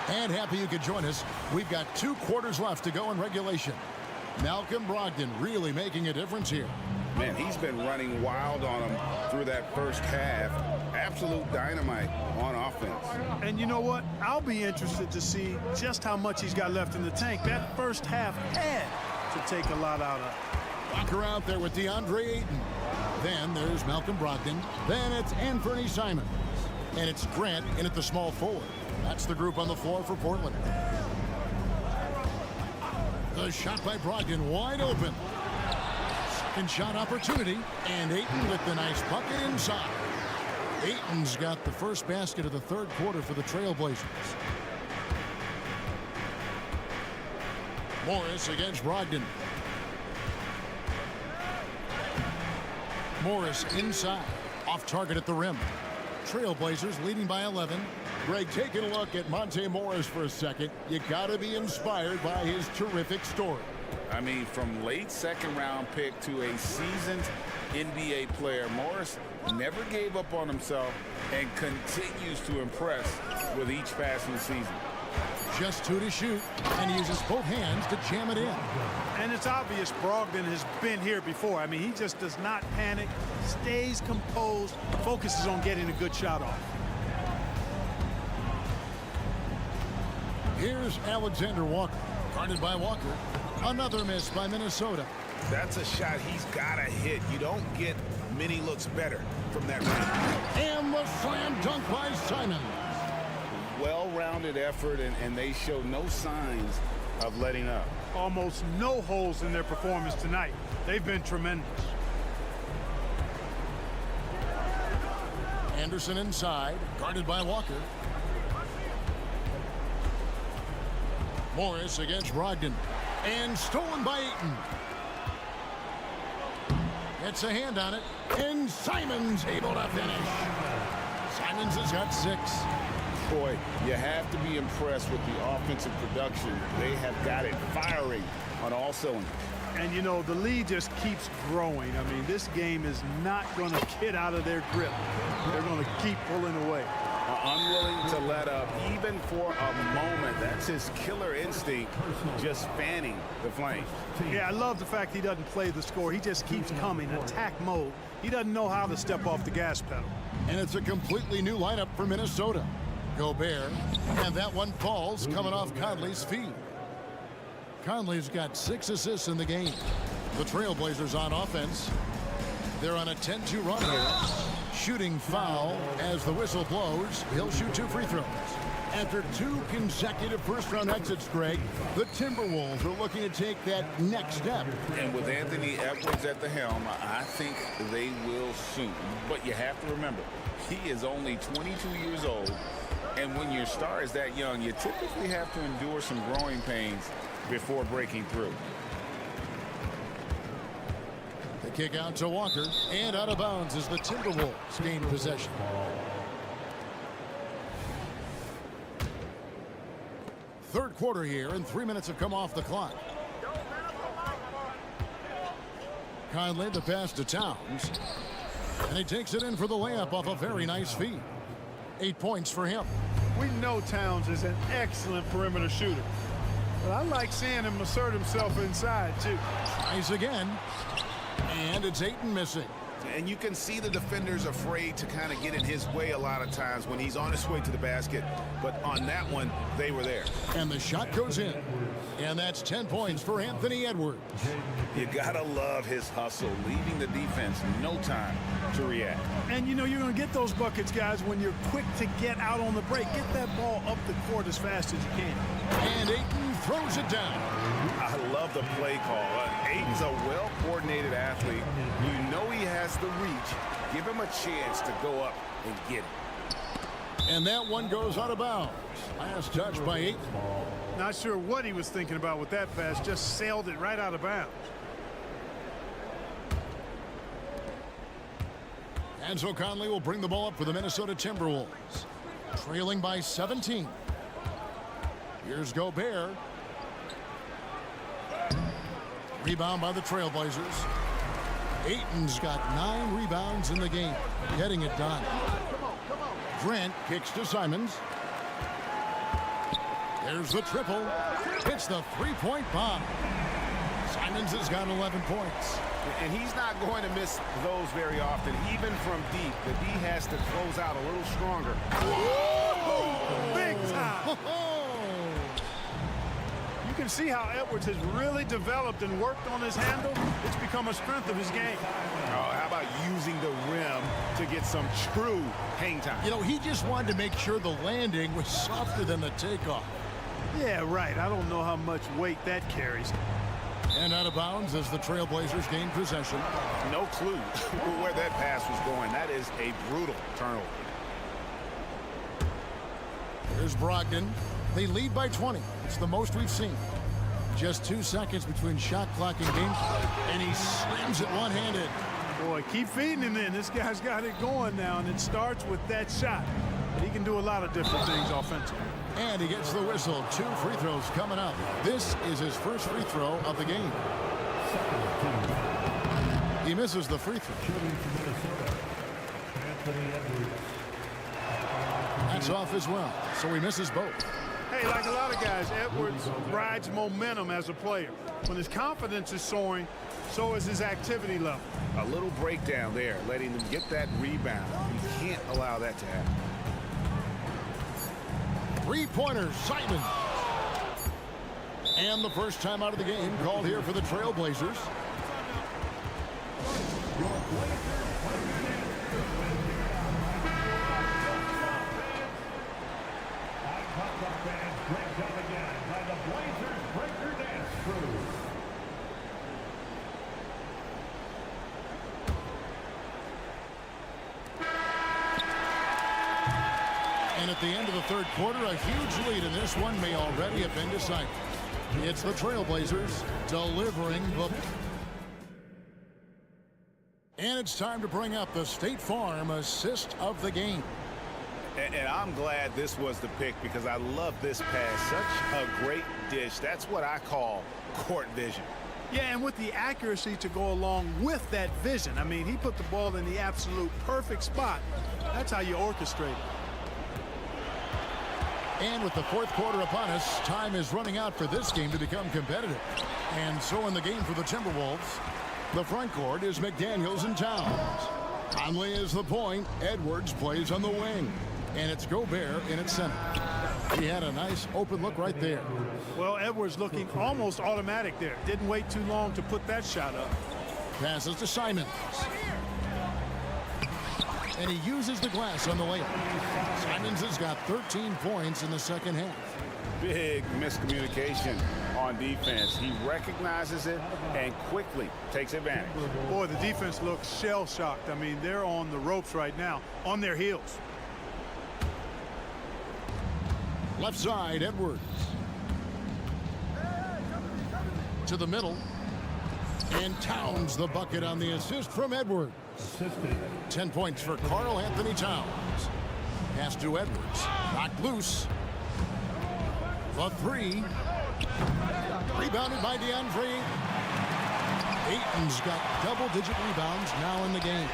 And happy you could join us. We've got 2 quarters left to go in regulation. Malcolm Brogdon really making a difference here. Man, he's been running wild on him through that first half. Absolute dynamite on offense. And you know what? I'll be interested to see just how much he's got left in the tank. That first half had to take a lot out of. Walker out there with DeAndre Ayton. Then there's Malcolm Brogdon. Then it's Anthony Simons. And it's Grant in at the small forward. That's the group on the floor for Portland. The shot by Brogdon wide open. Second shot opportunity. And Ayton with the nice bucket inside. Ayton's got the first basket of the third quarter for the Trailblazers. Morris against Brogdon. Morris inside. Off target at the rim. Trailblazers leading by 11. Greg, taking a look at Monte Morris for a second. You got to be inspired by his terrific story. I mean, from late second round pick to a seasoned NBA player, Morris never gave up on himself and continues to impress with each passing season. Just 2 to shoot, and he uses both hands to jam it in. And it's obvious Brogdon has been here before. I mean, he just does not panic, stays composed, focuses on getting a good shot off. Here's Alexander Walker, guarded by Walker. Another miss by Minnesota. That's a shot he's got to hit. You don't get many looks better from that range. And the slam dunk by Simons. Well-rounded effort, and they show no signs of letting up. Almost no holes in their performance tonight. They've been tremendous. Anderson inside, guarded by Walker. Morris against Brogdon. And stolen by Ayton. Gets a hand on it. And Simons able to finish. Simons has got 6. Boy, you have to be impressed with the offensive production. They have got it firing on all cylinders. And, you know, the lead just keeps growing. I mean, this game is not going to get out of their grip. They're going to keep pulling away. Unwilling to let up even for a moment. That's his killer instinct, just fanning the flames. Yeah, I love the fact he doesn't play the score. He just keeps coming, attack mode. He doesn't know how to step off the gas pedal. And it's a completely new lineup for Minnesota. Gobert, and that one falls coming off Conley's feet. Conley's got 6 assists in the game. The Trailblazers on offense. They're on a 10-2 run here. Shooting foul as the whistle blows. He'll shoot 2 free throws. After 2 consecutive first-round exits, Greg, the Timberwolves are looking to take that next step. And with Anthony Edwards at the helm, I think they will soon. But you have to remember, he is only 22 years old. And when your star is that young, you typically have to endure some growing pains before breaking through. The kick out to Walker, and out of bounds as the Timberwolves gain possession. Third quarter here, and 3 minutes have come off the clock. Conley, the pass to Towns, and he takes it in for the layup off a very nice feed. 8 points for him. We know Towns is an excellent perimeter shooter, but I like seeing him assert himself inside, too. Tries again, and it's Ayton missing. And you can see the defenders afraid to kind of get in his way a lot of times when he's on his way to the basket. But on that one, they were there. And the shot goes in. And that's 10 points for Anthony Edwards. You gotta love his hustle, leaving the defense no time to react. And you know you're going to get those buckets, guys, when you're quick to get out on the break. Get that ball up the court as fast as you can. And Ayton throws it down. I love the play call. Ayton's a well-coordinated athlete. You know he has the reach. Give him a chance to go up and get it. And that one goes out of bounds. Last touch by Ayton. Not sure what he was thinking about with that pass. Just sailed it right out of bounds. And so Conley will bring the ball up for the Minnesota Timberwolves. Trailing by 17. Here's Gobert. Rebound by the Trailblazers. Ayton's got 9 rebounds in the game. Getting it done. Grant kicks to Simons. There's the triple. Hits the 3-point bomb. Simons has got 11 points. And he's not going to miss those very often, even from deep. The D has to close out a little stronger. Whoa! Big time! You can see how Edwards has really developed and worked on his handle. It's become a strength of his game. Oh, how about using the rim to get some true hang time? You know, he just wanted to make sure the landing was softer than the takeoff. Yeah, right. I don't know how much weight that carries. And out of bounds as the Trailblazers gain possession. No clue where that pass was going. That is a brutal turnover. Here's Brogdon. They lead by 20. It's the most we've seen. Just 2 seconds between shot clock and game, and he slams it one-handed. Boy, keep feeding him in. This guy's got it going now, and it starts with that shot. But he can do a lot of different things offensively. And he gets the whistle. 2 free throws coming up. This is his first free throw of the game. He misses the free throw. That's off as well, so he misses both. Hey, like a lot of guys, Edwards rides momentum as a player. When his confidence is soaring, so is his activity level. A little breakdown there, letting them get that rebound. You can't allow that to happen. 3-pointers, Simon. And the first time out of the game called here for the Trailblazers. And at the end of the third quarter, a huge lead in this one may already have been decided. It's the Trailblazers delivering the... And it's time to bring up the State Farm assist of the game. And I'm glad this was the pick because I love this pass. Such a great dish. That's what I call court vision. Yeah, and with the accuracy to go along with that vision. I mean, he put the ball in the absolute perfect spot. That's how you orchestrate it. And with the fourth quarter upon us, time is running out for this game to become competitive. And so in the game for the Timberwolves, the front court is McDaniels and Towns. Conley is the point. Edwards plays on the wing. And it's Gobert in its center. He had a nice open look right there. Well, Edwards looking almost automatic there. Didn't wait too long to put that shot up. Passes to Simons. And he uses the glass on the layup. Simons has got 13 points in the second half. Big miscommunication on defense. He recognizes it and quickly takes advantage. Boy, the defense looks shell-shocked. I mean, they're on the ropes right now, on their heels. Left side, Edwards. To the middle. And Towns the bucket on the assist from Edwards. 10 points for Karl Anthony Towns. Pass to Edwards. Knocked loose. The three. Rebounded by DeAndre. Ayton's got double-digit rebounds now in the game.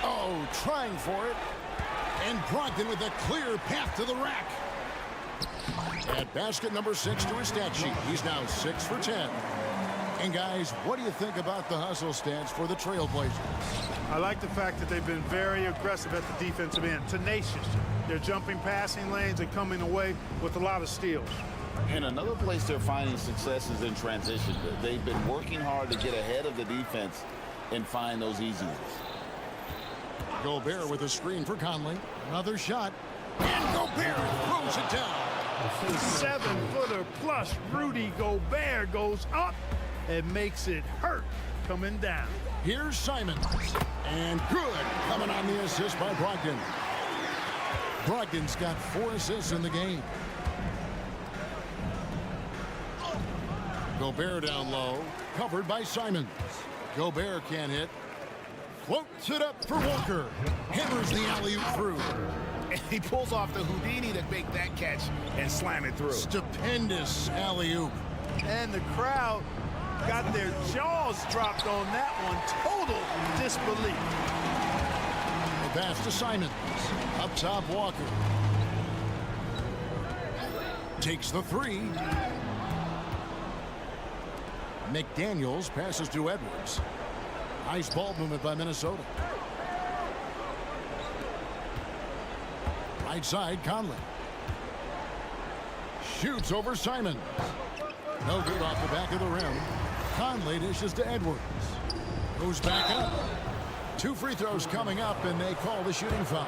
Oh, trying for it. And Brogdon with a clear path to the rack. At basket number 6 to his stat sheet. He's now 6 for 10. And guys, what do you think about the hustle stats for the Trailblazers? I like the fact that they've been very aggressive at the defensive end. Tenacious. They're jumping passing lanes and coming away with a lot of steals. And another place they're finding success is in transition. They've been working hard to get ahead of the defense and find those easy ones. Gobert with a screen for Conley. Another shot. And Gobert throws it down. The 7-footer plus Rudy Gobert goes up and makes it hurt coming down. Here's Simons. And good coming on the assist by Brogdon. Brogdon's got 4 assists in the game. Gobert down low. Covered by Simons. Gobert can't hit. Floats it up for Walker. Hammers the alley-oop through. And he pulls off the Houdini to make that catch and slam it through. Stupendous alley-oop. And the crowd got their jaws dropped on that one. Total disbelief. The pass to Simons. Up top, Walker. Takes the three. McDaniels passes to Edwards. Nice ball movement by Minnesota. Right side, Conley. Shoots over Simons. No good off the back of the rim. Conley dishes to Edwards. Goes back up. 2 free throws coming up, and they call the shooting foul.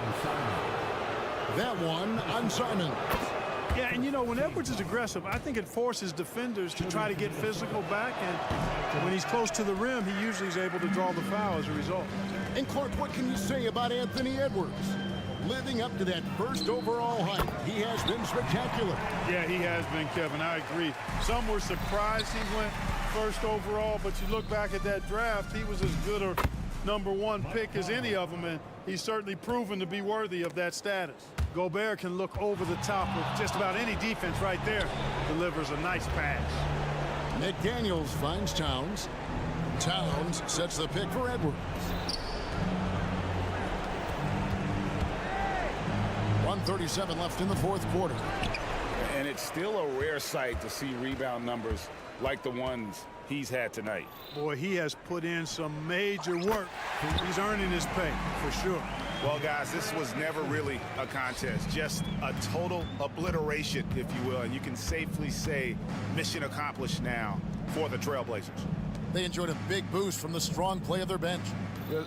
That one on Simons. Yeah, and you know, when Edwards is aggressive, I think it forces defenders to try to get physical back, and when he's close to the rim, he usually is able to draw the foul as a result. And Clark, what can you say about Anthony Edwards? Living up to that first overall hype, he has been spectacular. Yeah, he has been, Kevin. I agree. Some were surprised he went first overall, but you look back at that draft, he was as good a #1 pick as any of them, and he's certainly proven to be worthy of that status. Gobert can look over the top of just about any defense right there. Delivers a nice pass. McDaniels finds Towns. Towns sets the pick for Edwards. 1:37 left in the fourth quarter. And it's still a rare sight to see rebound numbers like the ones he's had tonight. Boy, he has put in some major work. He's earning his pay, for sure. Well, guys, this was never really a contest, just a total obliteration, if you will. And you can safely say mission accomplished now for the Trailblazers. They enjoyed a big boost from the strong play of their bench.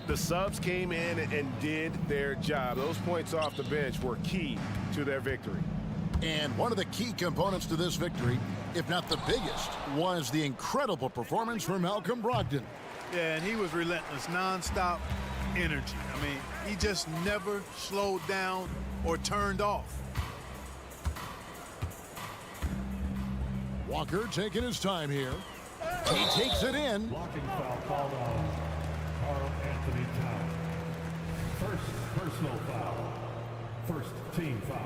The subs came in and did their job. Those points off the bench were key to their victory. And one of the key components to this victory, if not the biggest, was the incredible performance from Malcolm Brogdon. Yeah, and he was relentless, nonstop energy. I mean, he just never slowed down or turned off. Walker taking his time here. He takes it in. Blocking foul called on Karl Anthony Towns. First personal foul. First team foul.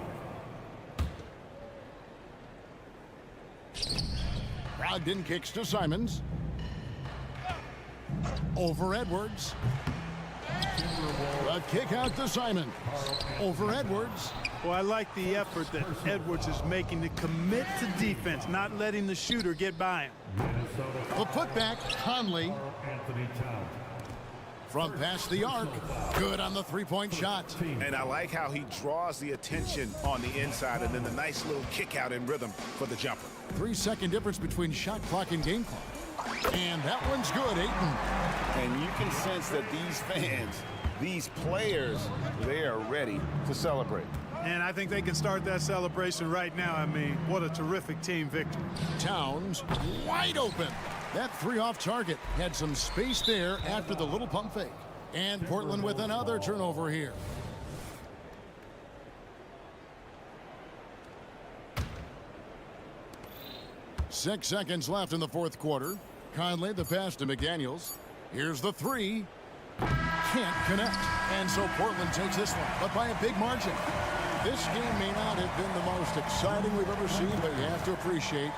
Brogdon kicks to Simons. Over Edwards. A kick out to Simons. Over Edwards. Well, I like the effort that Edwards is making to commit to defense, not letting the shooter get by him. The putback, Conley. From past the arc. Good on the three-point shot. And I like how he draws the attention on the inside, and then the nice little kick out in rhythm for the jumper. 3-second difference between shot clock and game clock. And that one's good, Ayton. And you can sense that these fans, these players, they are ready to celebrate. And I think they can start that celebration right now. I mean, what a terrific team victory. Towns wide open. That three off target had some space there after the little pump fake. And Portland with another turnover here. Six seconds left in the fourth quarter. Conley the pass to McDaniels. Here's the three. Can't connect. And so Portland takes this one, but by a big margin. This game may not have been the most exciting we've ever seen, but you have to appreciate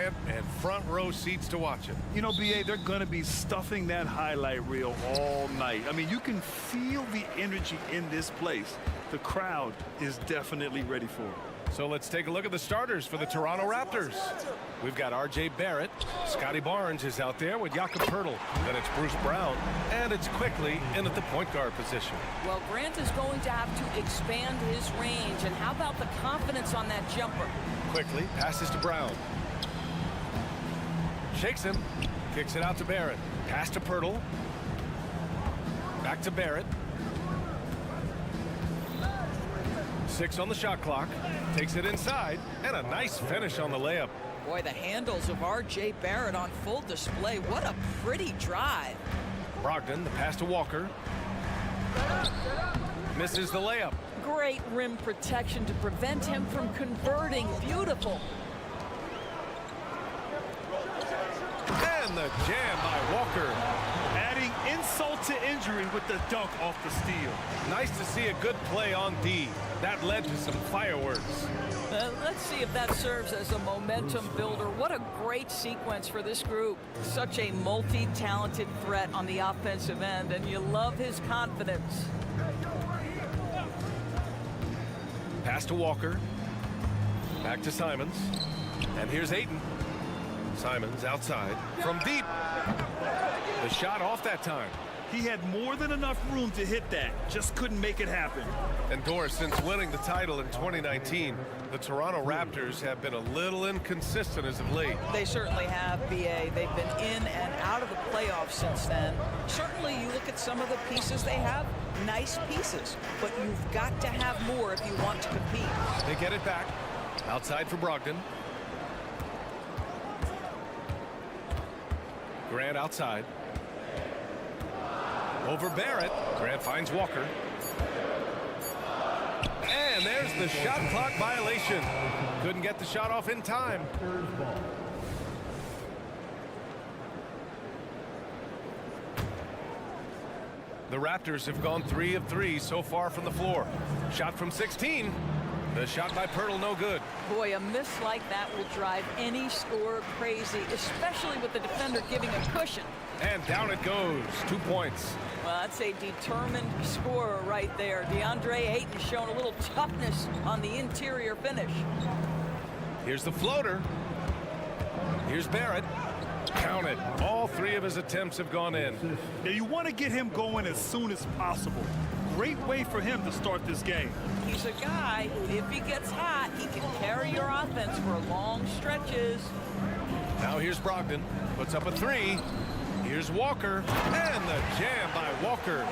Grant, and front row seats to watch it. You know, BA, they're going to be stuffing that highlight reel all night. I mean, you can feel the energy in this place. The crowd is definitely ready for it. So let's take a look at the starters for the Toronto Raptors. We've got R.J. Barrett. Scotty Barnes is out there with Jakob Poeltl. Then it's Bruce Brown. And it's quickly in at the point guard position. Well, Grant is going to have to expand his range. And how about the confidence on that jumper? Quickly passes to Brown. Shakes him. Kicks it out to Barrett. Pass to Poeltl. Back to Barrett. 6 on the shot clock. Takes it inside. And a nice finish on the layup. Boy, the handles of R.J. Barrett on full display. What a pretty drive. Brogdon, the pass to Walker. Misses the layup. Great rim protection to prevent him from converting. Beautiful. And the jam by Walker. Adding insult to injury with the dunk off the steal. Nice to see a good play on D. That led to some fireworks. Let's see if that serves as a momentum builder. What a great sequence for this group. Such a multi-talented threat on the offensive end, and you love his confidence. Pass to Walker. Back to Simons. And here's Ayton. Simons outside from deep. The shot off that time. He had more than enough room to hit that. Just couldn't make it happen. And Doris, since winning the title in 2019, the Toronto Raptors have been a little inconsistent as of late. They certainly have, BA. They've been in and out of the playoffs since then. Certainly, you look at some of the pieces they have, nice pieces. But you've got to have more if you want to compete. They get it back. Outside for Brogdon. Grant outside. Over Barrett. Grant finds Walker. And there's the shot clock violation. Couldn't get the shot off in time. The Raptors have gone 3 of 3 so far from the floor. Shot from 16. The shot by Poeltl no good. Boy, a miss like that will drive any scorer crazy, especially with the defender giving a cushion. And down it goes. 2 points. Well, that's a determined scorer right there. DeAndre Ayton showing a little toughness on the interior finish. Here's the floater. Here's Barrett. Count it. All 3 of his attempts have gone in. Now you want to get him going as soon as possible. Great way for him to start this game. He's a guy who, if he gets hot, he can carry your offense for long stretches. Now here's Brogdon. Puts up a 3. Here's Walker. And the jam by Walker.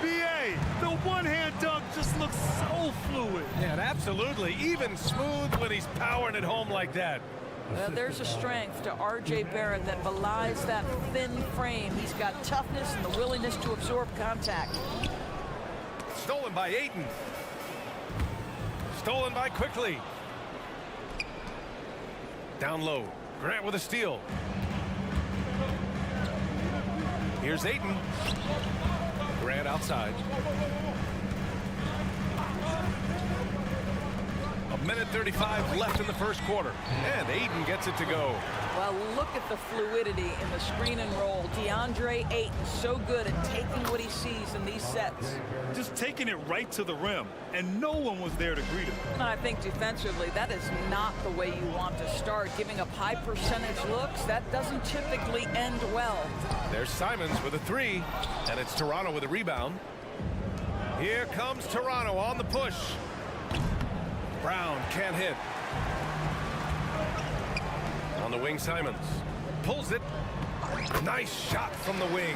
BA, the one-hand dunk just looks so fluid. Yeah, and absolutely. Even smooth when he's powering it home like that. Well, there's a strength to R.J. Barrett that belies that thin frame. He's got toughness and the willingness to absorb contact. Stolen by Ayton. Stolen by Quickly. Down low. Grant with a steal. Here's Ayton. Grant outside. A minute 35 left in the first quarter. And Ayton gets it to go. Well, look at the fluidity in the screen and roll. DeAndre Ayton so good at taking what he sees in these sets. Just taking it right to the rim, and no one was there to greet him. And I think defensively, that is not the way you want to start. Giving up high percentage looks, that doesn't typically end well. There's Simons with a 3, and it's Toronto with a rebound. Here comes Toronto on the push. Brown can't hit. On the wing, Simons pulls it. Nice shot from the wing.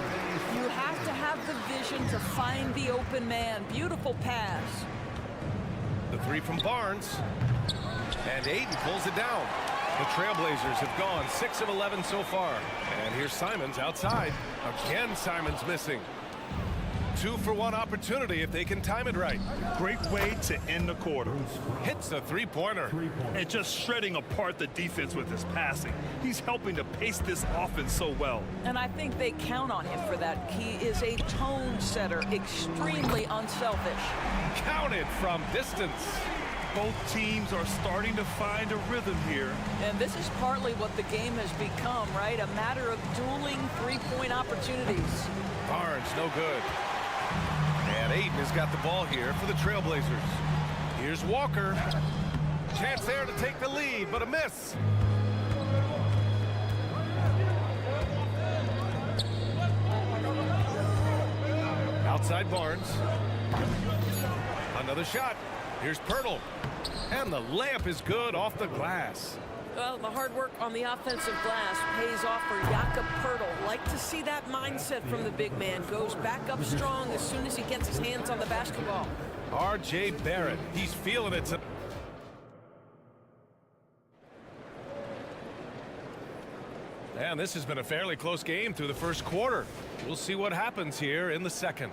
You have to have the vision to find the open man. Beautiful pass. The 3 from Barnes. And Ayton pulls it down. The Trailblazers have gone 6 of 11 so far. And here's Simons outside. Again, Simons missing. 2-for-1 opportunity if they can time it right. Great way to end the quarter. Hits a 3-pointer. And just shredding apart the defense with his passing. He's helping to pace this offense so well. And I think they count on him for that. He is a tone setter, extremely unselfish. Counted from distance. Both teams are starting to find a rhythm here. And this is partly what the game has become, right? A matter of dueling three-point opportunities. Barnes, no good. And Ayton has got the ball here for the Trailblazers. Here's Walker. Chance there to take the lead, but a miss. Outside Barnes. Another shot. Here's Pirtle. And the layup is good off the glass. Well, the hard work on the offensive glass pays off for Jakob Pirtle. Like to see that mindset from the big man. Goes back up strong as soon as he gets his hands on the basketball. R.J. Barrett, he's feeling it. And this has been a fairly close game through the first quarter. We'll see what happens here in the second.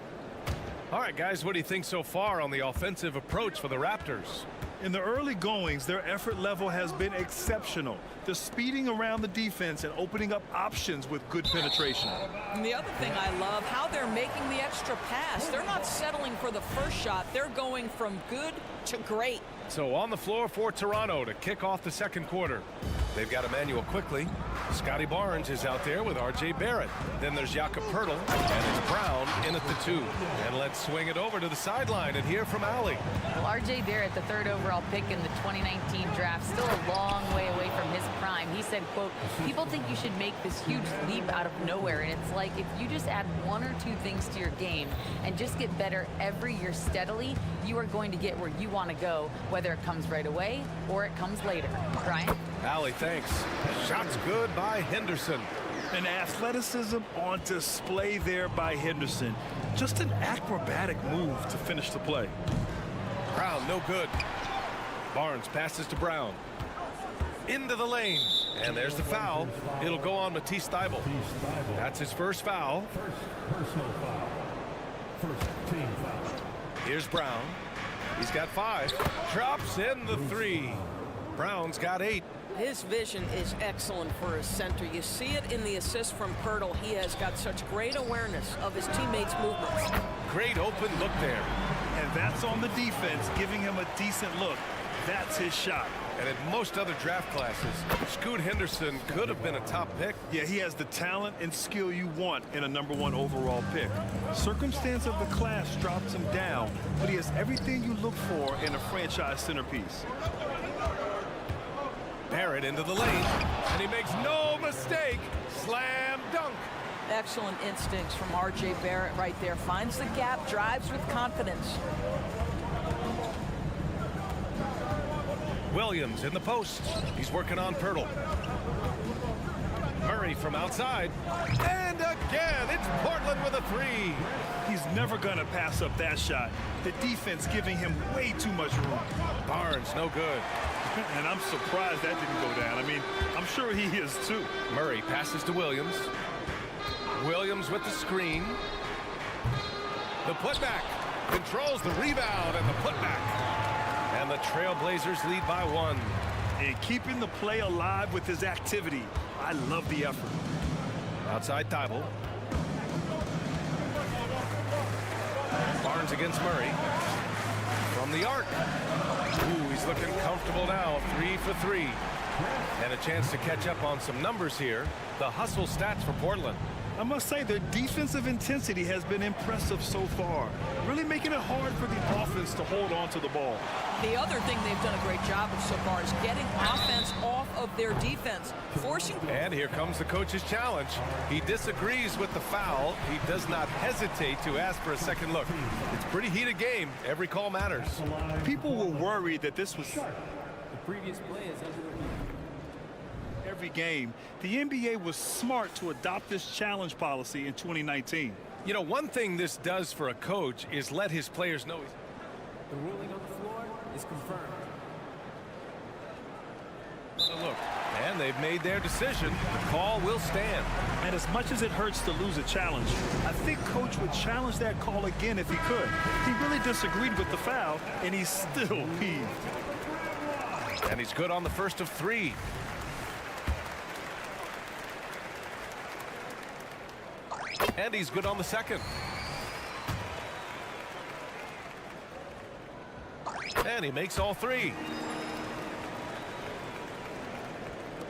All right, guys, what do you think so far on the offensive approach for the Raptors? In the early goings, their effort level has been exceptional. They're speeding around the defense and opening up options with good penetration. And the other thing I love, how they're making the extra pass. They're not settling for the first shot. They're going from good to great. So on the floor for Toronto to kick off the second quarter. They've got Emmanuel quickly. Scotty Barnes is out there with R.J. Barrett. Then there's Jakob Pirtle, and it's Brown in at the 2. And let's swing it over to the sideline and hear from Allie. Well, R.J. Barrett, the 3rd overall pick in the 2019 draft, still a long way away from his prime. He said, quote, people think you should make this huge leap out of nowhere, and it's like if you just add 1 or 2 things to your game and just get better every year steadily, you are going to get where you want to go, whether it comes right away or it comes later. Brian? Allie, thanks. Shot's good by Henderson. And athleticism on display there by Henderson. Just an acrobatic move to finish the play. Brown, no good. Barnes passes to Brown. Into the lane. And there's the foul. It'll go on Matisse Thybulle. That's his first foul. Personal foul. First team foul. Here's Brown. He's got 5. Drops in the 3. Brown's got 8. His vision is excellent for a center. You see it in the assist from Pirtle. He has got such great awareness of his teammates' movements. Great open look there. And that's on the defense, giving him a decent look. That's his shot. And in most other draft classes, Scoot Henderson could have been a top pick. Yeah, he has the talent and skill you want in a #1 overall pick. Circumstance of the class drops him down, but he has everything you look for in a franchise centerpiece. Barrett into the lane, and he makes no mistake. Slam dunk. Excellent instincts from R.J. Barrett right there. Finds the gap, drives with confidence. Williams in the post. He's working on Pirtle. Murray from outside. And again, it's Portland with a 3. He's never going to pass up that shot. The defense giving him way too much room. Barnes, no good. And I'm surprised that didn't go down. I mean, I'm sure he is too. Murray passes to Williams. Williams with the screen. The putback. Controls the rebound and the putback. And the Trailblazers lead by 1. And keeping the play alive with his activity. I love the effort. Outside Thybulle. Barnes against Murray. From the arc. Ooh, he's looking comfortable now. 3 for 3. And a chance to catch up on some numbers here. The hustle stats for Portland. I must say their defensive intensity has been impressive so far. Really making it hard for the offense to hold on to the ball. The other thing they've done a great job of so far is getting offense off of their defense, forcing. And here comes the coach's challenge. He disagrees with the foul. He does not hesitate to ask for a second look. It's a pretty heated game. Every call matters. People were worried that this was The previous play is under review. every game. The NBA was smart to adopt this challenge policy in 2019. You know, one thing this does for a coach is let his players know. The ruling on the floor is confirmed. So look, and they've made their decision. The call will stand. And as much as it hurts to lose a challenge, I think Coach would challenge that call again if he could. He really disagreed with the foul, and he's still peeved. And he's good on the first of 3. And he's good on the second. And he makes all three.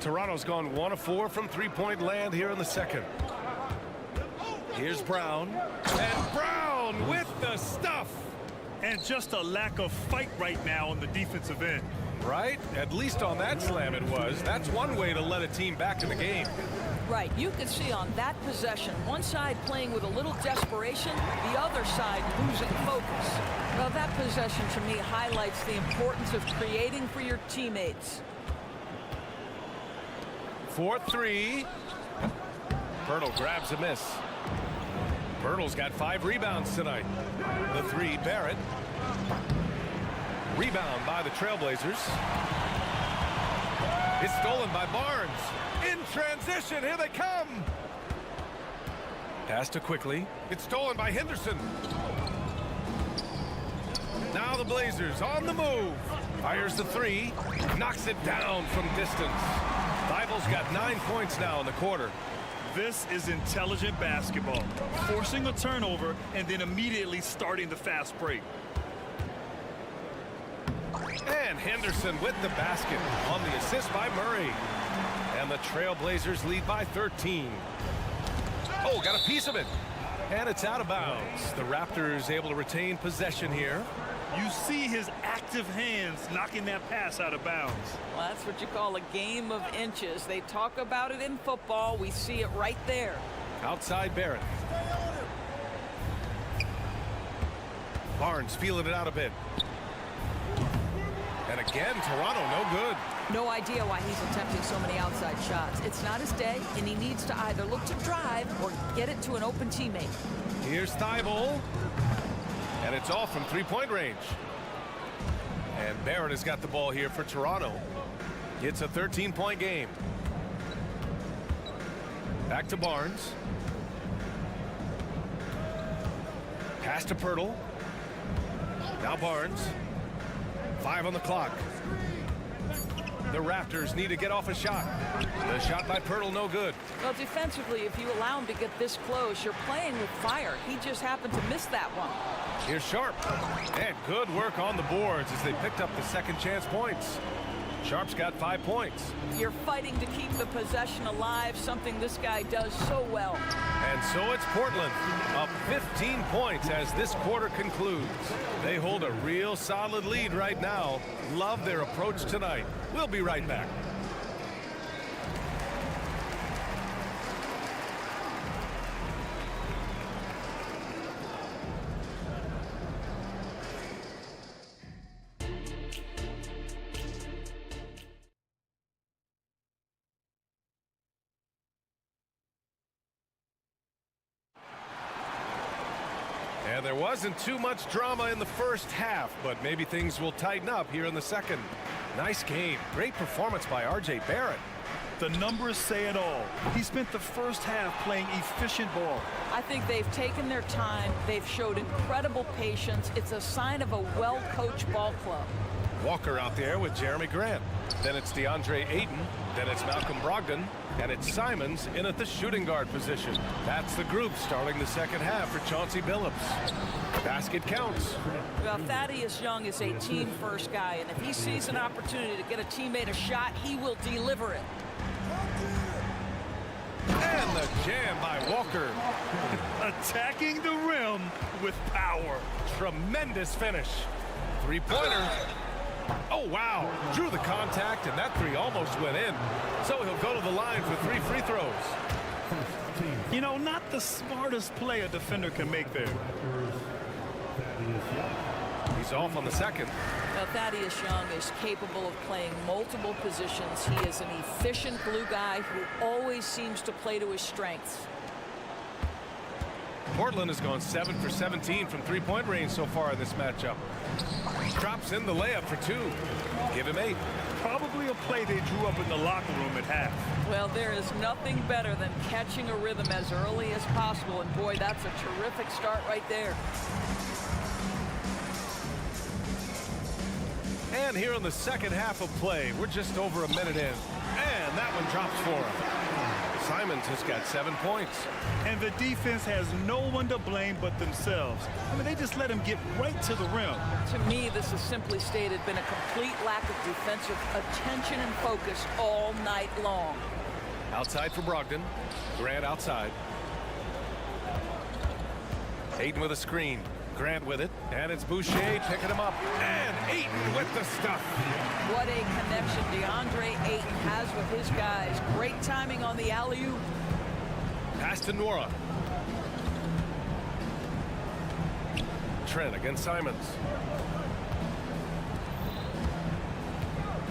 Toronto's gone 1 of 4 from three-point land here in the second. Here's Brown. And Brown with the stuff. And just a lack of fight right now on the defensive end. Right? At least on that slam it was. That's one way to let a team back in the game. Right. You can see on that possession, one side playing with a little desperation, the other side losing focus. Well, that possession to me highlights the importance of creating for your teammates. 4-3. Pirtle grabs a miss. Pirtle's got 5 rebounds tonight. The 3, Barrett. Rebound by the Trailblazers. It's stolen by Barnes. In transition, here they come. Pass to Quickly. It's stolen by Henderson. Now the Blazers on the move. Fires the 3. Knocks it down from distance. Thibault's got 9 points now in the quarter. This is intelligent basketball. Forcing a turnover and then immediately starting the fast break. And Henderson with the basket on the assist by Murray. And the Trailblazers lead by 13. Oh, got a piece of it. And it's out of bounds. The Raptors able to retain possession here. You see his active hands knocking that pass out of bounds. Well, that's what you call a game of inches. They talk about it in football. We see it right there. Outside Barrett. Barnes feeling it out a bit. And again, Toronto no good. No idea why he's attempting so many outside shots. It's not his day, and he needs to either look to drive or get it to an open teammate. Here's Thibault. And it's off from three-point range. And Barrett has got the ball here for Toronto. It's a 13-point game. Back to Barnes. Pass to Pirtle. Now Barnes. 5 on the clock. The Raptors need to get off a shot. The shot by Pirtle no good. Well, defensively, if you allow him to get this close, you're playing with fire. He just happened to miss that one. Here's Sharp. And good work on the boards as they picked up the second chance points. Sharp's got 5 points. You're fighting to keep the possession alive, something this guy does so well. And so it's Portland, up 15 points as this quarter concludes. They hold a real solid lead right now. Love their approach tonight. We'll be right back. And there wasn't too much drama in the first half, but maybe things will tighten up here in the second. Nice game. Great performance by R.J. Barrett. The numbers say it all. He spent the first half playing efficient ball. I think they've taken their time. They've showed incredible patience. It's a sign of a well-coached ball club. Walker out there with Jeremy Grant. Then it's DeAndre Ayton. Then it's Malcolm Brogdon. And it's Simons in at the shooting guard position. That's the group starting the second half for Chauncey Billups. Basket counts. Well, Thaddeus Young is a team-first guy, and if he sees an opportunity to get a teammate a shot, he will deliver it. And the jam by Walker. Attacking the rim with power. Tremendous finish. Three-pointer. Oh, wow. Drew the contact, and that three almost went in. So he'll go to the line for 3 free throws. You know, not the smartest play a defender can make there. He's off on the second. Now, Thaddeus Young is capable of playing multiple positions. He is an efficient glue guy who always seems to play to his strengths. Portland has gone 7 for 17 from three-point range so far in this matchup. Drops in the layup for 2. Give him 8. Probably a play they drew up in the locker room at half. Well, there is nothing better than catching a rhythm as early as possible, and boy, that's a terrific start right there. And here in the second half of play, we're just over a minute in. And that one drops for him. Simons has got 7 points. And the defense has no one to blame but themselves. I mean, they just let him get right to the rim. To me, this has simply stated been a complete lack of defensive attention and focus all night long. Outside for Brogdon. Grant outside. Ayton with a screen. Grant with it. And it's Boucher picking him up. And Ayton with the stuff. What a connection DeAndre Ayton has with his guys. Great timing on the alley-oop. Pass to Nora. Trent against Simons.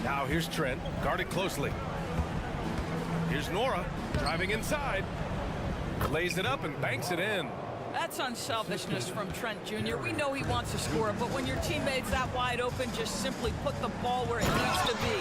Now here's Trent. Guarded closely. Here's Nora driving inside. Lays it up and banks it in. That's unselfishness from Trent Jr. We know he wants to score, but when your teammate's that wide open, just simply put the ball where it needs to be.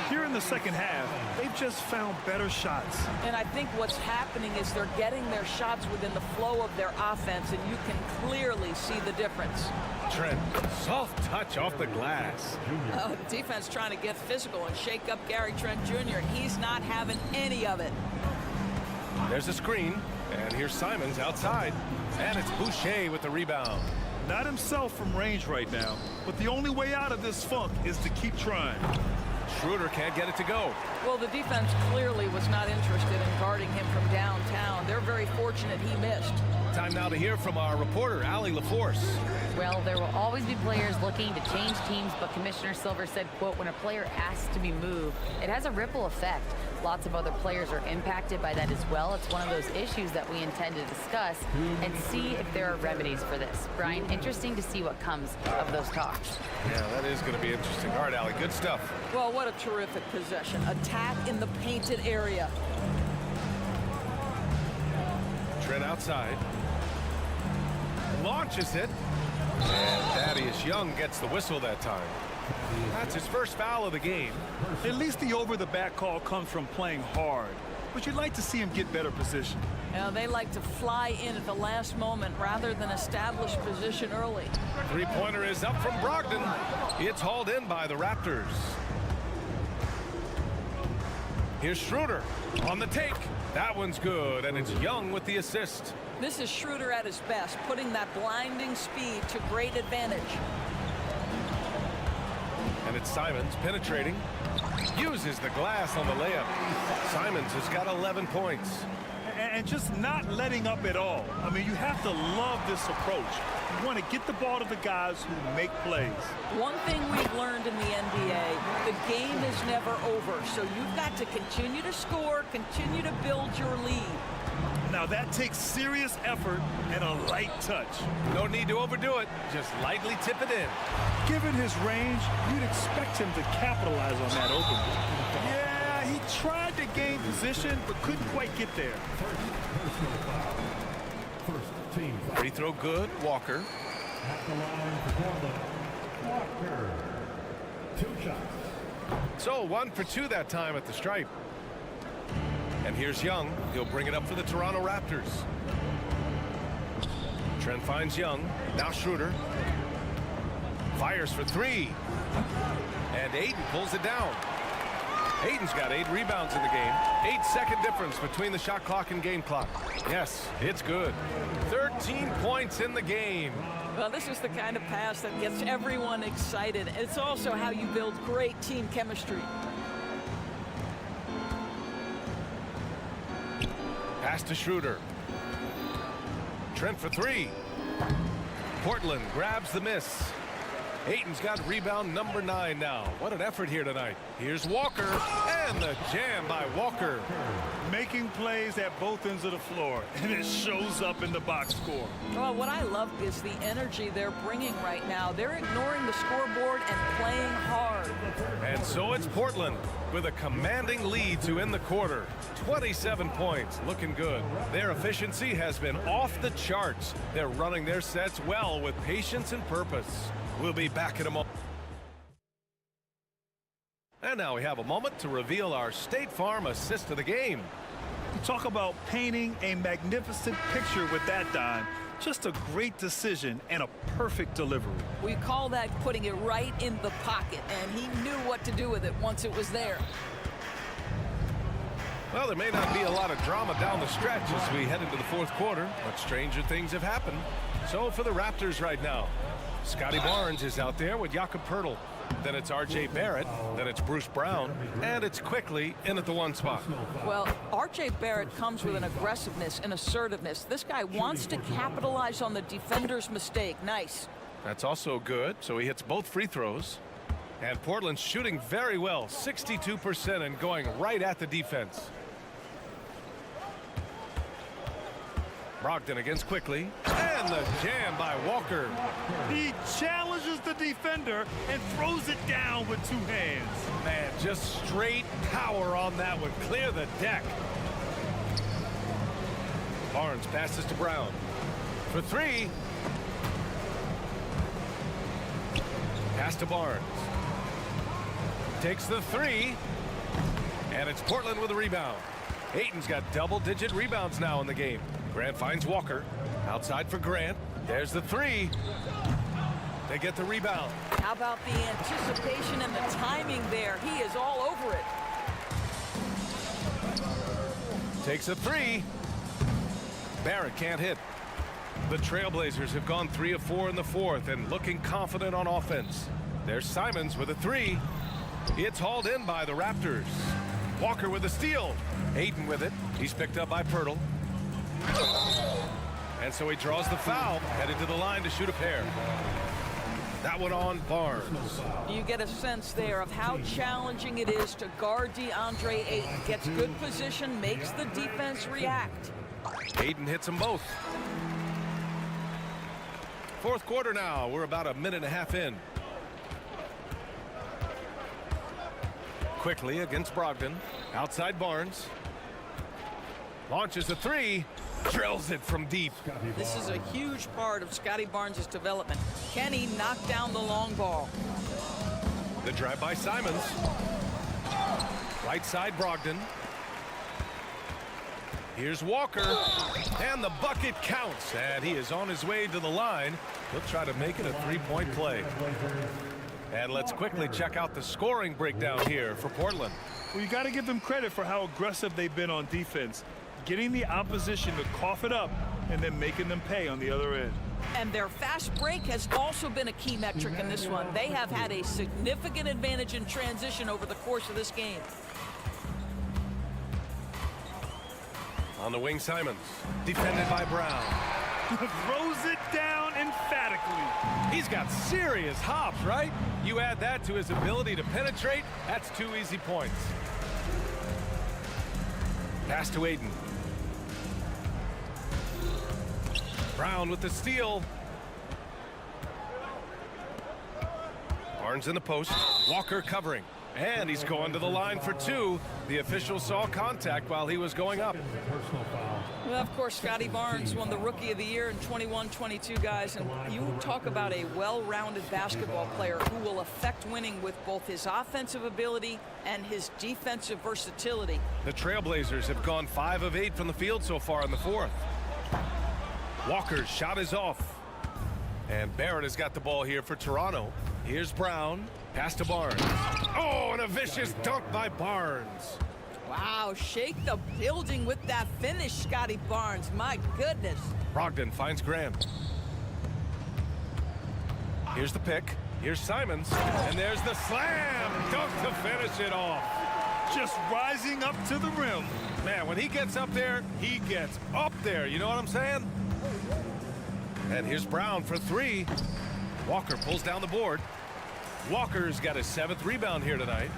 Here in the second half, they've just found better shots. And I think what's happening is they're getting their shots within the flow of their offense, and you can clearly see the difference. Trent, soft touch off the glass. Oh, defense trying to get physical and shake up Gary Trent Jr. He's not having any of it. There's a screen, and here's Simons outside. And it's Boucher with the rebound. Not himself from range right now, but the only way out of this funk is to keep trying. Schroeder can't get it to go. Well, the defense clearly was not interested in guarding him from downtown. They're very fortunate he missed. Time now to hear from our reporter, Allie LaForce. Well, there will always be players looking to change teams, but Commissioner Silver said, quote, when a player asks to be moved, it has a ripple effect. Lots of other players are impacted by that as well. It's one of those issues that we intend to discuss and see if there are remedies for this. Brian, interesting to see what comes of those talks. Yeah, that is going to be interesting. All right, Allie, good stuff. Well, what a terrific possession. Attack in the painted area. Trent outside. Launches it. And Thaddeus Young gets the whistle that time. That's his first foul of the game. At least the over-the-back call comes from playing hard, but you'd like to see him get better position. They like to fly in at the last moment rather than establish position early. Three-pointer is up from Brogdon. It's hauled in by the Raptors. Here's Schroeder on the take. That one's good, and it's Young with the assist. This is Schroeder at his best, putting that blinding speed to great advantage. And it's Simons penetrating. Uses the glass on the layup. Simons has got 11 points. And just not letting up at all. I mean, you have to love this approach. You want to get the ball to the guys who make plays. One thing we've learned in the NBA, the game is never over. So you've got to continue to score, continue to build your lead. Now that takes serious effort and a light touch. No need to overdo it. Just lightly tip it in. Given his range, you'd expect him to capitalize on that opening. Yeah, he tried to gain position, but couldn't quite get there. Free throw good, Walker. At the line for Portland, Walker. 2 shots. So 1 for 2 that time at the stripe. And here's Young. He'll bring it up for the Toronto Raptors. Trent finds Young. Now Schroeder. Fires for 3. And Ayton pulls it down. Ayton's got 8 rebounds in the game. 8-second difference between the shot clock and game clock. Yes, it's good. 13 points in the game. Well, this is the kind of pass that gets everyone excited. It's also how you build great team chemistry. Pass to Schroeder. Trent for 3. Portland grabs the miss. Ayton's got rebound number 9 now. What an effort here tonight. Here's Walker, and the jam by Walker. Making plays at both ends of the floor, and it shows up in the box score. Well, what I love is the energy they're bringing right now. They're ignoring the scoreboard and playing hard. And so it's Portland with a commanding lead to end the quarter. 27 points, looking good. Their efficiency has been off the charts. They're running their sets well with patience and purpose. We'll be back in a moment. And now we have a moment to reveal our State Farm assist of the game. You talk about painting a magnificent picture with that dime. Just a great decision and a perfect delivery. We call that putting it right in the pocket, and he knew what to do with it once it was there. Well, there may not be a lot of drama down the stretch as we head into the fourth quarter, but stranger things have happened. So for the Raptors right now, Scotty Barnes is out there with Jakob Poeltl. Then it's R.J. Barrett. Then it's Bruce Brown. And it's quickly in at the 1 spot. Well, R.J. Barrett comes with an aggressiveness and assertiveness. This guy wants to capitalize on the defender's mistake. Nice. That's also good. So he hits both free throws. And Portland's shooting very well, 62% and going right at the defense. Brogdon against quickly. And the jam by Walker. He challenges the defender and throws it down with 2 hands. Man, just straight power on that one. Clear the deck. Barnes passes to Brown. For 3. Pass to Barnes. Takes the 3. And it's Portland with a rebound. Ayton's got double-digit rebounds now in the game. Grant finds Walker. Outside for Grant. There's the 3. They get the rebound. How about the anticipation and the timing there? He is all over it. Takes a 3. Barrett can't hit. The Trailblazers have gone 3 of 4 in the fourth and looking confident on offense. There's Simons with a 3. It's hauled in by the Raptors. Walker with a steal. Ayton with it. He's picked up by Poeltl. And so he draws the foul, headed to the line to shoot a pair. That one on Barnes. You get a sense there of how challenging it is to guard DeAndre Ayton. Gets good position, makes the defense react. Ayton hits them both. Fourth quarter now. We're about a minute and a half in. Quickly against Brogdon. Outside Barnes. Launches a 3. Drills it from deep. This is a huge part of Scotty Barnes' development. Can he knock down the long ball? The drive by Simons. Right side Brogdon. Here's Walker. And the bucket counts. And he is on his way to the line. He'll try to make it a 3-point play. And let's quickly check out the scoring breakdown here for Portland. Well, you got to give them credit for how aggressive they've been on defense. Getting the opposition to cough it up and then making them pay on the other end. And their fast break has also been a key metric in this one. They have had a significant advantage in transition over the course of this game. On the wing, Simons. Defended by Brown. Throws it down emphatically. He's got serious hops, right? You add that to his ability to penetrate, that's 2 easy points. Pass to Ayton. Brown with the steal. Barnes in the post. Walker covering. And he's going to the line for 2. The official saw contact while he was going up. Well, of course, Scotty Barnes won the Rookie of the Year in 21-22, guys. And you talk about a well-rounded basketball player who will affect winning with both his offensive ability and his defensive versatility. The Trailblazers have gone 5 of 8 from the field so far in the fourth. Walker's shot is off. And Barrett has got the ball here for Toronto. Here's Brown. Pass to Barnes. Oh, and a vicious dunk by Barnes. Wow, shake the building with that finish, Scotty Barnes. My goodness. Brogdon finds Grant. Here's the pick. Here's Simons. And there's the slam dunk to finish it off. Just rising up to the rim. Man, when he gets up there, he gets up there. You know what I'm saying? And here's Brown for 3. Walker pulls down the board. Walker's got his 7th rebound here tonight.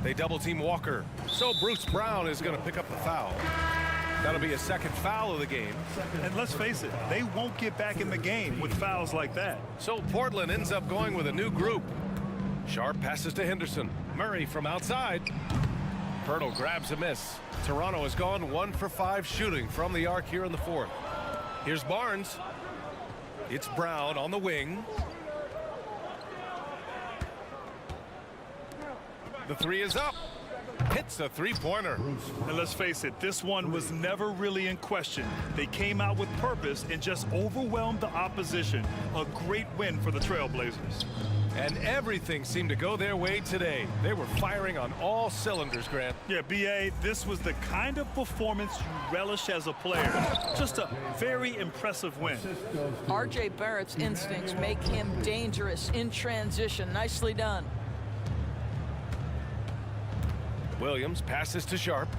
They double team Walker. So Bruce Brown is going to pick up the foul. That'll be a 2nd foul of the game. And let's face it, they won't get back in the game with fouls like that. So Portland ends up going with a new group. Sharp passes to Henderson. Murray from outside. Poeltl grabs a miss. Toronto has gone 1 for 5 shooting from the arc here in the fourth. Here's Barnes. It's Brown on the wing. The 3 is up. hits a three-pointer. And let's face it, this one was never really in question. They came out with purpose and just overwhelmed the opposition. A great win for the Trailblazers. And everything seemed to go their way today. They were firing on all cylinders, Grant. Yeah, B.A., this was the kind of performance you relish as a player. Just a very impressive win. R.J. Barrett's instincts make him dangerous in transition. Nicely done. Williams passes to Sharp.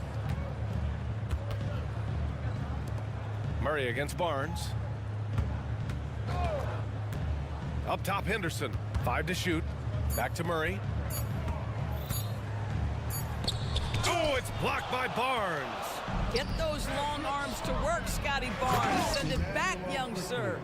Murray against Barnes. Up top, Henderson. 5 to shoot. Back to Murray. Oh, it's blocked by Barnes. Get those long arms to work, Scotty Barnes. Send it back, young sir.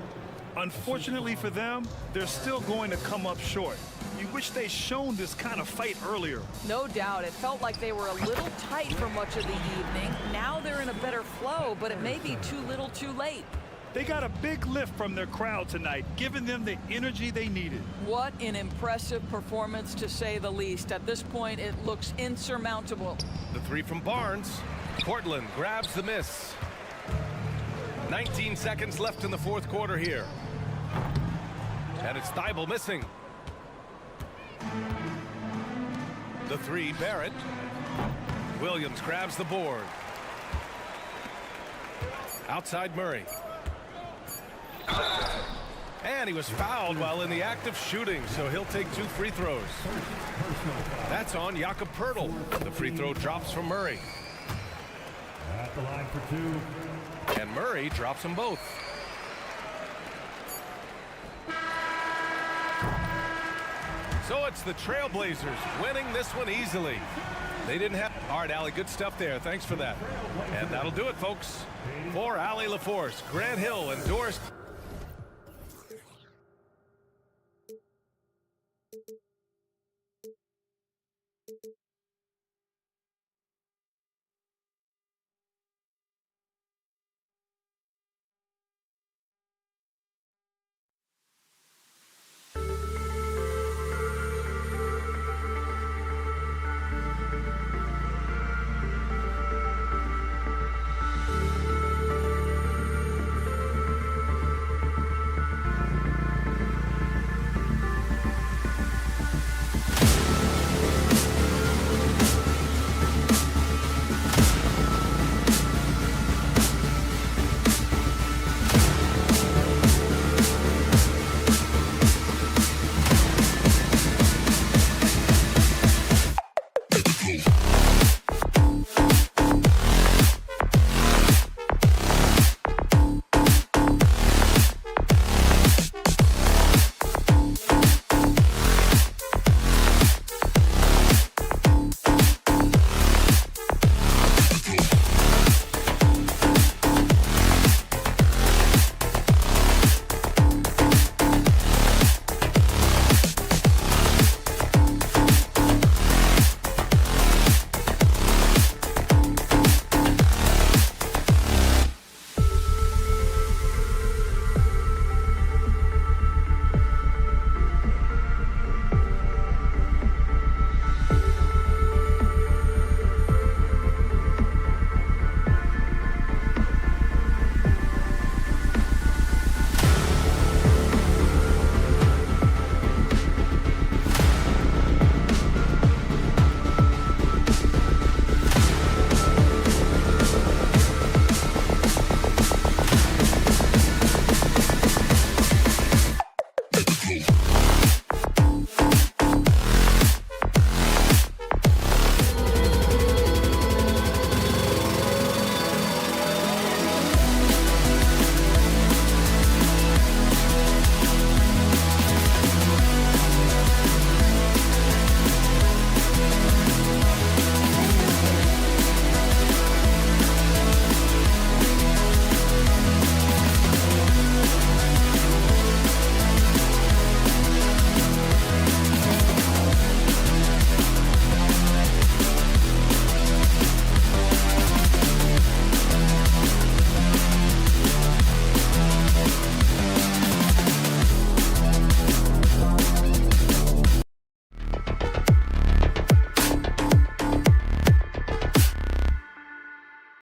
Unfortunately for them, they're still going to come up short. You wish they'd shown this kind of fight earlier. No doubt. It felt like they were a little tight for much of the evening. Now they're in a better flow, but it may be too little too late. They got a big lift from their crowd tonight, giving them the energy they needed. What an impressive performance, to say the least. At this point, it looks insurmountable. The three from Barnes. Portland grabs the miss. 19 seconds left in the fourth quarter here. And it's Thibault missing. The three, Barrett. Williams grabs the board. Outside Murray. And he was fouled while in the act of shooting, so he'll take 2 free throws. That's on Jakob Poeltl. The free throw drops from Murray. At the line for 2. And Murray drops them both. So it's the Trailblazers winning this one easily. They didn't have... All right, Allie, good stuff there. Thanks for that. And that'll do it, folks. For Allie LaForce, Grant Hill, and Doris...